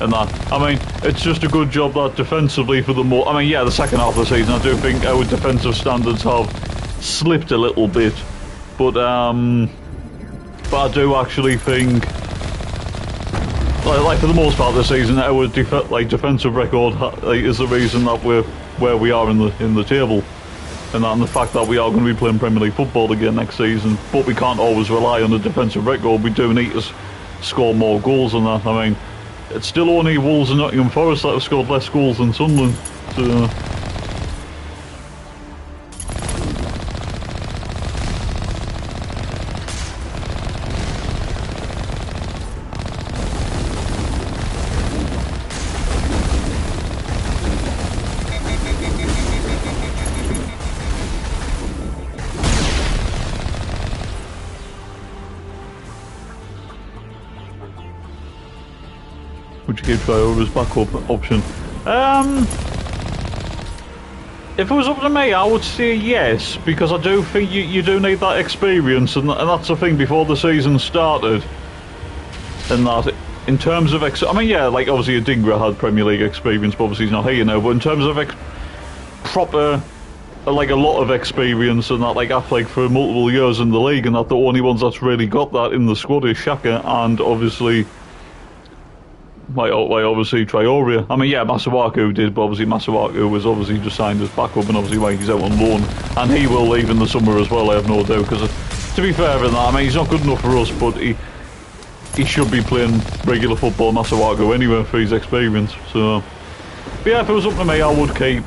and that. I mean, it's just a good job that defensively for the more, I mean, yeah, the second half of the season, I do think our defensive standards have slipped a little bit, but I do actually think, for the most part of the season, our defensive record is the reason that we're where we are in the table, and the fact that we are going to be playing Premier League football again next season. But we can't always rely on the defensive record. We do need to score more goals than that. I mean, it's still only Wolves and Nottingham Forest that have scored less goals than Sunderland. So, would you give Traore as backup option? If it was up to me, I would say yes, because I do think you do need that experience, and that's the thing before the season started. And that, in terms of I mean, yeah, obviously Adingra had Premier League experience, but obviously he's not here now. But in terms of proper, a lot of experience, and that, I've played for multiple years in the league, and that the only ones that's really got that in the squad is Xhaka, and obviously. Obviously Traore. I mean, yeah, Masuaku did, but obviously Masuaku was obviously just signed as backup, and obviously he's out on loan, and he will leave in the summer as well, I have no doubt, because to be fair in that, I mean, he's not good enough for us, but he should be playing regular football, Masuaku, anyway, for his experience. So, but yeah, if it was up to me, I would keep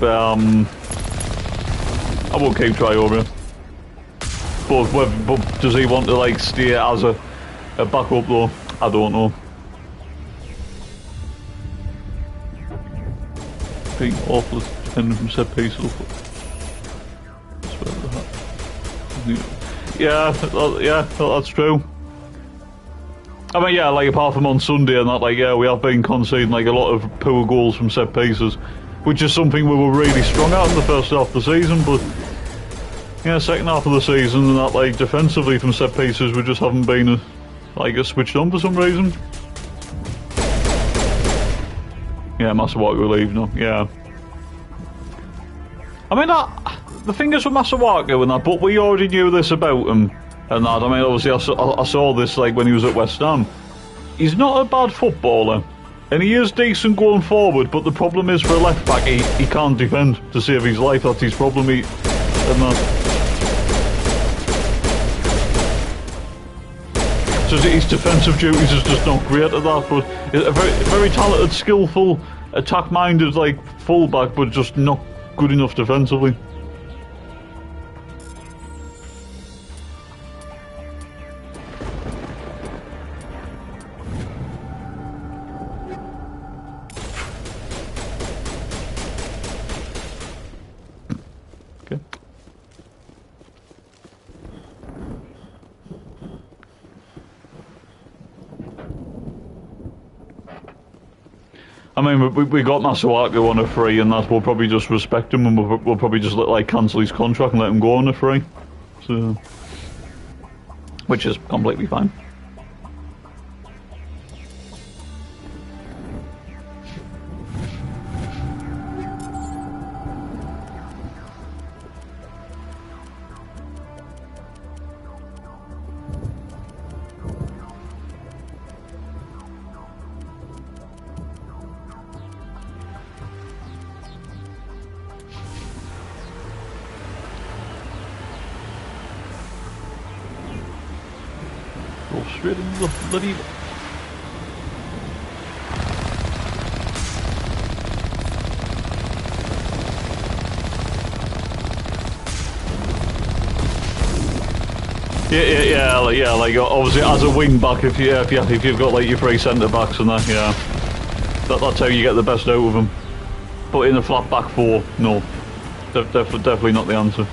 Traore. But does he want to stay as a backup though? I don't know. Awful defending from set pieces. Yeah, that's true. I mean, yeah, apart from on Sunday and that, yeah, we have been conceding a lot of poor goals from set pieces, which is something we were really strong at in the first half of the season. But yeah, second half of the season and that, defensively from set pieces, we just haven't been switched on for some reason. Yeah, Masuaku leave now. Yeah. I mean, the thing is with Masuaku and that, but we already knew this about him and that. I mean, obviously, I saw this when he was at West Ham. He's not a bad footballer, and he is decent going forward. But the problem is for a left back, he can't defend to save his life. That's his problem. his defensive duties is just not great at that, but he's a very talented, skillful, attack-minded, like, fullback, but just not good enough defensively. I mean, we got Masuaku on a free, and that we'll probably just respect him, and we'll probably just like cancel his contract and let him go on a free. So, which is completely fine. Straight into the bloody... Yeah, like obviously as a wing back, if you've got like your three centre backs and that, yeah, that's how you get the best out of them. But in a flat back four, no, definitely not the answer.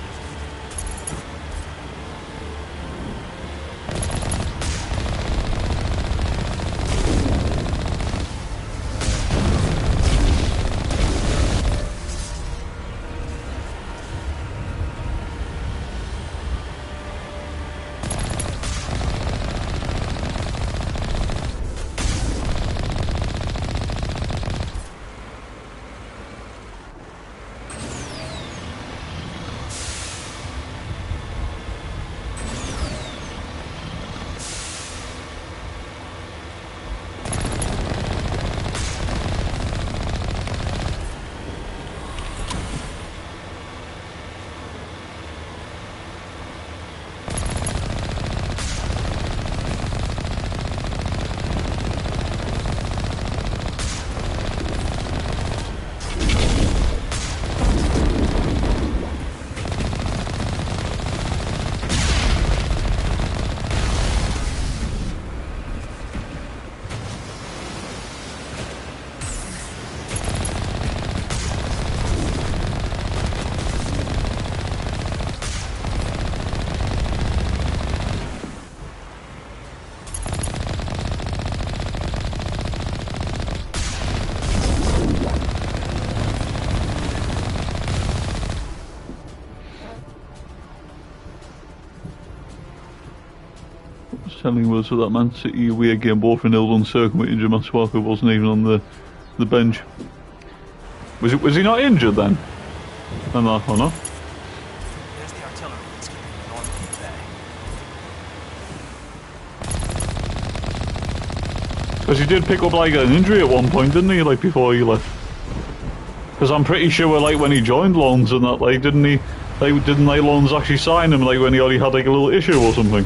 Telling was that Man City away game both in 0-1 circumvented Masuaku wasn't even on the bench. Was he not injured then? And that or not? There's the artillery. Let's keep it north of the bay. Because he did pick up like an injury at one point, didn't he? Like before he left. Because I'm pretty sure like when he joined Loans and that, like didn't he? Like didn't like Loans actually sign him like when he already had like a little issue or something?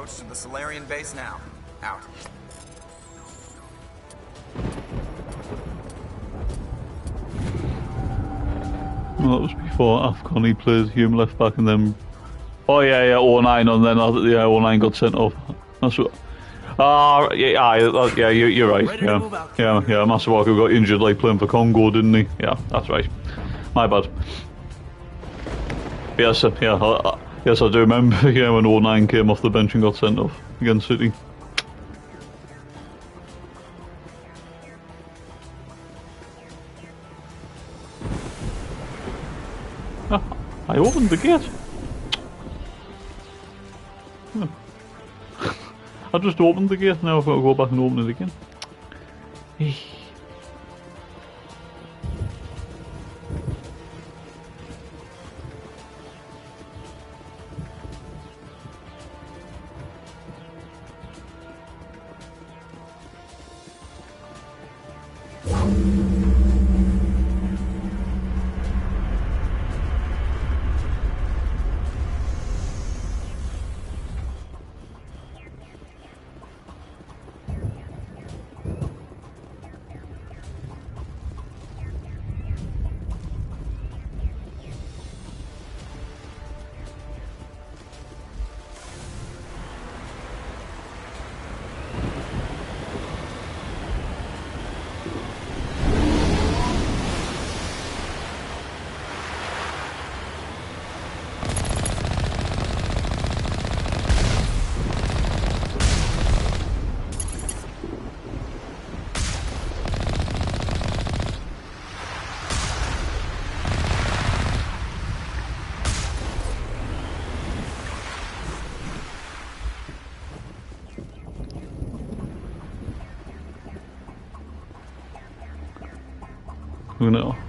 To the Solarian base now. Out. Well, that was before AFCON. He played human left back and then... Oh yeah, 09 and then 09 got sent off. That's what... yeah, you're right. Yeah, Masuaku got injured like playing for Congo, didn't he? Yeah, that's right. My bad. Yes, yes, I do remember. Yeah, when 09 came off the bench and got sent off against City. Ah, I opened the gate. Oh. I just opened the gate. Now I've got to go back and open it again.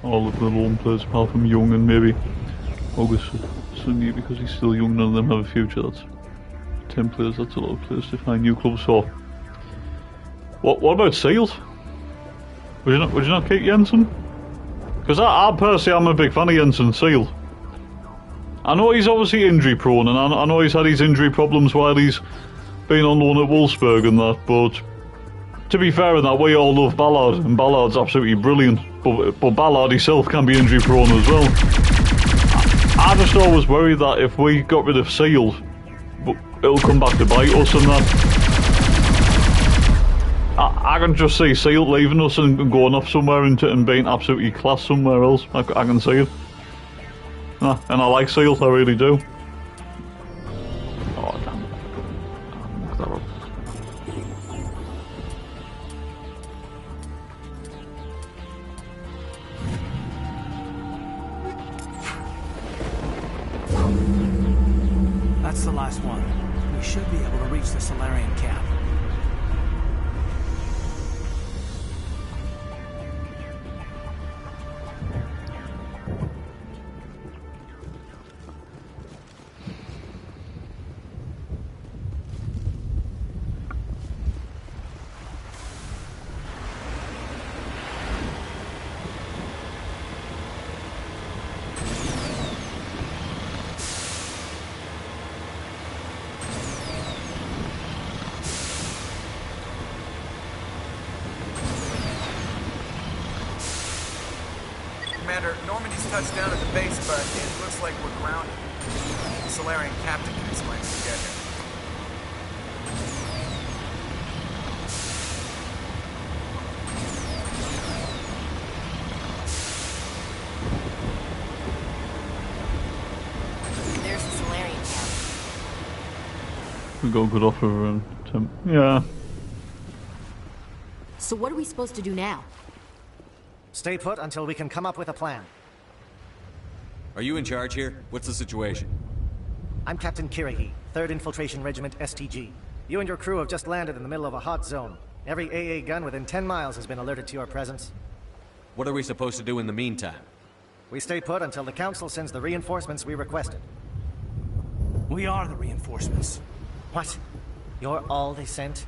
All of the lone players apart from Young and maybe August Sunny, because he's still young, none of them have a future. That's 10 players, that's a lot of players to find new clubs for. What about Seals? Would you not keep Jensen? Because I personally am a big fan of Jensen Seal. I know he's obviously injury prone, and I know he's had his injury problems while he's been on loan at Wolfsburg and that, but to be fair in that, we all love Ballard, and Ballard's absolutely brilliant, but Ballard himself can be injury prone as well. I just always worry that if we got rid of Seal, it'll come back to bite us and that. I can just see Seal leaving us and going off somewhere and being absolutely class somewhere else. I can see it. And I like Seal, I really do. Oh, damn. Look that up. That's the last one. We should be able to reach the Solarian camp. Commander, Normandy's touched down at the base, but it looks like we're grounded. The Solarian captain can explain when we get here. There's the Solarian camp. We got a good offer and yeah. So what are we supposed to do now? Stay put until we can come up with a plan. Are you in charge here? What's the situation? I'm Captain Kirihi, 3rd Infiltration Regiment STG. You and your crew have just landed in the middle of a hot zone. Every AA gun within 10 miles has been alerted to your presence. What are we supposed to do in the meantime? We stay put until the Council sends the reinforcements we requested. We are the reinforcements. What? You're all they sent?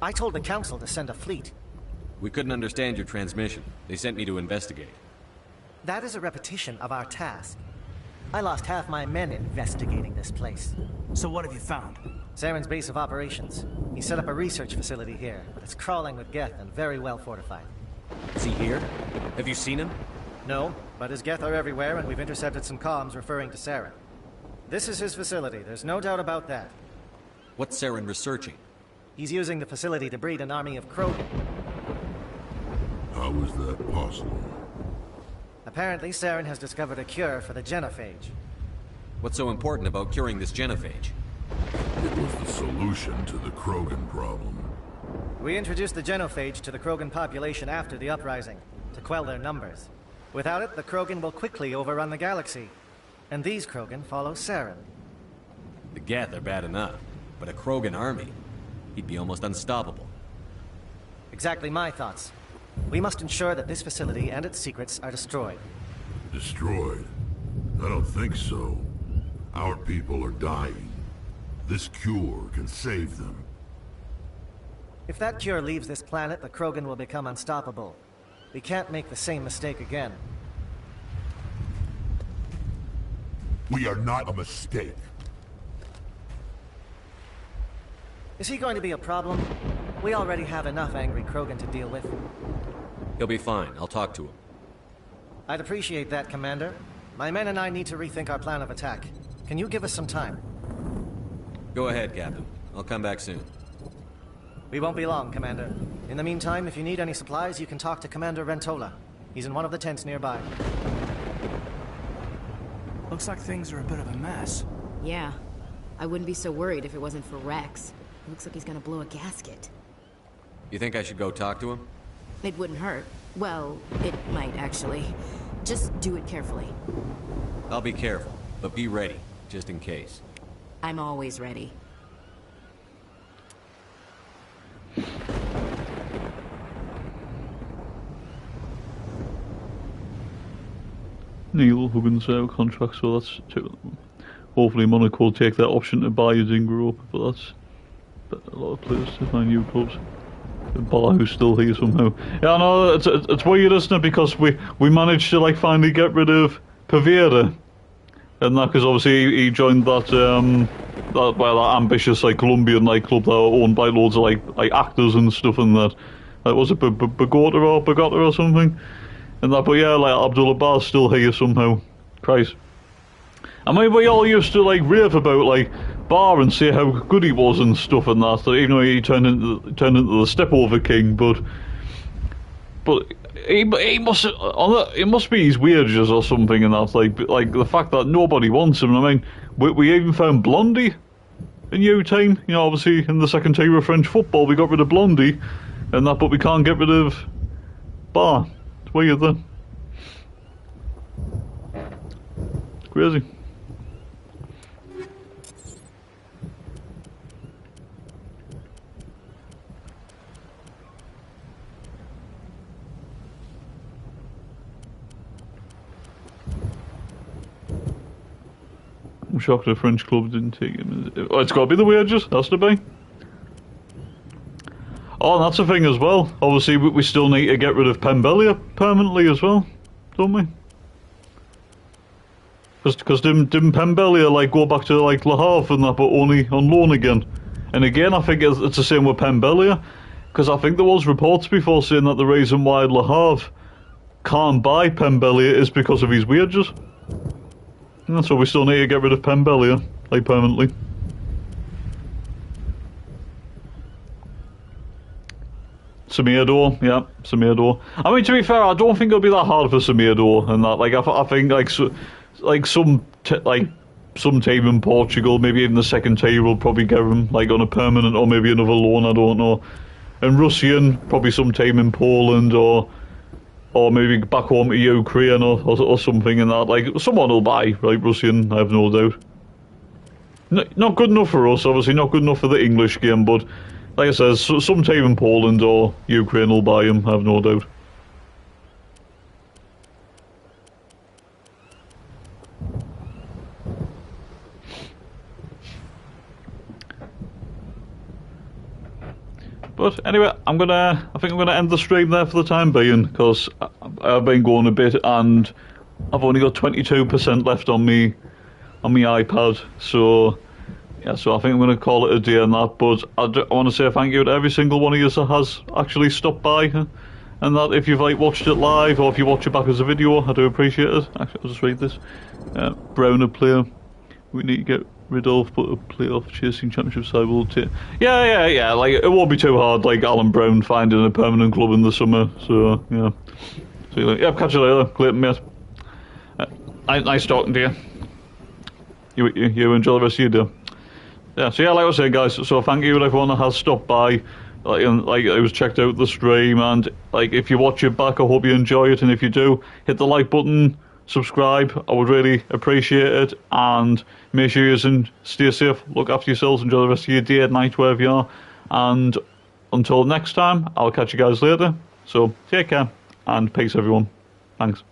I told the Council to send a fleet. We couldn't understand your transmission. They sent me to investigate. That is a repetition of our task. I lost half my men investigating this place. So what have you found? Saren's base of operations. He set up a research facility here, but it's crawling with Geth and very well fortified. Is he here? Have you seen him? No, but his Geth are everywhere, and we've intercepted some comms referring to Saren. This is his facility, there's no doubt about that. What's Saren researching? He's using the facility to breed an army of Krogan. How is that possible? Apparently, Saren has discovered a cure for the genophage. What's so important about curing this genophage? It was the solution to the Krogan problem. We introduced the genophage to the Krogan population after the uprising, to quell their numbers. Without it, the Krogan will quickly overrun the galaxy. And these Krogan follow Saren. The Geth are bad enough, but a Krogan army, he'd be almost unstoppable. Exactly my thoughts. We must ensure that this facility and its secrets are destroyed. Destroyed? I don't think so. Our people are dying. This cure can save them. If that cure leaves this planet, the Krogan will become unstoppable. We can't make the same mistake again. We are not a mistake. Is he going to be a problem? We already have enough angry Krogan to deal with. He'll be fine. I'll talk to him. I'd appreciate that, Commander. My men and I need to rethink our plan of attack. Can you give us some time? Go ahead, Captain. I'll come back soon. We won't be long, Commander. In the meantime, if you need any supplies, you can talk to Commander Rentola. He's in one of the tents nearby. Looks like things are a bit of a mess. Yeah. I wouldn't be so worried if it wasn't for Rex. Looks like he's gonna blow a gasket. You think I should go talk to him? It wouldn't hurt. Well, it might actually. Just do it carefully. I'll be careful, but be ready, just in case. I'm always ready. Neil Huggins contract, so that's two. Hopefully Monaco will take that option to buy a Zinger up, but that's a lot of players to find new clubs. Balahoo's still here somehow. Yeah, no, it's weird, isn't it? Because we managed to like finally get rid of Pavera, and that because obviously he joined that that ambitious like Colombian nightclub that are owned by loads of like actors and stuff, and that was it Bogota or something, and that. But yeah, like Abdullah Bar's still here somehow. Christ. I mean, we all used to like rave about like Bar and say how good he was and stuff and that. Even though he turned into the Stepover King, but he must be his wages or something, and that's like the fact that nobody wants him. I mean, we even found Blondie in U-Time. You know, obviously in the second tier of French football, we got rid of Blondie, and that, but we can't get rid of Bar. It's weird, then. It's crazy. I'm shocked the French club didn't take him. Oh, it's got to be the wages, has to be. Oh, and that's the thing as well. Obviously, we still need to get rid of Pembelia permanently as well, don't we? Because didn't Pembelia like go back to like Le Havre and that, but only on loan again? And again, I think it's the same with Pembelia, because I think there was reports before saying that the reason why Le Havre can't buy Pembelia is because of his wages. And so we still need to get rid of Pembelia, like permanently. Samiador, yeah, Samiador. I mean, to be fair, I don't think it'll be that hard for Samiador and that. Like, I think some team in Portugal, maybe even the second tier, will probably get him like on a permanent or maybe another loan. I don't know. And Russian, probably some team in Poland or maybe back home to Ukraine or something in that. Like, someone will buy, right, Russian, I have no doubt. Not good enough for us, obviously, not good enough for the English game, but like I said, some team in Poland or Ukraine will buy him, I have no doubt. But anyway, I think I'm gonna end the stream there for the time being, because I've been going a bit and I've only got 22% left on me iPad. So yeah, so I think I'm gonna call it a day on that. But I want to say thank you to every single one of you that has actually stopped by, and that if you've like watched it live or if you watch it back as a video, I do appreciate it. Actually, I'll just read this. Browner player, we need to get rid of, but a playoff chasing championship side will take. Yeah. Like, it won't be too hard. Like Alan Brown finding a permanent club in the summer. So yeah. So yeah, catch you later, Clayton, mate. Nice talking to you. you enjoy the rest of your day. Yeah, so yeah, like I was saying, guys, so thank you to everyone that has stopped by, like it was checked out the stream, and like if you watch it back, I hope you enjoy it, and if you do, hit the like button, subscribe, I would really appreciate it, and make sure you stay safe, look after yourselves, enjoy the rest of your day at night, wherever you are, and until next time, I'll catch you guys later, so take care, and peace everyone, thanks.